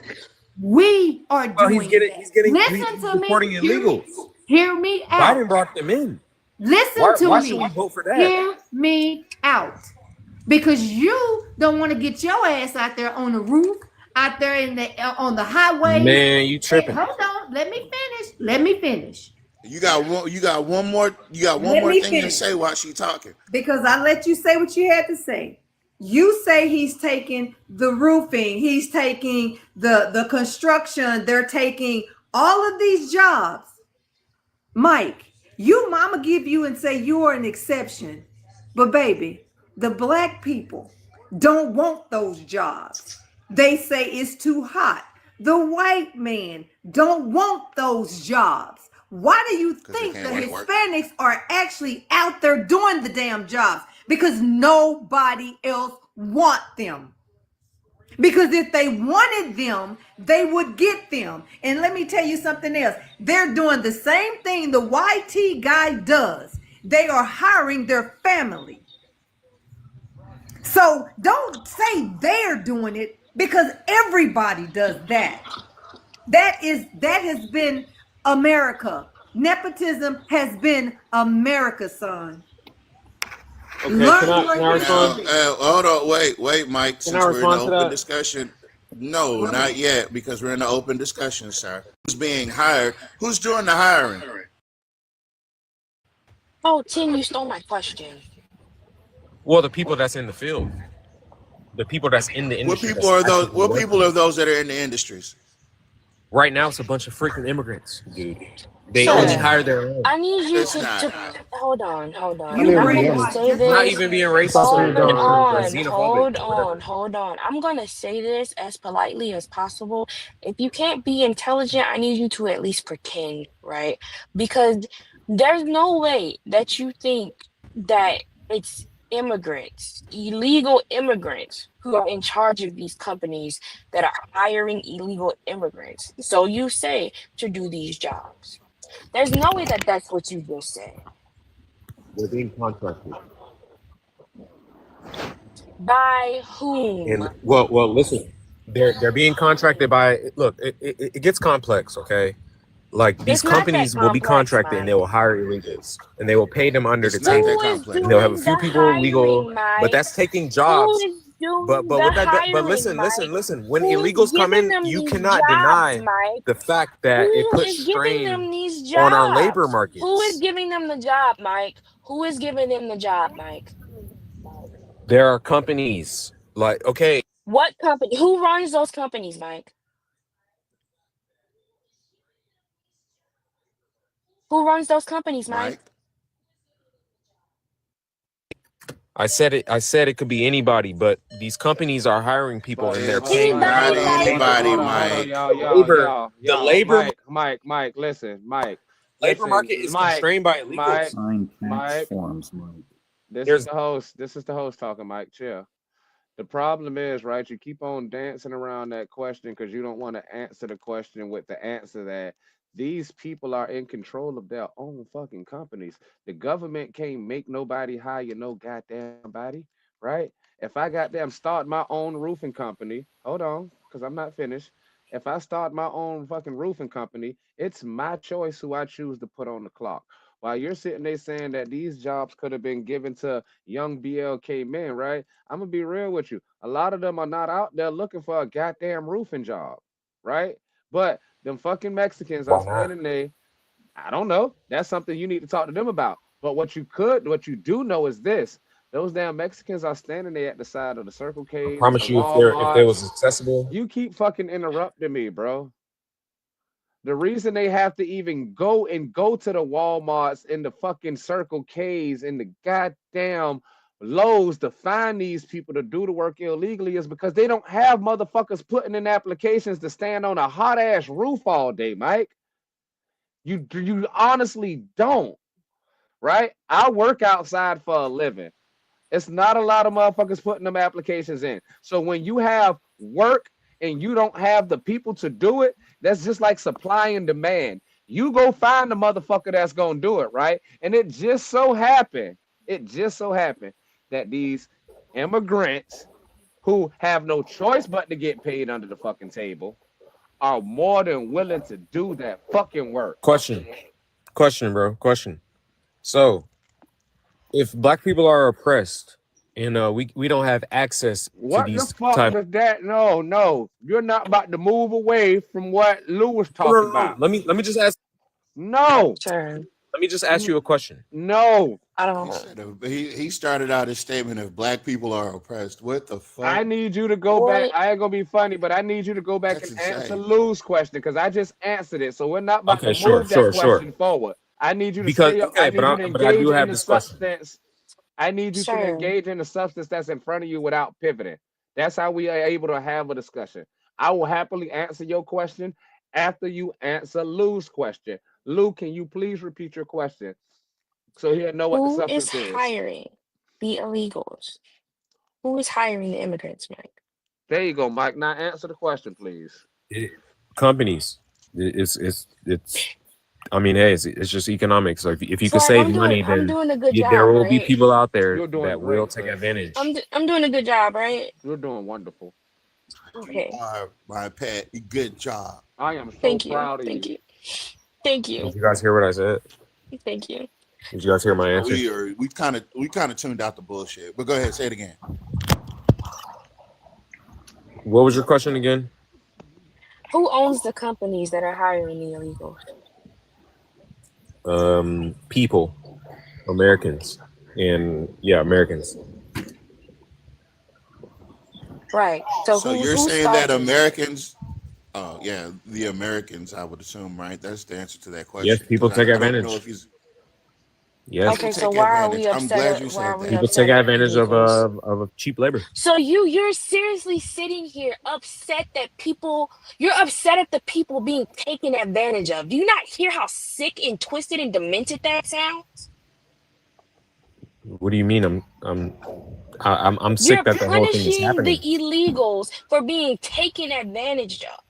Speaker 16: We are doing Listen to
Speaker 17: reporting
Speaker 16: me.
Speaker 17: illegals.
Speaker 16: Hear me out.
Speaker 17: Biden brought them in.
Speaker 16: Listen to
Speaker 17: why
Speaker 16: me.
Speaker 17: should we vote for that?
Speaker 16: Hear me out. Because you don't want to get your ass out there on the roof, out there on the highway.
Speaker 17: Man, you tripping.
Speaker 16: Hey, hold on. Let me finish.
Speaker 10: You got one. You got one more. You got one
Speaker 16: Let
Speaker 10: more
Speaker 16: me
Speaker 10: thing to
Speaker 16: finish.
Speaker 10: say while she talking.
Speaker 16: Because I let you say what you had to say. You say he's taking the roofing, he's taking the construction, they're taking all of these jobs. Mike, I'ma give you and say you are an exception. But baby, the black people don't want those jobs. They say it's too hot. The white man don't want those jobs. Why do you think the Hispanics are actually out there doing the damn jobs? Because nobody else want them. Because if they wanted them, they would get them. And let me tell you something else. They're doing the same thing the YT guy does. They are hiring their family. So don't say they're doing it, because everybody does that. That has been America. Nepotism has been America, son.
Speaker 17: Okay,
Speaker 16: Learn
Speaker 17: can
Speaker 16: your
Speaker 17: I respond?
Speaker 16: history.
Speaker 10: Hold on, wait, Mike.
Speaker 17: Can I
Speaker 10: Since we're in the
Speaker 17: respond to
Speaker 10: open
Speaker 17: that?
Speaker 10: discussion, no, not yet, because we're in the open discussion, sir. Who's being hired? Who's doing the hiring?
Speaker 7: Oh, Tim, you stole my question.
Speaker 17: Well, the people that's in the field, the people that's in the
Speaker 10: What
Speaker 17: industry
Speaker 10: people
Speaker 17: that's
Speaker 10: are those?
Speaker 17: actively
Speaker 10: What people
Speaker 17: working.
Speaker 10: are those that are in the industries?
Speaker 17: Right now, it's a bunch of freaking immigrants, dude. They
Speaker 10: No,
Speaker 17: only
Speaker 10: it's
Speaker 7: Sir,
Speaker 17: hire
Speaker 10: not.
Speaker 17: their own.
Speaker 7: I need you
Speaker 10: It's not.
Speaker 7: to hold on.
Speaker 13: Not
Speaker 7: And I'm
Speaker 13: every
Speaker 7: gonna
Speaker 13: other.
Speaker 7: say
Speaker 17: Not
Speaker 7: this.
Speaker 17: even being racist
Speaker 4: Stop
Speaker 17: or,
Speaker 4: it, Don.
Speaker 17: or xenophobic or whatever.
Speaker 7: Hold on. I'm gonna say this as politely as possible. If you can't be intelligent, I need you to at least pretend, right? Because there's no way that you think that it's immigrants, illegal immigrants, who are in charge of these companies that are hiring illegal immigrants. So you say to do these jobs. There's no way that that's what you just said.
Speaker 17: They're being contracted.
Speaker 7: By whom?
Speaker 17: And well, listen, they're being contracted by. Look, it gets complex, okay? Like these
Speaker 7: It's not that
Speaker 17: companies will be
Speaker 7: complex,
Speaker 17: contracted and they
Speaker 7: Mike.
Speaker 17: will hire illegals and they will pay them under the
Speaker 10: It's not that
Speaker 7: Who
Speaker 17: table.
Speaker 7: is
Speaker 10: complex.
Speaker 17: And they'll have a
Speaker 7: doing
Speaker 17: few
Speaker 7: the
Speaker 17: people legal,
Speaker 7: hiring,
Speaker 17: but
Speaker 7: Mike?
Speaker 17: that's taking
Speaker 7: Who
Speaker 17: jobs.
Speaker 7: is doing
Speaker 17: But
Speaker 7: the
Speaker 17: what that but
Speaker 7: hiring, Mike?
Speaker 17: listen. When
Speaker 7: Who is
Speaker 17: illegals come
Speaker 7: giving
Speaker 17: in,
Speaker 7: them
Speaker 17: you
Speaker 7: these
Speaker 17: cannot
Speaker 7: jobs,
Speaker 17: deny
Speaker 7: Mike?
Speaker 17: the fact that it
Speaker 7: Who
Speaker 17: puts
Speaker 7: is giving
Speaker 17: strain
Speaker 7: them these
Speaker 17: on our labor
Speaker 7: jobs? Who is
Speaker 17: markets.
Speaker 7: giving them the job, Mike? Who is giving them the job, Mike?
Speaker 17: There are companies like, okay,
Speaker 7: What company? Who runs those companies, Mike? Who runs those companies, Mike?
Speaker 10: Mike.
Speaker 17: I said it could be anybody, but these companies are hiring people and they're
Speaker 10: It's
Speaker 17: paying them
Speaker 10: not
Speaker 7: Anybody
Speaker 17: under the
Speaker 7: like
Speaker 17: table.
Speaker 10: anybody,
Speaker 1: Hold on,
Speaker 10: Mike.
Speaker 17: The labor
Speaker 1: Mike, listen,
Speaker 17: labor market is constrained by illegals.
Speaker 11: Sign tax
Speaker 1: Mike.
Speaker 11: forms, Mike.
Speaker 1: This
Speaker 17: There's
Speaker 1: is the host. This is the host talking, Mike. Chill. The problem is, right, you keep on dancing around that question because you don't want to answer the question with the answer that these people are in control of their own fucking companies. The government can't make nobody hire no goddamn body, right? If I goddamn start my own roofing company, hold on, because I'm not finished. If I start my own fucking roofing company, it's my choice who I choose to put on the clock. While you're sitting there saying that these jobs could have been given to young BLK men, right? I'm gonna be real with you. A lot of them are not out there looking for a goddamn roofing job, right? But them fucking Mexicans are
Speaker 17: why not?
Speaker 1: standing there. I don't know. That's something you need to talk to them about. But what you do know is this: those damn Mexicans are standing there at the side of the Circle
Speaker 17: I
Speaker 1: K's, the
Speaker 17: promise you, if there
Speaker 1: Walmarts.
Speaker 17: was accessible,
Speaker 1: You keep fucking interrupting me, bro. The reason they have to even go to the Walmarts and the fucking Circle K's and the goddamn Lowe's to find these people to do the work illegally is because they don't have motherfuckers putting in applications to stand on a hot ass roof all day, Mike. You honestly don't, right? I work outside for a living. It's not a lot of motherfuckers putting them applications in. So when you have work and you don't have the people to do it, that's just like supply and demand. You go find the motherfucker that's gonna do it, right? And it just so happened that these immigrants who have no choice but to get paid under the fucking table are more than willing to do that fucking work.
Speaker 17: question, bro, question. So if black people are oppressed and we don't have access to
Speaker 1: What the
Speaker 17: these
Speaker 1: fuck
Speaker 17: type.
Speaker 1: does that? No, you're not about to move away from what Lou was talking
Speaker 17: No.
Speaker 1: about.
Speaker 17: Let me just ask.
Speaker 1: No.
Speaker 7: Sure.
Speaker 17: Let me just ask you a question.
Speaker 1: No.
Speaker 7: I
Speaker 10: He
Speaker 7: don't.
Speaker 10: said he started out his statement of black people are oppressed. What the fuck?
Speaker 1: I need you to go back.
Speaker 7: What?
Speaker 1: I ain't gonna be funny, but I need you to go back
Speaker 10: That's
Speaker 1: and answer
Speaker 10: insane.
Speaker 1: Lou's question because I just answered it. So we're not about to
Speaker 17: Okay, sure,
Speaker 1: move that
Speaker 17: sure, sure.
Speaker 1: question forward. I need you to
Speaker 17: Because
Speaker 1: stay.
Speaker 17: okay,
Speaker 1: I need you to
Speaker 17: but I do
Speaker 1: engage in
Speaker 17: have
Speaker 1: the
Speaker 17: this question.
Speaker 1: substance. I need you to
Speaker 7: Sure.
Speaker 1: engage in the substance that's in front of you without pivoting. That's how we are able to have a discussion. I will happily answer your question after you answer Lou's question. Lou, can you please repeat your question so he'll know what the
Speaker 7: Who is
Speaker 1: substance is?
Speaker 7: hiring the illegals? Who is hiring the immigrants, Mike?
Speaker 1: There you go, Mike. Now answer the question, please.
Speaker 17: Companies. It's. I mean, hey, it's just economics. So if you can
Speaker 7: Swag,
Speaker 17: save money,
Speaker 7: I'm
Speaker 17: then
Speaker 7: doing a good
Speaker 17: there
Speaker 7: job,
Speaker 17: will be
Speaker 7: right?
Speaker 17: people out there
Speaker 1: You're doing
Speaker 17: that will
Speaker 1: great,
Speaker 17: take
Speaker 1: sis.
Speaker 17: advantage.
Speaker 7: I'm doing a good job, right?
Speaker 1: You're doing wonderful.
Speaker 7: Okay.
Speaker 10: You are, my pet. Good job.
Speaker 1: I am so
Speaker 7: Thank you.
Speaker 1: proud of
Speaker 7: Thank
Speaker 1: you.
Speaker 7: you. Thank
Speaker 17: Did
Speaker 7: you.
Speaker 17: you guys hear what I said?
Speaker 7: Thank you.
Speaker 17: Did you guys hear my answer?
Speaker 10: We kind of tuned out the bullshit. But go ahead, say it again.
Speaker 17: What was your question again?
Speaker 7: Who owns the companies that are hiring the illegals?
Speaker 17: People, Americans, and Americans.
Speaker 7: Right. So
Speaker 10: So you're
Speaker 7: who
Speaker 10: saying that
Speaker 7: started?
Speaker 10: Americans? Oh yeah, the Americans. I would assume, right? That's the answer to that
Speaker 17: Yes,
Speaker 10: question.
Speaker 17: people
Speaker 10: Because
Speaker 17: take
Speaker 10: I don't know
Speaker 17: advantage.
Speaker 10: if he's
Speaker 17: Yes,
Speaker 7: Okay,
Speaker 10: people
Speaker 7: so
Speaker 10: take
Speaker 7: why are
Speaker 10: advantage.
Speaker 7: we
Speaker 10: I'm glad
Speaker 7: upset?
Speaker 10: you
Speaker 7: Why are
Speaker 10: said
Speaker 7: we
Speaker 10: that.
Speaker 17: people take
Speaker 7: upset at
Speaker 17: advantage
Speaker 7: illegals?
Speaker 17: of cheap labor.
Speaker 7: So you're seriously sitting here upset that you're upset at the people being taken advantage of. Do you not hear how sick and twisted and demented that sounds?
Speaker 17: What do you mean? I'm sick
Speaker 7: You're
Speaker 17: that the whole thing is
Speaker 7: punishing the
Speaker 17: happening.
Speaker 7: illegals for being taken advantage of.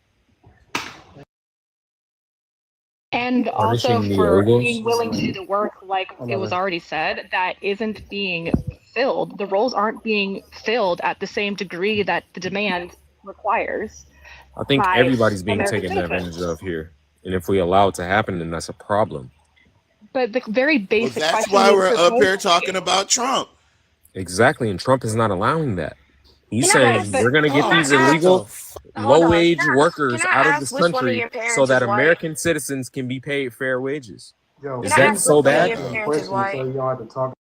Speaker 18: And also
Speaker 17: Punishing the
Speaker 18: for
Speaker 17: illegals.
Speaker 18: being willing to do the work, like it was already said, that isn't being filled. The roles aren't being filled at the same degree that the demand requires
Speaker 17: I think
Speaker 18: by
Speaker 17: everybody's being
Speaker 18: American
Speaker 17: taken advantage
Speaker 18: citizens.
Speaker 17: of here, and if we allow it to happen, then that's a problem.
Speaker 18: But the very
Speaker 10: Well,
Speaker 18: basic
Speaker 10: that's
Speaker 18: question
Speaker 10: why
Speaker 18: needs
Speaker 10: we're
Speaker 18: to
Speaker 10: up
Speaker 18: pose
Speaker 10: here talking about Trump.
Speaker 17: Exactly, and Trump is not allowing that. He's
Speaker 7: Can I
Speaker 17: saying
Speaker 7: ask?
Speaker 17: we're going to get
Speaker 7: Can I
Speaker 10: Dog,
Speaker 17: these
Speaker 10: what
Speaker 7: ask?
Speaker 10: the
Speaker 17: illegal,
Speaker 10: fuck?
Speaker 7: Hold on.
Speaker 17: low-wage
Speaker 7: Can
Speaker 17: workers
Speaker 7: I
Speaker 17: out of
Speaker 7: ask
Speaker 17: this
Speaker 7: which one of
Speaker 17: country
Speaker 7: your
Speaker 17: so
Speaker 7: parents
Speaker 17: that
Speaker 7: is white?
Speaker 17: American citizens can be paid fair wages.
Speaker 6: Yo,
Speaker 7: Can
Speaker 17: Is
Speaker 7: I
Speaker 17: that
Speaker 7: ask which
Speaker 17: so
Speaker 7: one of
Speaker 17: bad?
Speaker 7: your
Speaker 6: asking
Speaker 7: parents is
Speaker 6: questions so
Speaker 7: white?
Speaker 6: you don't have to talk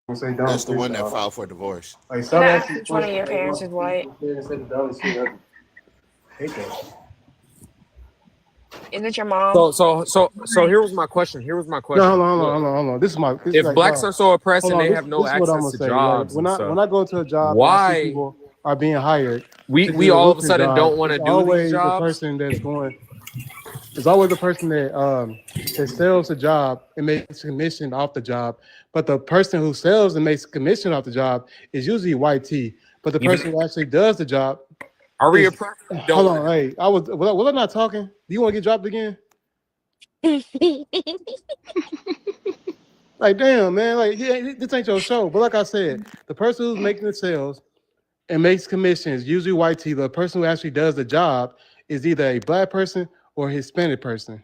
Speaker 6: and say dumb
Speaker 10: That's the
Speaker 6: shit,
Speaker 10: one that
Speaker 6: dog.
Speaker 10: filed for divorce.
Speaker 6: Like,
Speaker 7: Can
Speaker 6: stop
Speaker 7: I ask
Speaker 6: asking
Speaker 7: which one of
Speaker 6: questions
Speaker 7: your
Speaker 6: so you
Speaker 7: parents
Speaker 6: don't
Speaker 7: is
Speaker 6: have to
Speaker 7: white?
Speaker 6: sit there and say the dumbest shit ever. I hate that.
Speaker 7: Is it your mom?
Speaker 17: So here was my question.
Speaker 6: No,
Speaker 17: Look,
Speaker 6: hold on. This is
Speaker 17: if
Speaker 6: like,
Speaker 17: blacks
Speaker 6: dog.
Speaker 17: are so oppressed
Speaker 6: Hold
Speaker 17: and
Speaker 6: on.
Speaker 17: they have
Speaker 6: This
Speaker 17: no
Speaker 6: is what I'm
Speaker 17: access
Speaker 6: gonna
Speaker 17: to
Speaker 6: say. Like
Speaker 17: jobs
Speaker 6: when
Speaker 17: and
Speaker 6: I
Speaker 17: stuff,
Speaker 6: go to a job and I see
Speaker 17: why
Speaker 6: people are being hired to
Speaker 17: we
Speaker 6: do a
Speaker 17: all of a
Speaker 6: roofing
Speaker 17: sudden
Speaker 6: job,
Speaker 17: don't want to
Speaker 6: it's
Speaker 17: do these
Speaker 6: always the
Speaker 17: jobs?
Speaker 6: person that's going. It's always the person that sells the job and makes commission off the job. But the person who sells and makes commission off the job is usually white T. But the
Speaker 17: Even
Speaker 6: person who actually does the job
Speaker 17: are we
Speaker 6: is.
Speaker 17: oppressed? We don't
Speaker 6: Hold
Speaker 17: want
Speaker 6: on,
Speaker 17: to.
Speaker 6: hey, was I not talking? Do you want to get dropped again? Like, damn, man, like this ain't your show. But like I said, the person who's making the sales and makes commissions, usually white tea. The person who actually does the job is either a black person or a Hispanic person.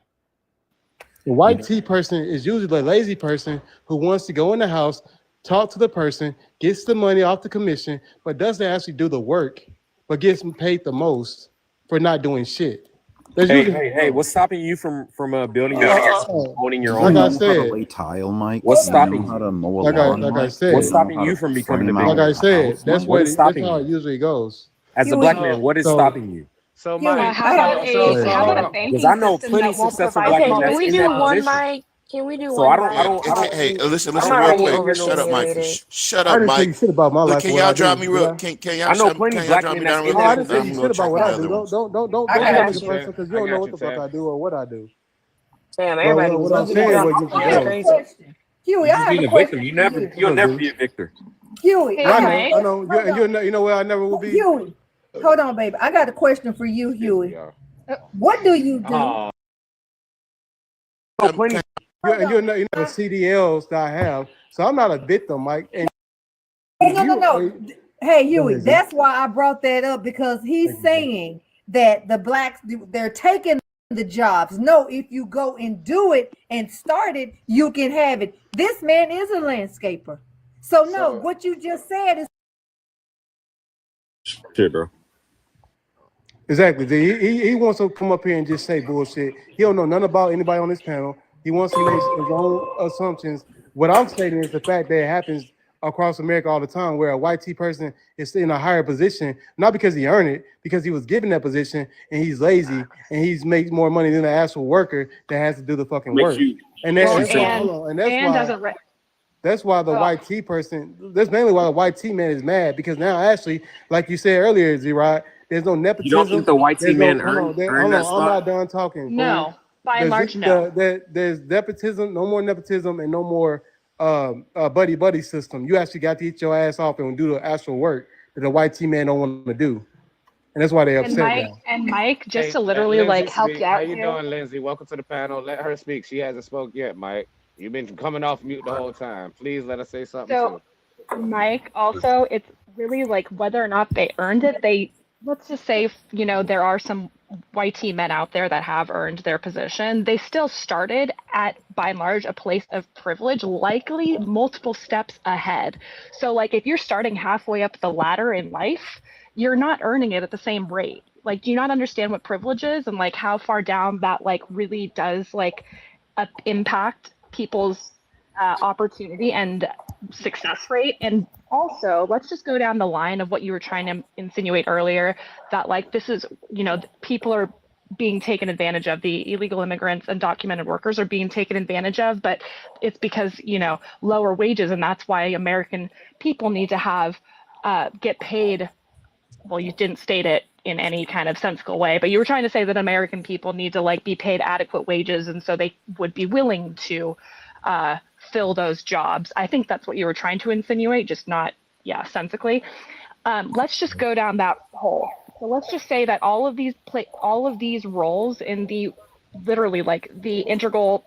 Speaker 6: The white tea person is usually the lazy person who wants to go in the house, talk to the person, gets the money off the commission, but doesn't actually do the work, but gets paid the most for not doing shit. That's usually
Speaker 17: Hey! What's stopping you from building your house, and owning
Speaker 11: Do
Speaker 17: your
Speaker 11: you
Speaker 17: own
Speaker 6: like I
Speaker 11: know
Speaker 17: home?
Speaker 11: how to
Speaker 6: said.
Speaker 11: lay tile, Mike?
Speaker 17: What's
Speaker 11: Do you know
Speaker 17: stopping
Speaker 11: how
Speaker 17: you?
Speaker 11: to mow a
Speaker 6: Like
Speaker 11: lawn,
Speaker 6: I
Speaker 11: Mike?
Speaker 6: said.
Speaker 11: Do
Speaker 17: What's
Speaker 11: you know
Speaker 17: stopping
Speaker 11: how
Speaker 17: you
Speaker 11: to
Speaker 17: from becoming the
Speaker 11: frame
Speaker 6: Like
Speaker 11: out
Speaker 17: biggest?
Speaker 6: I
Speaker 11: a
Speaker 6: said,
Speaker 11: house,
Speaker 6: that's
Speaker 11: Mike?
Speaker 17: What
Speaker 6: what
Speaker 17: is
Speaker 6: that's
Speaker 17: stopping
Speaker 6: how it
Speaker 17: you?
Speaker 6: usually goes.
Speaker 17: As a black
Speaker 7: Huey,
Speaker 17: man, what is
Speaker 6: So
Speaker 17: stopping you?
Speaker 1: So
Speaker 6: so
Speaker 1: Mike,
Speaker 18: How about
Speaker 7: Huey.
Speaker 1: so
Speaker 18: a
Speaker 1: hold on.
Speaker 17: Because
Speaker 18: banking
Speaker 17: I know
Speaker 18: system
Speaker 17: plenty
Speaker 18: that won't
Speaker 17: successful
Speaker 18: provide
Speaker 17: black
Speaker 7: Okay,
Speaker 17: men
Speaker 7: can
Speaker 17: that's
Speaker 7: we
Speaker 17: in
Speaker 18: policies
Speaker 7: do
Speaker 17: that
Speaker 18: on?
Speaker 7: one
Speaker 17: position.
Speaker 7: mic? Can we do
Speaker 17: So
Speaker 7: one
Speaker 17: I
Speaker 7: mic?
Speaker 17: don't I don't
Speaker 10: Hey,
Speaker 17: see
Speaker 10: listen,
Speaker 17: I
Speaker 7: I'm
Speaker 17: don't
Speaker 10: real
Speaker 7: already
Speaker 17: I
Speaker 10: quick.
Speaker 17: don't hear no
Speaker 10: Shut up, Mike.
Speaker 7: overstimulated.
Speaker 10: Shut
Speaker 6: I
Speaker 10: up,
Speaker 6: didn't say
Speaker 10: Mike.
Speaker 6: you shit about my
Speaker 10: Look,
Speaker 6: life
Speaker 10: can
Speaker 6: or what I
Speaker 10: y'all drop
Speaker 6: do,
Speaker 10: me
Speaker 6: did
Speaker 10: real?
Speaker 6: I?
Speaker 17: I know
Speaker 10: Can
Speaker 17: plenty
Speaker 10: y'all
Speaker 17: black
Speaker 10: drop
Speaker 17: men
Speaker 10: me
Speaker 17: that's
Speaker 10: down real
Speaker 17: in
Speaker 6: Oh, I
Speaker 17: that
Speaker 10: quick?
Speaker 6: didn't
Speaker 10: And
Speaker 6: say
Speaker 10: I'm
Speaker 6: you
Speaker 10: gonna
Speaker 17: position.
Speaker 6: shit
Speaker 10: go
Speaker 6: about
Speaker 10: check
Speaker 6: what
Speaker 10: on
Speaker 6: I
Speaker 10: the
Speaker 6: do.
Speaker 10: other ones.
Speaker 6: Don't
Speaker 7: I
Speaker 6: hold me
Speaker 7: got
Speaker 6: to
Speaker 7: you.
Speaker 6: person because you
Speaker 1: I
Speaker 6: don't know
Speaker 1: got
Speaker 6: what
Speaker 1: you,
Speaker 6: the fuck
Speaker 1: Ted.
Speaker 6: I do or what I do.
Speaker 7: Damn,
Speaker 6: But
Speaker 7: everybody
Speaker 6: what
Speaker 7: was
Speaker 6: I'm
Speaker 7: losing it.
Speaker 6: saying
Speaker 7: Got
Speaker 6: was
Speaker 7: all
Speaker 6: just to
Speaker 7: kind of
Speaker 6: go.
Speaker 7: crazy.
Speaker 16: Huey,
Speaker 17: You
Speaker 16: I
Speaker 17: just
Speaker 16: have
Speaker 17: being
Speaker 16: a
Speaker 17: a victim.
Speaker 16: question for you.
Speaker 17: You'll
Speaker 6: What's up,
Speaker 17: never
Speaker 6: Z?
Speaker 17: be a victor.
Speaker 16: Huey,
Speaker 18: Hey,
Speaker 6: I
Speaker 16: I got
Speaker 6: know,
Speaker 18: Mike.
Speaker 6: and you know where I never will be.
Speaker 16: Huey. Hold on, baby. I got a question for you,
Speaker 1: Piss me
Speaker 16: Huey.
Speaker 1: off.
Speaker 16: What do you do?
Speaker 1: Oh,
Speaker 17: I know plenty.
Speaker 6: You know the CDLs that I have, so I'm not a victim, Mike. And
Speaker 16: No. Hey,
Speaker 6: go
Speaker 16: Huey,
Speaker 6: ahead, Z.
Speaker 16: that's why I brought that up because he's
Speaker 6: Thank you, Z.
Speaker 16: saying that the blacks, they're taking the jobs. No, if you go and do it and start it, you can have it. This man is a landscaper. So no, what you just said is
Speaker 17: Shit, bro.
Speaker 6: Exactly. He wants to come up here and just say bullshit. He don't know nothing about anybody on this panel. He wants to make his own assumptions. What I'm stating is the fact that it happens across America all the time, where a white T person is in a higher position, not because he earned it, because he was given that position, and he's lazy and he's makes more money than the actual worker that has to do the fucking
Speaker 17: Makes
Speaker 6: work.
Speaker 17: you
Speaker 6: And
Speaker 18: Well,
Speaker 6: that's why, hold on, and that's
Speaker 18: and
Speaker 6: why.
Speaker 18: doesn't
Speaker 6: That's why the
Speaker 18: oh,
Speaker 6: white T person, that's mainly why the white T man is mad, because now actually, like you said earlier, Z-Rod, there's no
Speaker 17: you don't think
Speaker 6: nepotism.
Speaker 17: the white T
Speaker 6: There's no,
Speaker 17: man earned
Speaker 6: hold
Speaker 17: that
Speaker 6: on, I'm
Speaker 17: spot?
Speaker 6: not done talking, fool.
Speaker 18: no. By and large, no.
Speaker 6: There's nepotism, no more nepotism, and no more buddy system. You actually got to eat your ass off and do the actual work that the white T man don't want to do. And that's why they're
Speaker 18: And
Speaker 6: upset now.
Speaker 18: Mike, just
Speaker 1: Hey,
Speaker 18: to
Speaker 1: let
Speaker 18: literally
Speaker 1: Lindsay
Speaker 18: like help you
Speaker 1: speak. How
Speaker 18: out
Speaker 1: you
Speaker 18: here.
Speaker 1: doing, Lindsay? Welcome to the panel. Let her speak. She hasn't spoke yet, Mike. You've been coming off mute the whole time. Please let her say something
Speaker 18: So
Speaker 1: too.
Speaker 18: Mike, also, it's really like whether or not they earned it. Let's just say, there are some white tea men out there that have earned their position. They still started at, by and large, a place of privilege, likely multiple steps ahead. So, like, if you're starting halfway up the ladder in life, you're not earning it at the same rate. Like, do you not understand what privilege is and like how far down that like really does like impact people's opportunity and success rate? And also, let's just go down the line of what you were trying to insinuate earlier, that like this is, people are being taken advantage of. The illegal immigrants and documented workers are being taken advantage of, but it's because, lower wages, and that's why American people need to have get paid. Well, you didn't state it in any kind of sensible way, but you were trying to say that American people need to like be paid adequate wages, and so they would be willing to fill those jobs. I think that's what you were trying to insinuate, just not, sensically. Let's just go down that hole. So let's just say that all of these roles in the literally like the integral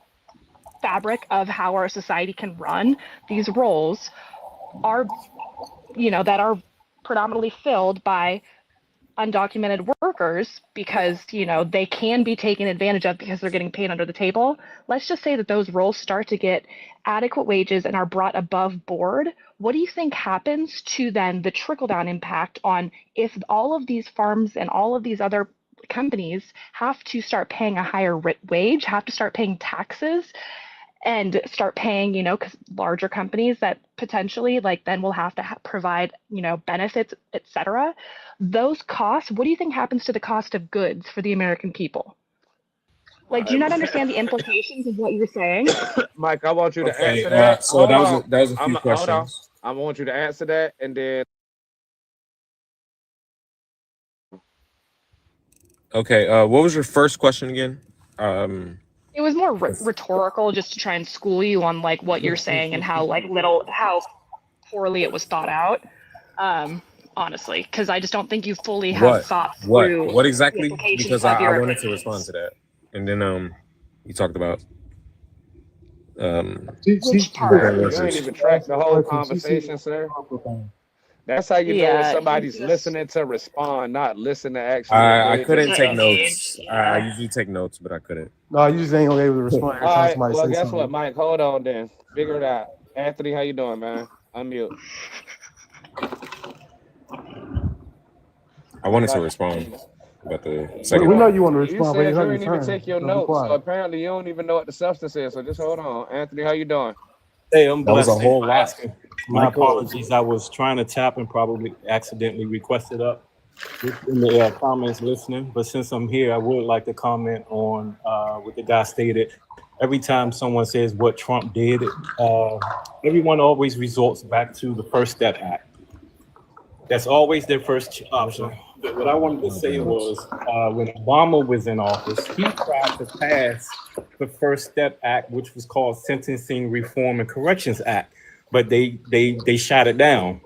Speaker 18: fabric of how our society can run, these roles are, that are predominantly filled by undocumented workers because they can be taken advantage of because they're getting paid under the table. Let's just say that those roles start to get adequate wages and are brought above board. What do you think happens to then the trickle down impact on if all of these farms and all of these other companies have to start paying a higher wage, have to start paying taxes, and start paying, because larger companies that potentially like then will have to provide, benefits, etc. Those costs, what do you think happens to the cost of goods for the American people? Like, do you not understand the implications of what you're saying?
Speaker 1: Mike, I want you to
Speaker 17: Okay,
Speaker 1: answer that.
Speaker 17: so
Speaker 1: Hold
Speaker 17: that
Speaker 1: on.
Speaker 17: was a few
Speaker 1: Hold on.
Speaker 17: questions.
Speaker 1: I want you to answer that, and then
Speaker 17: Okay, what was your first question again?
Speaker 18: It was more rhetorical, just to try and school you on like what you're saying and how how poorly it was thought out. Honestly, because I just don't think you fully have thought through
Speaker 17: What
Speaker 18: the
Speaker 17: exactly?
Speaker 18: implications
Speaker 17: Because
Speaker 18: of
Speaker 17: I
Speaker 18: your
Speaker 17: wanted to respond
Speaker 18: opinions.
Speaker 17: to that, and then you talked about
Speaker 18: Which part?
Speaker 1: you ain't even tracked the whole conversation, sir. That's how you know when
Speaker 18: Yeah, you
Speaker 1: somebody's
Speaker 18: just
Speaker 1: listening to respond, not listen to actually
Speaker 17: I
Speaker 1: engage or
Speaker 17: couldn't take
Speaker 1: discuss.
Speaker 17: notes. I
Speaker 18: Yeah.
Speaker 17: usually take notes, but I couldn't.
Speaker 6: No, you just ain't gonna be able to respond every
Speaker 1: All
Speaker 6: time
Speaker 1: right.
Speaker 6: somebody
Speaker 1: Well,
Speaker 6: says
Speaker 1: guess what,
Speaker 6: something.
Speaker 1: Mike? Hold on then. Figure it out. Anthony, how you doing, man? Unmute.
Speaker 17: I wanted to
Speaker 1: Like,
Speaker 17: respond about the
Speaker 1: you
Speaker 17: second
Speaker 6: We know
Speaker 17: thing.
Speaker 6: you want to
Speaker 1: you
Speaker 6: respond, but
Speaker 1: said
Speaker 6: it's
Speaker 1: you
Speaker 6: not your
Speaker 1: didn't even
Speaker 6: turn.
Speaker 1: take your
Speaker 6: So be
Speaker 1: notes, so
Speaker 6: quiet.
Speaker 1: apparently you don't even know what the substance is. So just hold on. Anthony, how you doing?
Speaker 19: Hey, I'm
Speaker 17: That was a
Speaker 19: blessed. Thanks
Speaker 17: whole
Speaker 19: for
Speaker 17: lot.
Speaker 19: asking. My
Speaker 17: Michael,
Speaker 19: apologies. I was trying to tap and probably accidentally requested up in the comments listening. But since I'm here, I would like to comment on what the guy stated. Every time someone says what Trump did, everyone always resorts back to the First Step Act. That's always their first option. But what I wanted to say was when Obama was in office, he tried to pass the First Step Act, which was called Sentencing Reform and Corrections Act, but they shot it down.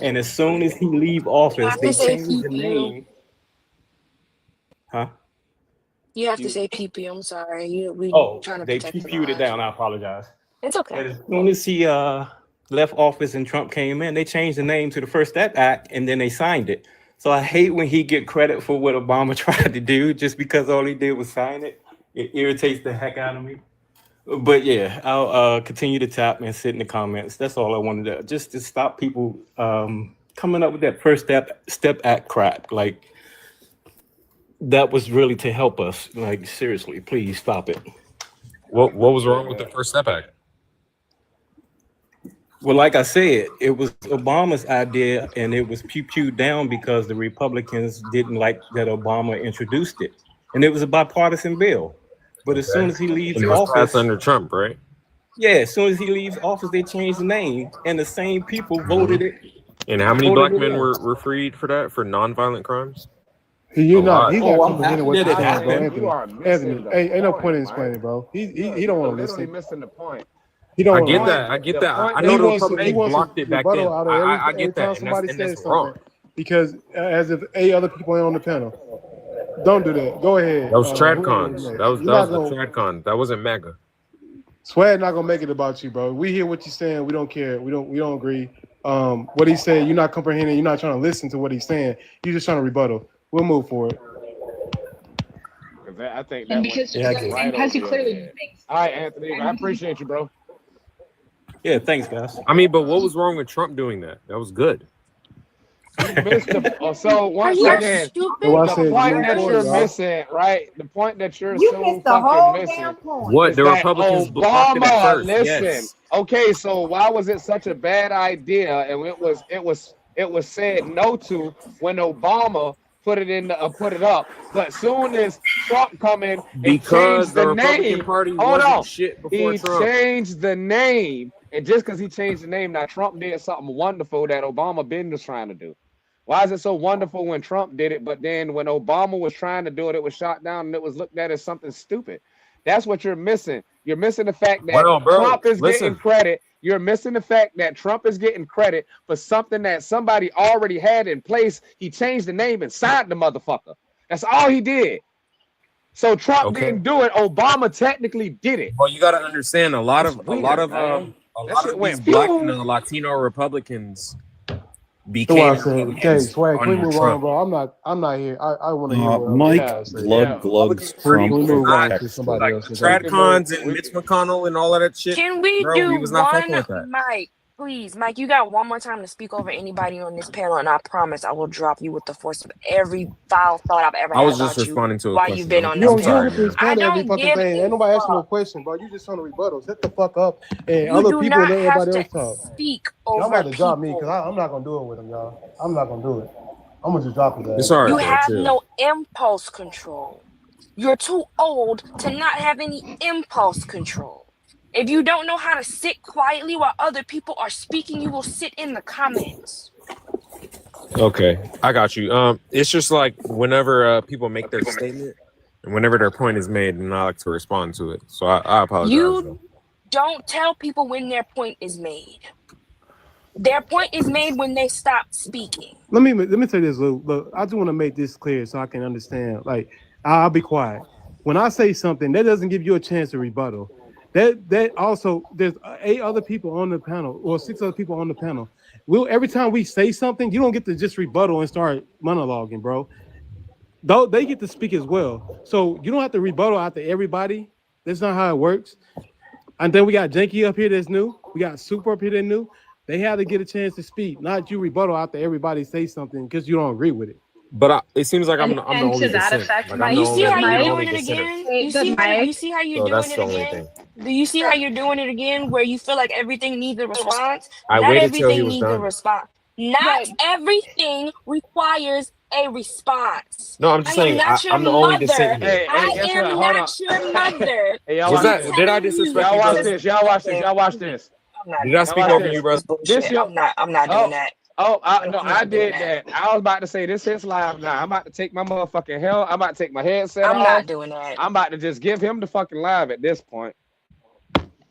Speaker 19: And as soon as he leave
Speaker 7: You
Speaker 19: office,
Speaker 7: have to
Speaker 19: they
Speaker 7: say
Speaker 19: changed the
Speaker 7: PPU.
Speaker 19: name. Huh?
Speaker 7: You have to
Speaker 19: You,
Speaker 7: say PPU. I'm sorry. We
Speaker 19: oh,
Speaker 7: trying to
Speaker 19: they
Speaker 7: protect the
Speaker 19: PPU'd it
Speaker 7: lives.
Speaker 19: down. I apologize.
Speaker 7: It's okay.
Speaker 19: But as soon as he left office and Trump came in, they changed the name to the First Step Act, and then they signed it. So I hate when he get credit for what Obama tried to do just because all he did was sign it. It irritates the heck out of me. But yeah, I'll continue to tap and sit in the comments. That's all I wanted to just to stop people coming up with that First Step Act crap. Like that was really to help us. Like, seriously, please stop it.
Speaker 17: What was wrong with the First Step Act?
Speaker 19: Well, like I said, it was Obama's idea, and it was pewed down because the Republicans didn't like that Obama introduced it, and it was a bipartisan bill. But as soon as he leaves
Speaker 17: And it was passed
Speaker 19: office,
Speaker 17: under Trump, right?
Speaker 19: yeah, as soon as he leaves office, they changed the name, and the same people voted it.
Speaker 17: And how many
Speaker 19: Voted
Speaker 17: black
Speaker 19: it
Speaker 17: men
Speaker 19: in.
Speaker 17: were freed for that, for nonviolent crimes?
Speaker 6: You're
Speaker 17: A
Speaker 6: not.
Speaker 17: lot.
Speaker 6: He's
Speaker 19: Oh,
Speaker 6: not
Speaker 19: I'm
Speaker 6: comprehending
Speaker 19: happy
Speaker 6: what
Speaker 19: that
Speaker 6: you're
Speaker 19: it
Speaker 6: saying, bro,
Speaker 19: happened.
Speaker 1: You are
Speaker 6: Anthony.
Speaker 1: missing the
Speaker 6: Ain't no point
Speaker 1: point,
Speaker 6: in
Speaker 1: Mike.
Speaker 6: explaining, bro. He
Speaker 1: You
Speaker 6: don't
Speaker 1: are
Speaker 6: want to
Speaker 1: literally
Speaker 6: listen.
Speaker 1: missing the point.
Speaker 6: He don't
Speaker 17: I
Speaker 6: want to
Speaker 17: get
Speaker 6: listen.
Speaker 17: that. I get
Speaker 1: The
Speaker 17: that.
Speaker 1: point
Speaker 17: I
Speaker 1: that
Speaker 17: know the
Speaker 1: he's
Speaker 6: He
Speaker 17: Republicans
Speaker 6: wants a
Speaker 17: blocked it back
Speaker 6: rebuttal
Speaker 17: then.
Speaker 6: out of
Speaker 17: I
Speaker 6: every
Speaker 17: get
Speaker 6: time
Speaker 17: that,
Speaker 6: somebody
Speaker 17: and
Speaker 6: says
Speaker 17: that's wrong.
Speaker 6: something, because as if other people ain't on the panel. Don't do that. Go ahead.
Speaker 17: That was
Speaker 6: Whoever
Speaker 17: TradCons.
Speaker 6: next.
Speaker 17: That was
Speaker 6: You're not
Speaker 17: the
Speaker 6: gonna
Speaker 17: TradCon. That wasn't MAGA.
Speaker 6: Swag not gonna make it about you, bro. We hear what you're saying. We don't care. We don't agree. What he said, you're not comprehending. You're not trying to listen to what he's saying. You're just trying to rebuttal. We'll move forward.
Speaker 1: I think
Speaker 18: And
Speaker 1: that went
Speaker 18: because
Speaker 19: Yeah, I get it.
Speaker 1: right
Speaker 18: because
Speaker 1: over
Speaker 18: you
Speaker 1: your
Speaker 18: clearly
Speaker 1: head. All right, Anthony. I appreciate you, bro.
Speaker 19: Yeah, thanks, guys.
Speaker 17: I mean, but what was wrong with Trump doing that? That was good.
Speaker 1: You missed the. So
Speaker 7: Are
Speaker 1: once
Speaker 7: you
Speaker 1: again,
Speaker 7: stupid?
Speaker 6: That's why I
Speaker 1: the
Speaker 6: said
Speaker 1: point
Speaker 6: move
Speaker 1: that
Speaker 6: forward,
Speaker 1: you're
Speaker 6: y'all.
Speaker 1: missing, right? The point that you're
Speaker 16: You
Speaker 1: so
Speaker 16: missed the
Speaker 1: fucking
Speaker 16: whole
Speaker 1: missing
Speaker 16: damn point.
Speaker 17: What?
Speaker 1: is
Speaker 17: The
Speaker 1: that
Speaker 17: Republicans blocked it at
Speaker 1: Obama.
Speaker 17: first.
Speaker 1: Listen,
Speaker 17: Yes.
Speaker 1: okay. So why was it such a bad idea? And it was said no to when Obama put it up. But soon as Trump come in and
Speaker 17: Because
Speaker 1: changed
Speaker 17: the
Speaker 1: the
Speaker 17: Republican
Speaker 1: name,
Speaker 17: Party
Speaker 1: hold
Speaker 17: wasn't
Speaker 1: on,
Speaker 17: shit before
Speaker 1: he
Speaker 17: Trump.
Speaker 1: changed the name, and just because he changed the name, now Trump did something wonderful that Obama been was trying to do. Why is it so wonderful when Trump did it, but then when Obama was trying to do it, it was shot down and it was looked at as something stupid? That's what you're missing. You're missing the fact that
Speaker 17: Well, bro,
Speaker 1: Trump is getting
Speaker 17: listen.
Speaker 1: credit. You're missing the fact that Trump is getting credit for something that somebody already had in place. He changed the name and signed the motherfucker. That's all he did. So Trump
Speaker 17: Okay.
Speaker 1: didn't do it. Obama technically did it.
Speaker 17: Well, you got to understand
Speaker 1: It's weird, man.
Speaker 17: a
Speaker 1: That
Speaker 17: lot
Speaker 1: shit
Speaker 17: of these
Speaker 1: went
Speaker 17: black and
Speaker 1: pew.
Speaker 17: Latino Republicans
Speaker 6: That's why I
Speaker 17: became
Speaker 6: said, okay,
Speaker 17: Republicans
Speaker 6: Swag, can we
Speaker 17: under
Speaker 6: move on,
Speaker 17: Trump.
Speaker 6: bro? I'm not here. I want to hear what other
Speaker 11: Mike
Speaker 6: people
Speaker 1: Yeah,
Speaker 6: have to say.
Speaker 11: Glug Glugs
Speaker 17: Pretty
Speaker 6: Can
Speaker 11: Trump
Speaker 6: we
Speaker 17: was
Speaker 6: move
Speaker 11: over
Speaker 17: not
Speaker 6: on to
Speaker 11: Texas.
Speaker 6: somebody
Speaker 17: like
Speaker 6: else?
Speaker 17: the
Speaker 1: we can move.
Speaker 17: TradCons and Mitch McConnell and all of that shit.
Speaker 7: Can we
Speaker 17: Bro, we
Speaker 7: do
Speaker 17: was not fucking
Speaker 7: one,
Speaker 17: with that.
Speaker 7: Mike? Please, Mike, you got one more time to speak over anybody on this panel, and I promise I will drop you with the force of every foul thought I've ever
Speaker 17: I
Speaker 7: had
Speaker 17: was just
Speaker 7: about you
Speaker 17: responding to a
Speaker 7: while you've
Speaker 17: question.
Speaker 7: been on
Speaker 6: You
Speaker 7: this
Speaker 6: don't
Speaker 7: panel.
Speaker 6: get to
Speaker 17: man.
Speaker 7: I
Speaker 6: respond to every
Speaker 7: don't
Speaker 6: fucking
Speaker 7: give
Speaker 6: thing.
Speaker 7: a
Speaker 6: Ain't nobody asking no
Speaker 7: fuck.
Speaker 6: question, bro. You just trying to rebuttal. Shut the fuck up and
Speaker 7: You
Speaker 6: other
Speaker 7: do
Speaker 6: people
Speaker 7: not
Speaker 6: let
Speaker 7: have
Speaker 6: everybody
Speaker 7: to
Speaker 6: else talk.
Speaker 7: speak
Speaker 6: Y'all
Speaker 7: over
Speaker 6: about to drop me because
Speaker 7: people.
Speaker 6: I'm not gonna do it with him, y'all. I'm not gonna do it. I'm gonna just drop his
Speaker 17: It's
Speaker 6: ass.
Speaker 17: all right,
Speaker 7: You
Speaker 17: bro.
Speaker 7: have
Speaker 17: Chill.
Speaker 7: no impulse control. You're too old to not have any impulse control. If you don't know how to sit quietly while other people are speaking, you will sit in the comments.
Speaker 17: Okay, I got you. It's just like whenever people make their statement and whenever their point is made, and I like to respond to it. So I apologize, though.
Speaker 7: You don't tell people when their point is made. Their point is made when they stop speaking.
Speaker 6: Let me say this, Lou. Look, I just want to make this clear so I can understand. Like, I'll be quiet. When I say something, that doesn't give you a chance to rebuttal. That also, there's 8 other people on the panel, or 6 other people on the panel. Every time we say something, you don't get to just rebuttal and start monologuing, bro. Though they get to speak as well. So you don't have to rebuttal after everybody. That's not how it works. And then we got Janky up here that's new. We got Super up here that's new. They had to get a chance to speak, not you rebuttal after everybody say something because you don't agree with it.
Speaker 17: But it seems like I'm
Speaker 18: And
Speaker 17: the
Speaker 18: and
Speaker 17: only
Speaker 18: to that
Speaker 17: dissent.
Speaker 18: effect,
Speaker 17: Like I'm
Speaker 18: Mike,
Speaker 17: the
Speaker 7: You see
Speaker 17: only
Speaker 7: how
Speaker 17: I'm
Speaker 7: you're
Speaker 17: the
Speaker 18: Mike,
Speaker 17: only
Speaker 7: doing it
Speaker 17: dissenter.
Speaker 7: again?
Speaker 18: hey,
Speaker 7: You see how you're
Speaker 17: So
Speaker 7: doing
Speaker 17: that's
Speaker 7: it
Speaker 17: the only
Speaker 7: again?
Speaker 17: thing.
Speaker 7: Do you see how you're doing it again? Where you feel like everything needs a response?
Speaker 17: I
Speaker 7: Not
Speaker 17: waited till he
Speaker 7: everything
Speaker 17: was
Speaker 7: needs a
Speaker 17: done.
Speaker 7: response. Not
Speaker 18: right.
Speaker 7: everything requires a response.
Speaker 17: No, I'm just
Speaker 7: I am
Speaker 17: saying
Speaker 7: not your
Speaker 17: I'm the only
Speaker 7: mother.
Speaker 17: dissent here.
Speaker 1: Hey,
Speaker 7: I
Speaker 1: guess what?
Speaker 7: am
Speaker 1: Hold on.
Speaker 7: not your mother.
Speaker 1: Hey, y'all
Speaker 7: And
Speaker 1: watch
Speaker 7: you
Speaker 1: this.
Speaker 17: Did I
Speaker 7: telling me
Speaker 17: disrespect
Speaker 1: Y'all
Speaker 17: you,
Speaker 1: watch
Speaker 17: brother?
Speaker 1: this. Y'all watch this. Y'all watch this.
Speaker 17: Did I
Speaker 1: Y'all
Speaker 17: speak
Speaker 1: watch
Speaker 17: over
Speaker 1: this.
Speaker 17: you, brother?
Speaker 1: This your.
Speaker 7: I'm not doing that.
Speaker 1: No,
Speaker 7: I'm
Speaker 1: I
Speaker 7: not doing
Speaker 1: did
Speaker 7: that.
Speaker 1: that. I was about to say this is live now. I'm about to take my motherfucking hell. I'm about to take my headset
Speaker 7: I'm
Speaker 1: off.
Speaker 7: not doing that.
Speaker 1: I'm about to just give him the fucking live at this point.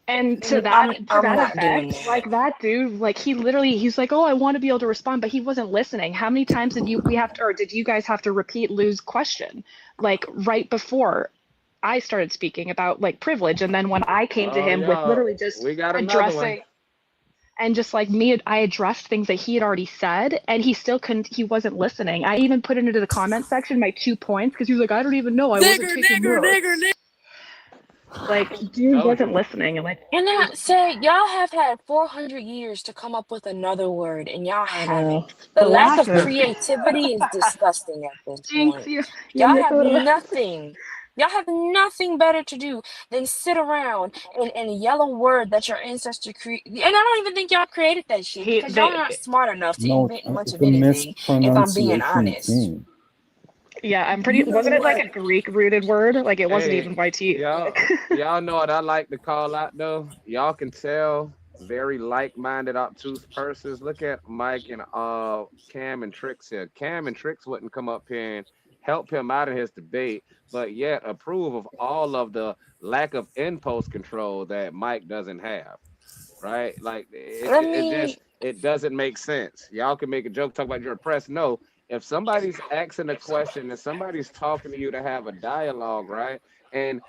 Speaker 18: And to
Speaker 7: I'm
Speaker 18: that
Speaker 7: not doing
Speaker 18: effect,
Speaker 7: that.
Speaker 18: like that dude, like he's like, oh, I want to be able to respond, but he wasn't listening. How many times did you guys have to repeat Lou's question, like right before I started speaking about like privilege, and then when I came to
Speaker 1: Oh
Speaker 18: him with
Speaker 1: yeah,
Speaker 18: literally just
Speaker 1: we got another one.
Speaker 18: addressing and just like me, I addressed things that he had already said, and he still couldn't. He wasn't listening. I even put it into the comment section my 2 points because he was like, I don't even know. I wasn't taking notes. Like, dude
Speaker 1: Told
Speaker 18: wasn't
Speaker 1: you.
Speaker 18: listening, and like,
Speaker 7: And I said, y'all have had 400 years to come up with another word, and y'all
Speaker 18: I know
Speaker 7: haven't. The
Speaker 18: the
Speaker 7: lack
Speaker 18: lack
Speaker 7: of
Speaker 18: of.
Speaker 7: creativity is disgusting at this
Speaker 18: Jinx,
Speaker 7: point.
Speaker 18: you
Speaker 7: Y'all
Speaker 18: make
Speaker 7: have
Speaker 18: a
Speaker 7: nothing. Y'all have nothing better to do than sit around and yell a word that your ancestor created. And I don't even think y'all created that shit
Speaker 18: he
Speaker 7: because y'all
Speaker 18: they.
Speaker 7: not smart enough to
Speaker 11: No,
Speaker 7: invent much
Speaker 11: it's
Speaker 7: of
Speaker 11: a
Speaker 7: anything, if I'm being
Speaker 11: mispronunciation
Speaker 7: honest.
Speaker 11: thing.
Speaker 18: Yeah, I'm pretty.
Speaker 5: You know
Speaker 18: Wasn't it like
Speaker 5: what?
Speaker 18: a Greek rooted word? Like it wasn't
Speaker 1: Hey,
Speaker 18: even YT.
Speaker 1: y'all,
Speaker 18: Like,
Speaker 1: y'all know what I like to call out though? Y'all can tell very like-minded, obtuse persons. Look at Mike and Cam and Trix here. Cam and Trix wouldn't come up here and help him out in his debate, but yet approve of all of the lack of impulse control that Mike doesn't have. Right? Like
Speaker 7: I mean,
Speaker 1: it doesn't make sense. Y'all can make a joke, talk about you're oppressed. No, if somebody's asking a question and somebody's talking to you to have a dialogue, right? And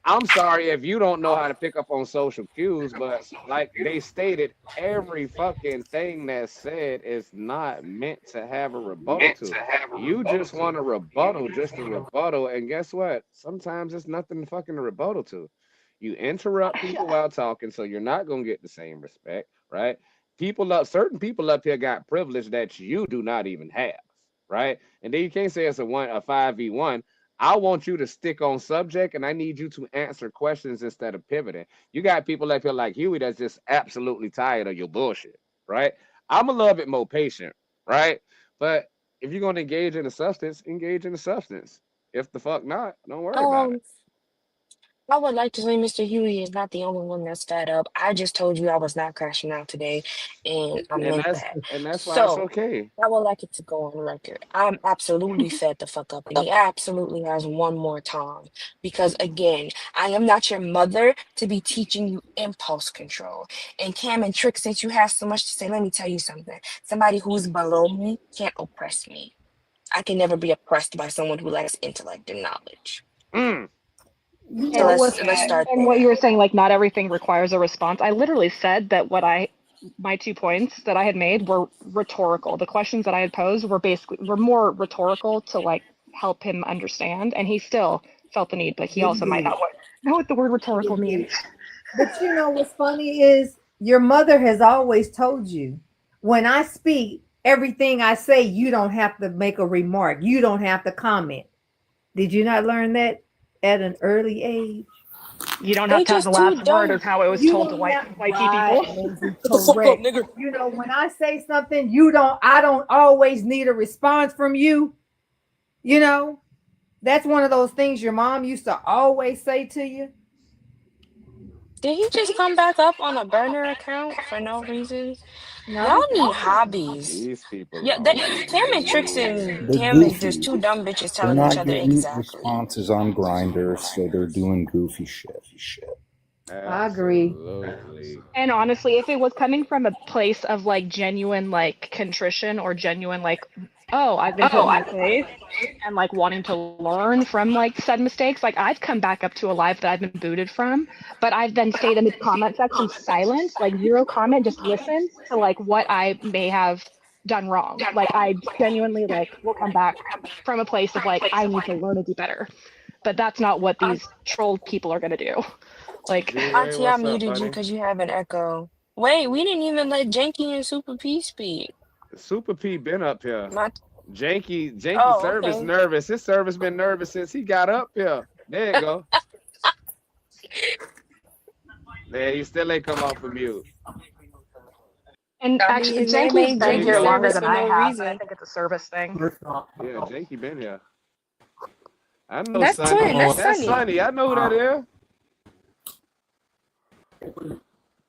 Speaker 1: I'm sorry if you don't know how to pick up on social cues, but like they stated, every fucking thing that's said is not meant to have a rebuttal to. You just want a rebuttal, just a rebuttal, and guess what? Sometimes it's nothing fucking to rebuttal to. You interrupt people while talking, so you're not gonna get the same respect, right? Certain people up here got privilege that you do not even have, right? And then you can't say it's a 5v1. I want you to stick on subject and I need you to answer questions instead of pivoting. You got people up here like Huey that's just absolutely tired of your bullshit, right? I'm a little bit more patient, right? But if you're gonna engage in a substance, engage in a substance. If the fuck not, don't worry about it.
Speaker 7: um, I would like to say Mr. Huey is not the only one that's fed up. I just told you I was not crashing out today, and I
Speaker 1: And
Speaker 7: meant
Speaker 1: that's
Speaker 7: that.
Speaker 1: and that's why it's
Speaker 7: So
Speaker 1: okay.
Speaker 7: I would like it to go on record. I'm absolutely fed the fuck up, and he absolutely has one more time. Because again, I am not your mother to be teaching you impulse control. And Cam and Trick, since you have so much to say, let me tell you something. Somebody who's below me can't oppress me. I can never be oppressed by someone who lacks intellect and knowledge.
Speaker 1: Mm.
Speaker 5: You
Speaker 7: So
Speaker 5: know
Speaker 18: and
Speaker 5: what's
Speaker 7: let's
Speaker 5: funny?
Speaker 7: start
Speaker 18: and what you
Speaker 7: there.
Speaker 18: were saying, like not everything requires a response. I literally said that my 2 points that I had made were rhetorical. The questions that I had posed were more rhetorical to like help him understand, and he still felt the need, but he
Speaker 5: He
Speaker 18: also might
Speaker 5: did.
Speaker 18: not know what the word
Speaker 5: He
Speaker 18: rhetorical means.
Speaker 5: did.
Speaker 16: But you know what's funny is your mother has always told you when I speak, everything I say, you don't have to make a remark. You don't have to comment. Did you not learn that at an early age?
Speaker 18: You don't have
Speaker 7: They
Speaker 18: to have the
Speaker 7: just too
Speaker 18: last word,
Speaker 7: dumb.
Speaker 18: is how it was
Speaker 16: You
Speaker 18: told to
Speaker 16: don't have
Speaker 18: white
Speaker 16: right,
Speaker 18: people.
Speaker 16: Lindsay,
Speaker 15: Shut the fuck up,
Speaker 16: correct.
Speaker 15: nigger.
Speaker 16: You know, when I say something, I don't always need a response from you. You know, that's one of those things your mom used to always say to you.
Speaker 7: Did he just come back up on a burner account for no reason?
Speaker 16: No,
Speaker 7: Y'all
Speaker 16: he
Speaker 7: need
Speaker 16: didn't.
Speaker 7: hobbies.
Speaker 1: These people
Speaker 7: Yeah,
Speaker 1: are
Speaker 7: Cam and Tricks
Speaker 1: weird.
Speaker 7: and
Speaker 11: They're
Speaker 7: Cam is just
Speaker 11: goofy.
Speaker 7: two dumb bitches
Speaker 11: They're
Speaker 7: telling each
Speaker 11: not
Speaker 7: other
Speaker 11: getting
Speaker 7: exactly.
Speaker 11: responses on Grindr, so they're doing goofy shit.
Speaker 16: I agree.
Speaker 1: Absolutely.
Speaker 18: And honestly, if it was coming from a place of like genuine like contrition or genuine like, oh, I've been put in your place and like wanting to learn from like said mistakes, like I've come back up to a live that I've been booted from, but I've then stayed in the comment section silent, like zero comment, just listened to like what I may have done wrong. Like I genuinely like will come back from a place of like I need to learn to do better. But that's not what these troll people are gonna do. Like
Speaker 1: G-Way,
Speaker 7: Auntie, I
Speaker 1: what's up,
Speaker 7: muted you
Speaker 1: buddy?
Speaker 7: because you have an echo. Wait, we didn't even let Janky and Super P speak.
Speaker 1: Super P been up here.
Speaker 7: My,
Speaker 1: Janky
Speaker 7: oh,
Speaker 1: service
Speaker 7: okay.
Speaker 1: nervous. His service been nervous since he got up here. There you go. There, he still ain't come off of mute.
Speaker 18: and
Speaker 7: I
Speaker 18: actually,
Speaker 7: mean, they
Speaker 18: Janky's
Speaker 7: made
Speaker 1: There
Speaker 18: been
Speaker 1: you
Speaker 7: Janky
Speaker 18: here
Speaker 1: go.
Speaker 18: longer
Speaker 7: service
Speaker 18: than
Speaker 7: for
Speaker 18: I
Speaker 7: no
Speaker 18: have, but I
Speaker 7: reason.
Speaker 18: think it's a service thing.
Speaker 1: Yeah, Janky been here. I know
Speaker 7: That's
Speaker 1: Sonny.
Speaker 7: Twin. That's
Speaker 1: That's
Speaker 7: Sunny.
Speaker 1: Sonny. I know who that is.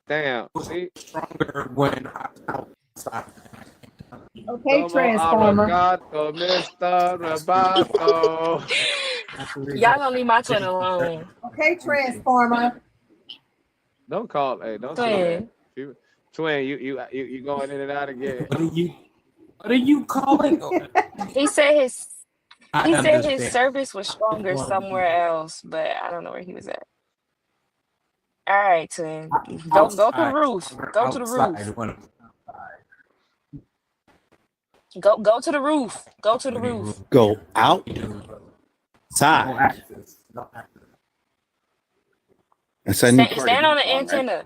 Speaker 1: Damn. See?
Speaker 9: When outside.
Speaker 16: Okay,
Speaker 1: Como
Speaker 16: Transformer.
Speaker 1: arigato, Mr. Roboto.
Speaker 7: Y'all gonna leave my twin alone.
Speaker 16: Okay, Transformer.
Speaker 1: Don't call. Hey, don't do that.
Speaker 7: Twin.
Speaker 1: Twin, you going in and out again.
Speaker 9: What are you calling?
Speaker 7: He said his
Speaker 9: I
Speaker 7: he said his
Speaker 9: understand.
Speaker 7: service was stronger somewhere else, but I don't know where he was at. All right, twin. Go to the
Speaker 9: Outside.
Speaker 7: roof. Go to the roof.
Speaker 9: Outside. When
Speaker 7: Go to the roof. Go to the roof.
Speaker 11: Go outside.
Speaker 9: no access. No access.
Speaker 11: That's that new
Speaker 7: Stand,
Speaker 11: Cardi
Speaker 7: stand
Speaker 11: B
Speaker 7: on the
Speaker 11: song, right?
Speaker 7: antenna.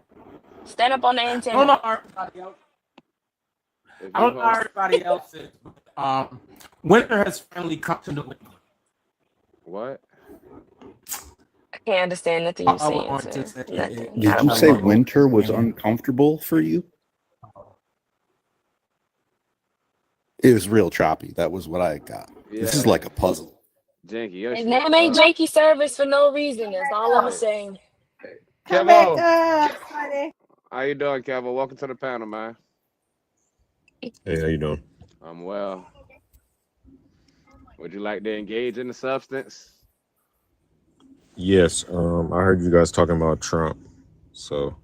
Speaker 7: Stand up on the
Speaker 9: I don't
Speaker 7: antenna.
Speaker 9: know how everybody else.
Speaker 1: If
Speaker 9: I
Speaker 1: you
Speaker 9: don't know how
Speaker 1: hold,
Speaker 9: everybody else is. But, winter has finally come to New England.
Speaker 1: what?
Speaker 7: I can't understand nothing you're
Speaker 9: I
Speaker 7: saying,
Speaker 9: want to
Speaker 7: sir.
Speaker 9: say
Speaker 7: Nothing.
Speaker 11: Did
Speaker 7: Not a
Speaker 11: you say
Speaker 7: word.
Speaker 11: winter was uncomfortable for you? It was real choppy. That was what I got. This is
Speaker 1: Yeah,
Speaker 11: like a puzzle.
Speaker 1: Janky, your
Speaker 7: His
Speaker 1: shit
Speaker 7: name ain't
Speaker 1: tough.
Speaker 7: Jakey Service for no reason. That's all I'm
Speaker 1: Hey,
Speaker 7: saying.
Speaker 16: Come back
Speaker 1: Kevo,
Speaker 16: up, honey.
Speaker 1: how you doing, Kevo? Welcome to the panel, man.
Speaker 17: Hey, how you doing?
Speaker 1: I'm well. Would you like to engage in the substance?
Speaker 17: Yes, I heard you guys talking about Trump. So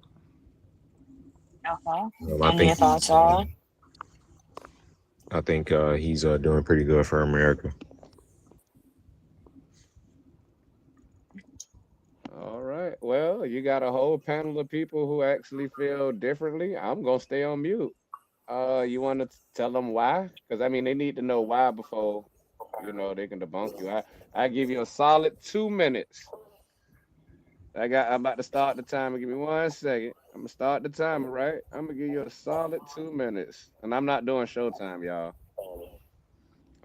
Speaker 7: Okay.
Speaker 17: I
Speaker 7: And your
Speaker 17: think
Speaker 7: thoughts are?
Speaker 17: he's doing pretty good for America.
Speaker 1: All right. Well, you got a whole panel of people who actually feel differently. I'm gonna stay on mute. You want to tell them why? Because I mean, they need to know why before they can debunk you. I give you a solid 2 minutes. I'm about to start the timer. Give me 1 second. I'm gonna start the timer, right? I'm gonna give you a solid 2 minutes, and I'm not doing showtime, y'all.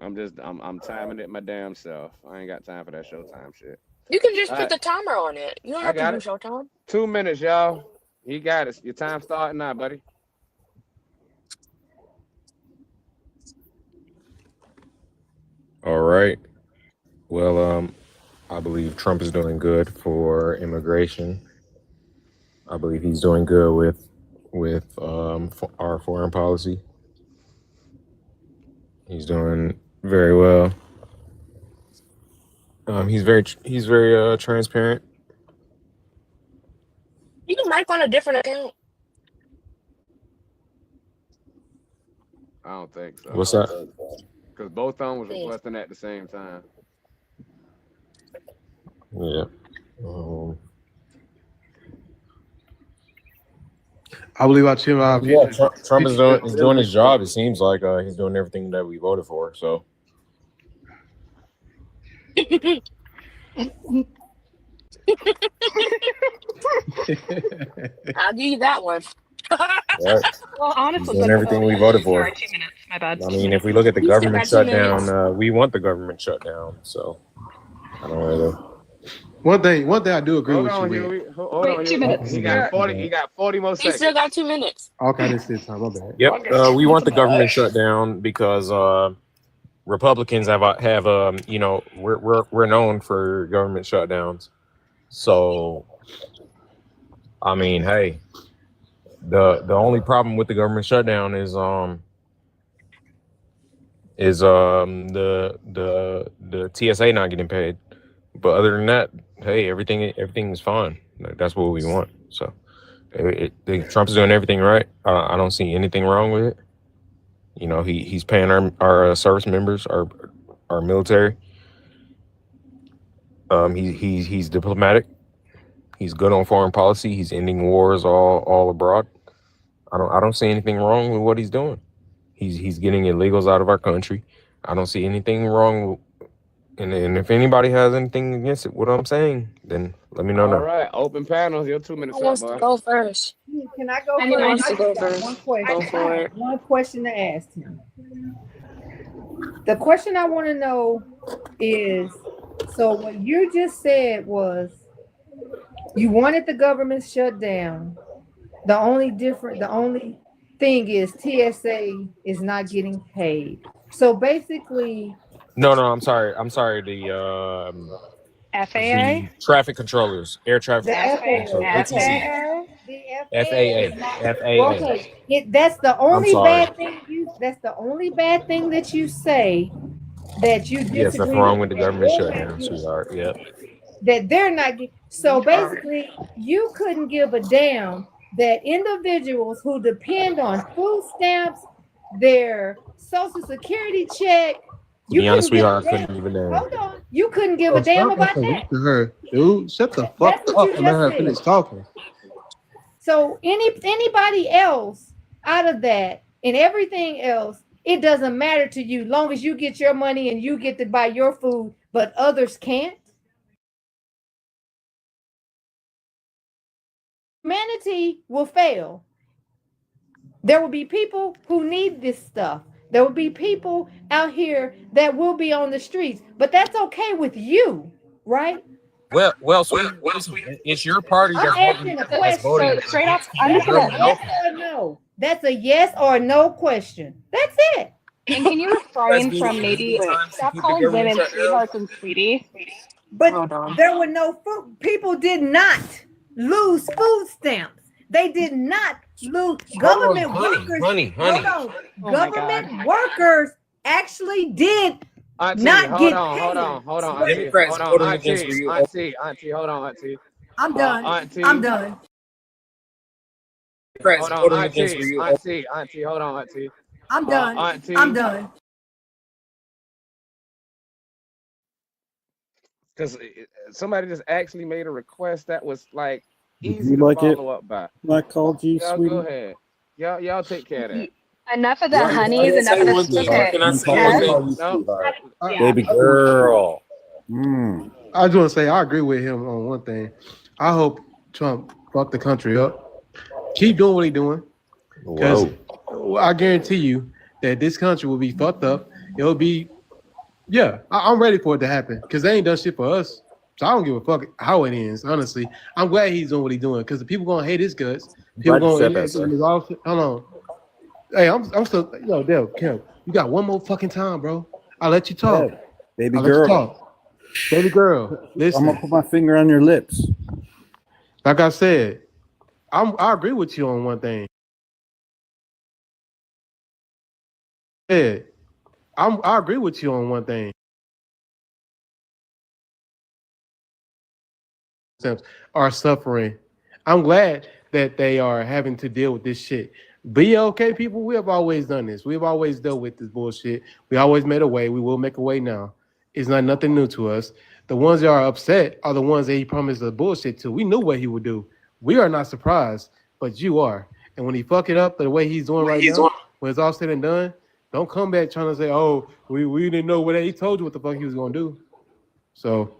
Speaker 1: I'm timing it my damn self. I ain't got time for that showtime shit.
Speaker 7: You can just
Speaker 1: All
Speaker 7: put
Speaker 1: right,
Speaker 7: the timer on it. You don't
Speaker 1: I
Speaker 7: have to
Speaker 1: got
Speaker 7: do
Speaker 1: it.
Speaker 7: Showtime.
Speaker 1: 2 minutes, y'all. You got it. Your time starting now, buddy.
Speaker 17: All right. Well, I believe Trump is doing good for immigration. I believe he's doing good with our foreign policy. He's doing very well. He's very transparent.
Speaker 7: You can mic on a different account.
Speaker 1: I don't think so.
Speaker 17: What's that?
Speaker 1: Because both of them was
Speaker 7: Yes.
Speaker 1: requesting at the same time.
Speaker 17: Yeah. Um,
Speaker 6: I believe I chill out.
Speaker 17: yeah. Trump is
Speaker 6: 50
Speaker 17: doing his job. It seems like he's doing everything that we voted for. So
Speaker 7: I'll give you that one.
Speaker 17: yeah,
Speaker 18: Well,
Speaker 17: he's
Speaker 18: honestly,
Speaker 17: doing
Speaker 18: but
Speaker 17: everything we voted for.
Speaker 18: sorry, 2 minutes. My bad.
Speaker 17: I mean, if we look at the
Speaker 7: You still
Speaker 17: government
Speaker 7: got 2 minutes.
Speaker 17: shutdown, we want the government shutdown. So I don't really.
Speaker 6: One thing I do agree
Speaker 1: Hold
Speaker 6: with you
Speaker 1: on,
Speaker 6: with.
Speaker 1: Huey. Hold
Speaker 18: Wait,
Speaker 1: on,
Speaker 18: 2
Speaker 1: Huey.
Speaker 18: minutes.
Speaker 1: He got 40. He got 40 more
Speaker 7: He still
Speaker 1: seconds.
Speaker 7: got 2 minutes.
Speaker 6: Okay, this is time. My bad.
Speaker 17: Yep, we want the government shut down because Republicans have we're known for government shutdowns. So I mean, hey, the only problem with the government shutdown is the TSA not getting paid. But other than that, hey, everything is fine. Like, that's what we want. So Trump's doing everything right. I don't see anything wrong with it. He's paying our service members, our military. He's diplomatic. He's good on foreign policy. He's ending wars all abroad. I don't see anything wrong with what he's doing. He's getting illegals out of our country. I don't see anything wrong with, and if anybody has anything against it, what I'm saying, then let me know
Speaker 1: All
Speaker 17: now.
Speaker 1: right, open panels. Your 2 minutes
Speaker 7: Who
Speaker 1: up,
Speaker 7: wants to
Speaker 1: boy.
Speaker 7: go first?
Speaker 16: Can I go
Speaker 7: Who
Speaker 16: first?
Speaker 7: wants
Speaker 16: I
Speaker 7: to go
Speaker 16: just got one
Speaker 7: first?
Speaker 16: question.
Speaker 7: Go for
Speaker 16: I
Speaker 7: it.
Speaker 16: have one question to ask him. The question I want to know is, so what you just said was you wanted the government shut down. The only thing is TSA is not getting paid. So basically,
Speaker 17: No, I'm sorry.
Speaker 18: FAA?
Speaker 17: The traffic controllers, air traffic
Speaker 16: the
Speaker 17: controllers,
Speaker 16: FAA, okay,
Speaker 17: ATC,
Speaker 18: FAA?
Speaker 16: the FAA
Speaker 17: FAA,
Speaker 16: is not well,
Speaker 17: FAA.
Speaker 16: okay. That's the
Speaker 17: I'm
Speaker 16: only
Speaker 17: sorry.
Speaker 16: bad thing that's the only bad thing that you say that you
Speaker 17: Yes, that's
Speaker 16: disagree
Speaker 17: wrong
Speaker 16: with,
Speaker 17: with the
Speaker 16: that
Speaker 17: government
Speaker 16: they're not
Speaker 17: shutdown,
Speaker 16: getting,
Speaker 17: sweetheart. Yep.
Speaker 16: that they're not getting. So basically, you couldn't give a damn that individuals who depend on food stamps, their social security check,
Speaker 17: To
Speaker 16: you
Speaker 17: be honest,
Speaker 16: couldn't give a
Speaker 17: sweetheart, I
Speaker 16: damn.
Speaker 17: couldn't even
Speaker 16: Hold on, you couldn't give a
Speaker 6: Oh,
Speaker 16: damn
Speaker 6: stop
Speaker 16: about that.
Speaker 6: interrupting her, dude. Shut the fuck
Speaker 16: That's what
Speaker 6: up
Speaker 16: you
Speaker 6: and let
Speaker 16: just
Speaker 6: her
Speaker 16: said.
Speaker 6: finish talking.
Speaker 16: So anybody else out of that and everything else, it doesn't matter to you, long as you get your money and you get to buy your food, but others can't. humanity will fail. There will be people who need this stuff. There will be people out here that will be on the streets, but that's okay with you, right?
Speaker 17: Well, sweetie, listen, it's your party
Speaker 16: I'm asking a
Speaker 17: that's voting
Speaker 18: So
Speaker 16: question.
Speaker 18: straight up,
Speaker 17: against
Speaker 18: I'm
Speaker 17: the
Speaker 18: just
Speaker 16: That's
Speaker 18: gonna.
Speaker 16: a
Speaker 17: government
Speaker 16: yes
Speaker 17: opening.
Speaker 16: or no. That's a yes or no question. That's it.
Speaker 18: And can you
Speaker 17: Let's
Speaker 18: refrain
Speaker 17: be
Speaker 18: from maybe
Speaker 17: times to
Speaker 18: stop
Speaker 17: keep the
Speaker 18: calling
Speaker 17: government
Speaker 18: women
Speaker 17: shut down.
Speaker 18: sweethearts and sweetie?
Speaker 16: But
Speaker 7: Hold on.
Speaker 16: there were no food. People did not lose food stamps. They did not lose.
Speaker 17: Hold on,
Speaker 16: Government
Speaker 17: honey.
Speaker 16: workers, hold on.
Speaker 18: Oh my God.
Speaker 16: Government workers actually did
Speaker 1: Auntie,
Speaker 16: not
Speaker 1: hold
Speaker 16: get
Speaker 1: on, hold
Speaker 16: paid.
Speaker 1: on, hold on,
Speaker 16: But
Speaker 1: auntie,
Speaker 17: Democrats
Speaker 1: hold on,
Speaker 17: voting against
Speaker 1: auntie,
Speaker 17: reopening.
Speaker 1: auntie, hold on, auntie.
Speaker 16: I'm done.
Speaker 1: Auntie,
Speaker 16: I'm done.
Speaker 17: Democrats
Speaker 1: hold on,
Speaker 17: voting against
Speaker 1: auntie,
Speaker 17: reopening.
Speaker 1: auntie, hold on, auntie.
Speaker 16: I'm done.
Speaker 1: Auntie,
Speaker 16: I'm done.
Speaker 1: because somebody just actually made a request that was like
Speaker 11: Did
Speaker 1: easy
Speaker 11: you
Speaker 1: to
Speaker 11: like it?
Speaker 1: follow up by.
Speaker 11: I called you,
Speaker 1: Y'all go
Speaker 11: sweetie.
Speaker 1: ahead. Y'all take care of that.
Speaker 18: Enough of the
Speaker 11: Yeah,
Speaker 17: I
Speaker 18: honeys.
Speaker 17: can
Speaker 18: Enough
Speaker 17: say
Speaker 18: of the
Speaker 17: one thing.
Speaker 18: okay.
Speaker 17: Can I say
Speaker 11: I
Speaker 17: one
Speaker 18: Kev?
Speaker 17: thing?
Speaker 11: call you
Speaker 1: No,
Speaker 11: sweetheart.
Speaker 18: Yeah.
Speaker 11: Baby girl. Mm.
Speaker 6: I just want to say I agree with him on one thing. I hope Trump fucked the country up. Keep doing what he's doing, because I guarantee you that this country will be fucked up. It'll be, yeah, I'm ready for it to happen because they ain't done shit for us. So I don't give a fuck how it ends. Honestly, I'm glad he's doing what he's doing because the people gonna hate his guts. People
Speaker 11: Glad you said
Speaker 6: gonna
Speaker 11: that, sir.
Speaker 6: hold on. Hey, I'm still Dale, Kim. You got one more fucking time, bro. I'll let you talk.
Speaker 11: Yeah, baby
Speaker 6: I'll let you
Speaker 11: girl.
Speaker 6: talk. Baby girl,
Speaker 11: I'm
Speaker 6: listen.
Speaker 11: gonna put my finger on your lips.
Speaker 6: Like I said, I agree with you on one thing. Yeah, I agree with you on one thing. Are suffering. I'm glad that they are having to deal with this shit. Be okay, people. We have always done this. We've always dealt with this bullshit. We always made a way. We will make a way now. It's not nothing new to us. The ones that are upset are the ones that he promised the bullshit to. We knew what he would do. We are not surprised, but you are. And when he fuck it up the way he's doing right now, when it's all said and done, don't come back trying to say, "Oh, we didn't know what he told you what the fuck he was gonna do." So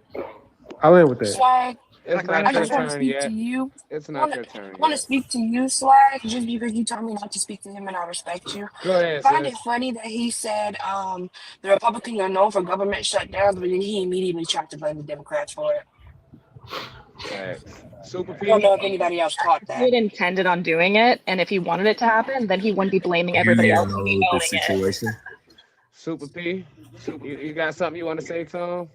Speaker 6: I'll end with that.
Speaker 7: Swag.
Speaker 1: It's
Speaker 7: I
Speaker 1: not your
Speaker 7: just want to
Speaker 1: turn
Speaker 7: speak to
Speaker 1: yet.
Speaker 7: you.
Speaker 1: It's
Speaker 7: I
Speaker 1: not
Speaker 7: want to
Speaker 1: your turn
Speaker 7: want to
Speaker 1: yet.
Speaker 7: speak to you, Swag, just because you told me not to speak to him and I respect you.
Speaker 1: Go ahead,
Speaker 7: I find
Speaker 1: sis.
Speaker 7: it funny that he said the Republicans are known for government shutdowns, but then he immediately tried to blame the Democrats for it.
Speaker 1: Thanks. Super
Speaker 7: I don't
Speaker 1: P.
Speaker 7: know if anybody else caught
Speaker 18: He
Speaker 7: that.
Speaker 18: had intended on doing it, and if he wanted it to happen, then he wouldn't be blaming
Speaker 17: Do
Speaker 18: everybody
Speaker 17: you
Speaker 18: else for
Speaker 17: know the
Speaker 18: bemoaning it.
Speaker 17: situation?
Speaker 1: Super P. You got something you want to say, Tom?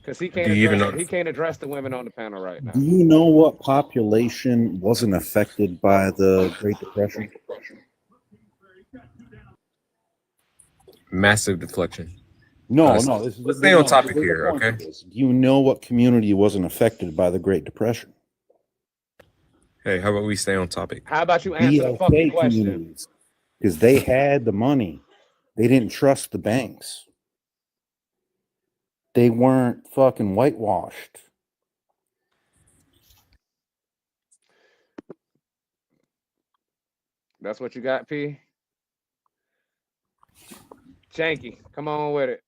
Speaker 1: Because he
Speaker 17: Do
Speaker 1: can't
Speaker 17: you even
Speaker 1: address
Speaker 17: know?
Speaker 1: he can't address the women on the panel right
Speaker 11: Do
Speaker 1: now.
Speaker 11: you know what population wasn't affected by the Great Depression?
Speaker 17: Massive deflection.
Speaker 11: No,
Speaker 17: Let's
Speaker 11: no.
Speaker 17: let's stay on topic
Speaker 11: There's a
Speaker 17: here,
Speaker 11: point to
Speaker 17: okay?
Speaker 11: this. Do you know what community wasn't affected by the Great Depression?
Speaker 17: Hey, how about we stay on topic?
Speaker 1: How about you answer the fucking
Speaker 11: BLK
Speaker 1: question?
Speaker 11: communities, because they had the money. They didn't trust the banks. They weren't fucking whitewashed.
Speaker 1: That's what you got, P? Janky, come on with it.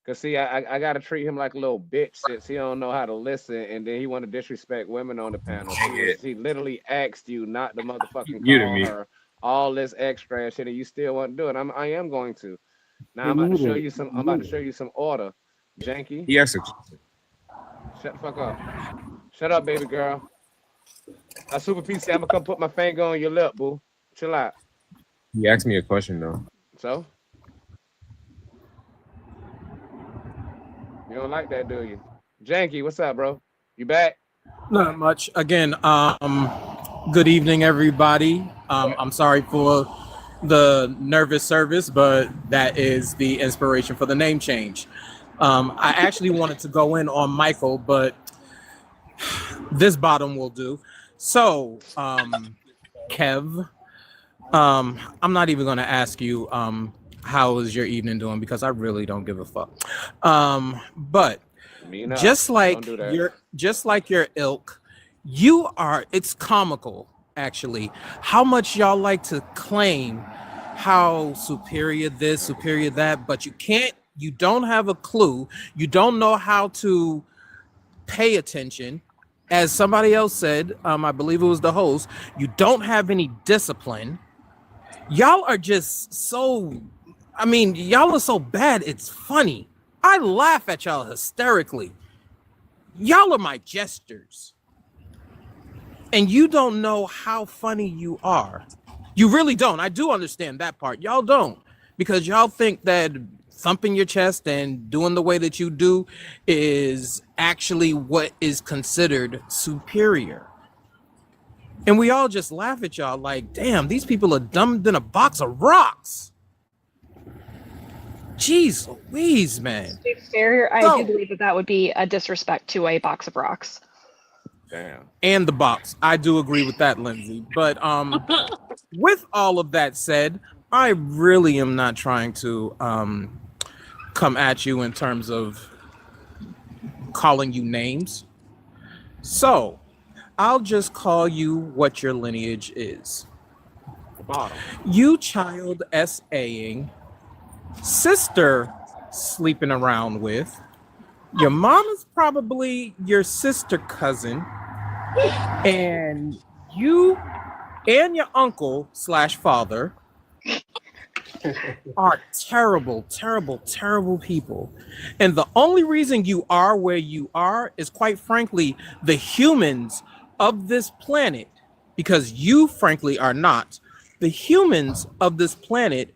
Speaker 1: Cause see, I gotta treat him like a little bitch since he don't know how to listen, and then he want to disrespect women on the panel. He literally asked you not to motherfucking
Speaker 17: You to
Speaker 1: call
Speaker 17: me.
Speaker 1: her all this extra shit, and you still want to do it. I am going to. Now
Speaker 11: Hey,
Speaker 1: I'm about to show
Speaker 11: Noodle,
Speaker 1: you some. I'm about to show you some order, Janky.
Speaker 17: He asked a
Speaker 1: Shut the fuck up. Shut up, baby girl. Super P said I'm gonna come put my finger on your lip, boo. Chill out.
Speaker 17: he asked me a question though.
Speaker 1: So you don't like that, do you? Janky, what's up, bro? You back?
Speaker 9: Not much. Again, good evening, everybody. I'm sorry for the nervous service, but that is the inspiration for the name change. I actually wanted to go in on Michael, but this bottom will do. So, Kev, I'm not even going to ask you how is your evening doing because I really don't give a fuck. But
Speaker 1: Me not.
Speaker 9: just
Speaker 1: Don't do that.
Speaker 9: your ilk, you are. It's comical, actually, how much y'all like to claim how superior this, superior that, but you can't. You don't have a clue. You don't know how to pay attention. as somebody else said, I believe it was the host, you don't have any discipline. Y'all are just so, I mean, y'all are so bad, it's funny. I laugh at y'all hysterically. Y'all are my jesters. And you don't know how funny you are. You really don't. I do understand that part. Y'all don't. Because y'all think that thumping your chest and doing the way that you do is actually what is considered superior. And we all just laugh at y'all like, damn, these people are dumber than a box of rocks. Jeez Louise, man.
Speaker 18: Fair, I
Speaker 9: So-
Speaker 18: do believe that would be a disrespect to a box of rocks.
Speaker 1: Damn.
Speaker 9: And the box. I do agree with that, Lindsay. But with all of that said, I really am not trying to come at you in terms of calling you names. So I'll just call you what your lineage is. You child SAing, sister sleeping around with, your mom is probably your sister cousin, and you and your uncle / father are terrible, terrible, terrible people. And the only reason you are where you are is, quite frankly, the humans of this planet, because you, frankly, are not. The humans of this planet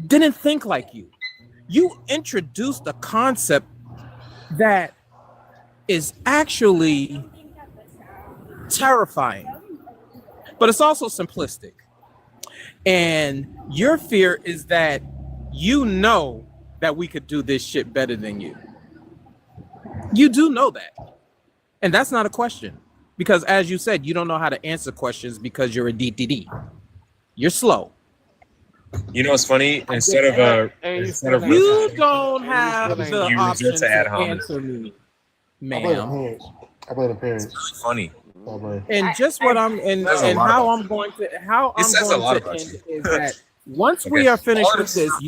Speaker 9: didn't think like you. You introduced a concept that is actually terrifying, but it's also simplistic. And your fear is that you know that we could do this shit better than you. You do know that. And that's not a question. Because as you said, you don't know how to answer questions because you're a DTD. You're slow.
Speaker 17: You know what's funny? Instead of
Speaker 9: You don't have
Speaker 17: You
Speaker 9: the
Speaker 17: resort
Speaker 9: option
Speaker 17: to ad
Speaker 9: to
Speaker 17: hominem.
Speaker 9: answer me,
Speaker 6: I blame the
Speaker 9: ma'am.
Speaker 6: parents. I blame the parents.
Speaker 17: It's funny.
Speaker 9: And just what I'm and
Speaker 17: Says a lot
Speaker 9: how
Speaker 17: about
Speaker 9: I'm going to how
Speaker 17: It
Speaker 9: I'm
Speaker 17: says a
Speaker 9: going
Speaker 17: lot
Speaker 9: to
Speaker 17: about
Speaker 9: end
Speaker 17: you.
Speaker 9: is that once
Speaker 17: Okay.
Speaker 9: we are finished
Speaker 17: All
Speaker 9: with
Speaker 17: this-
Speaker 9: this,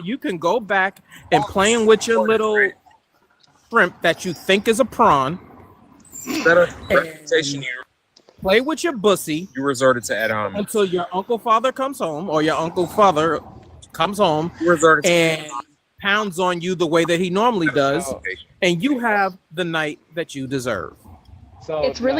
Speaker 9: you can go back and playing with your little shrimp that you think is a prawn.
Speaker 17: Instead of reputation, you
Speaker 9: Play with your bussy
Speaker 17: resorted to ad hominem.
Speaker 9: until your uncle father comes home, or your uncle father comes home and pounds on you the way that he normally does, and you have the night that you deserve.
Speaker 1: So
Speaker 18: It's really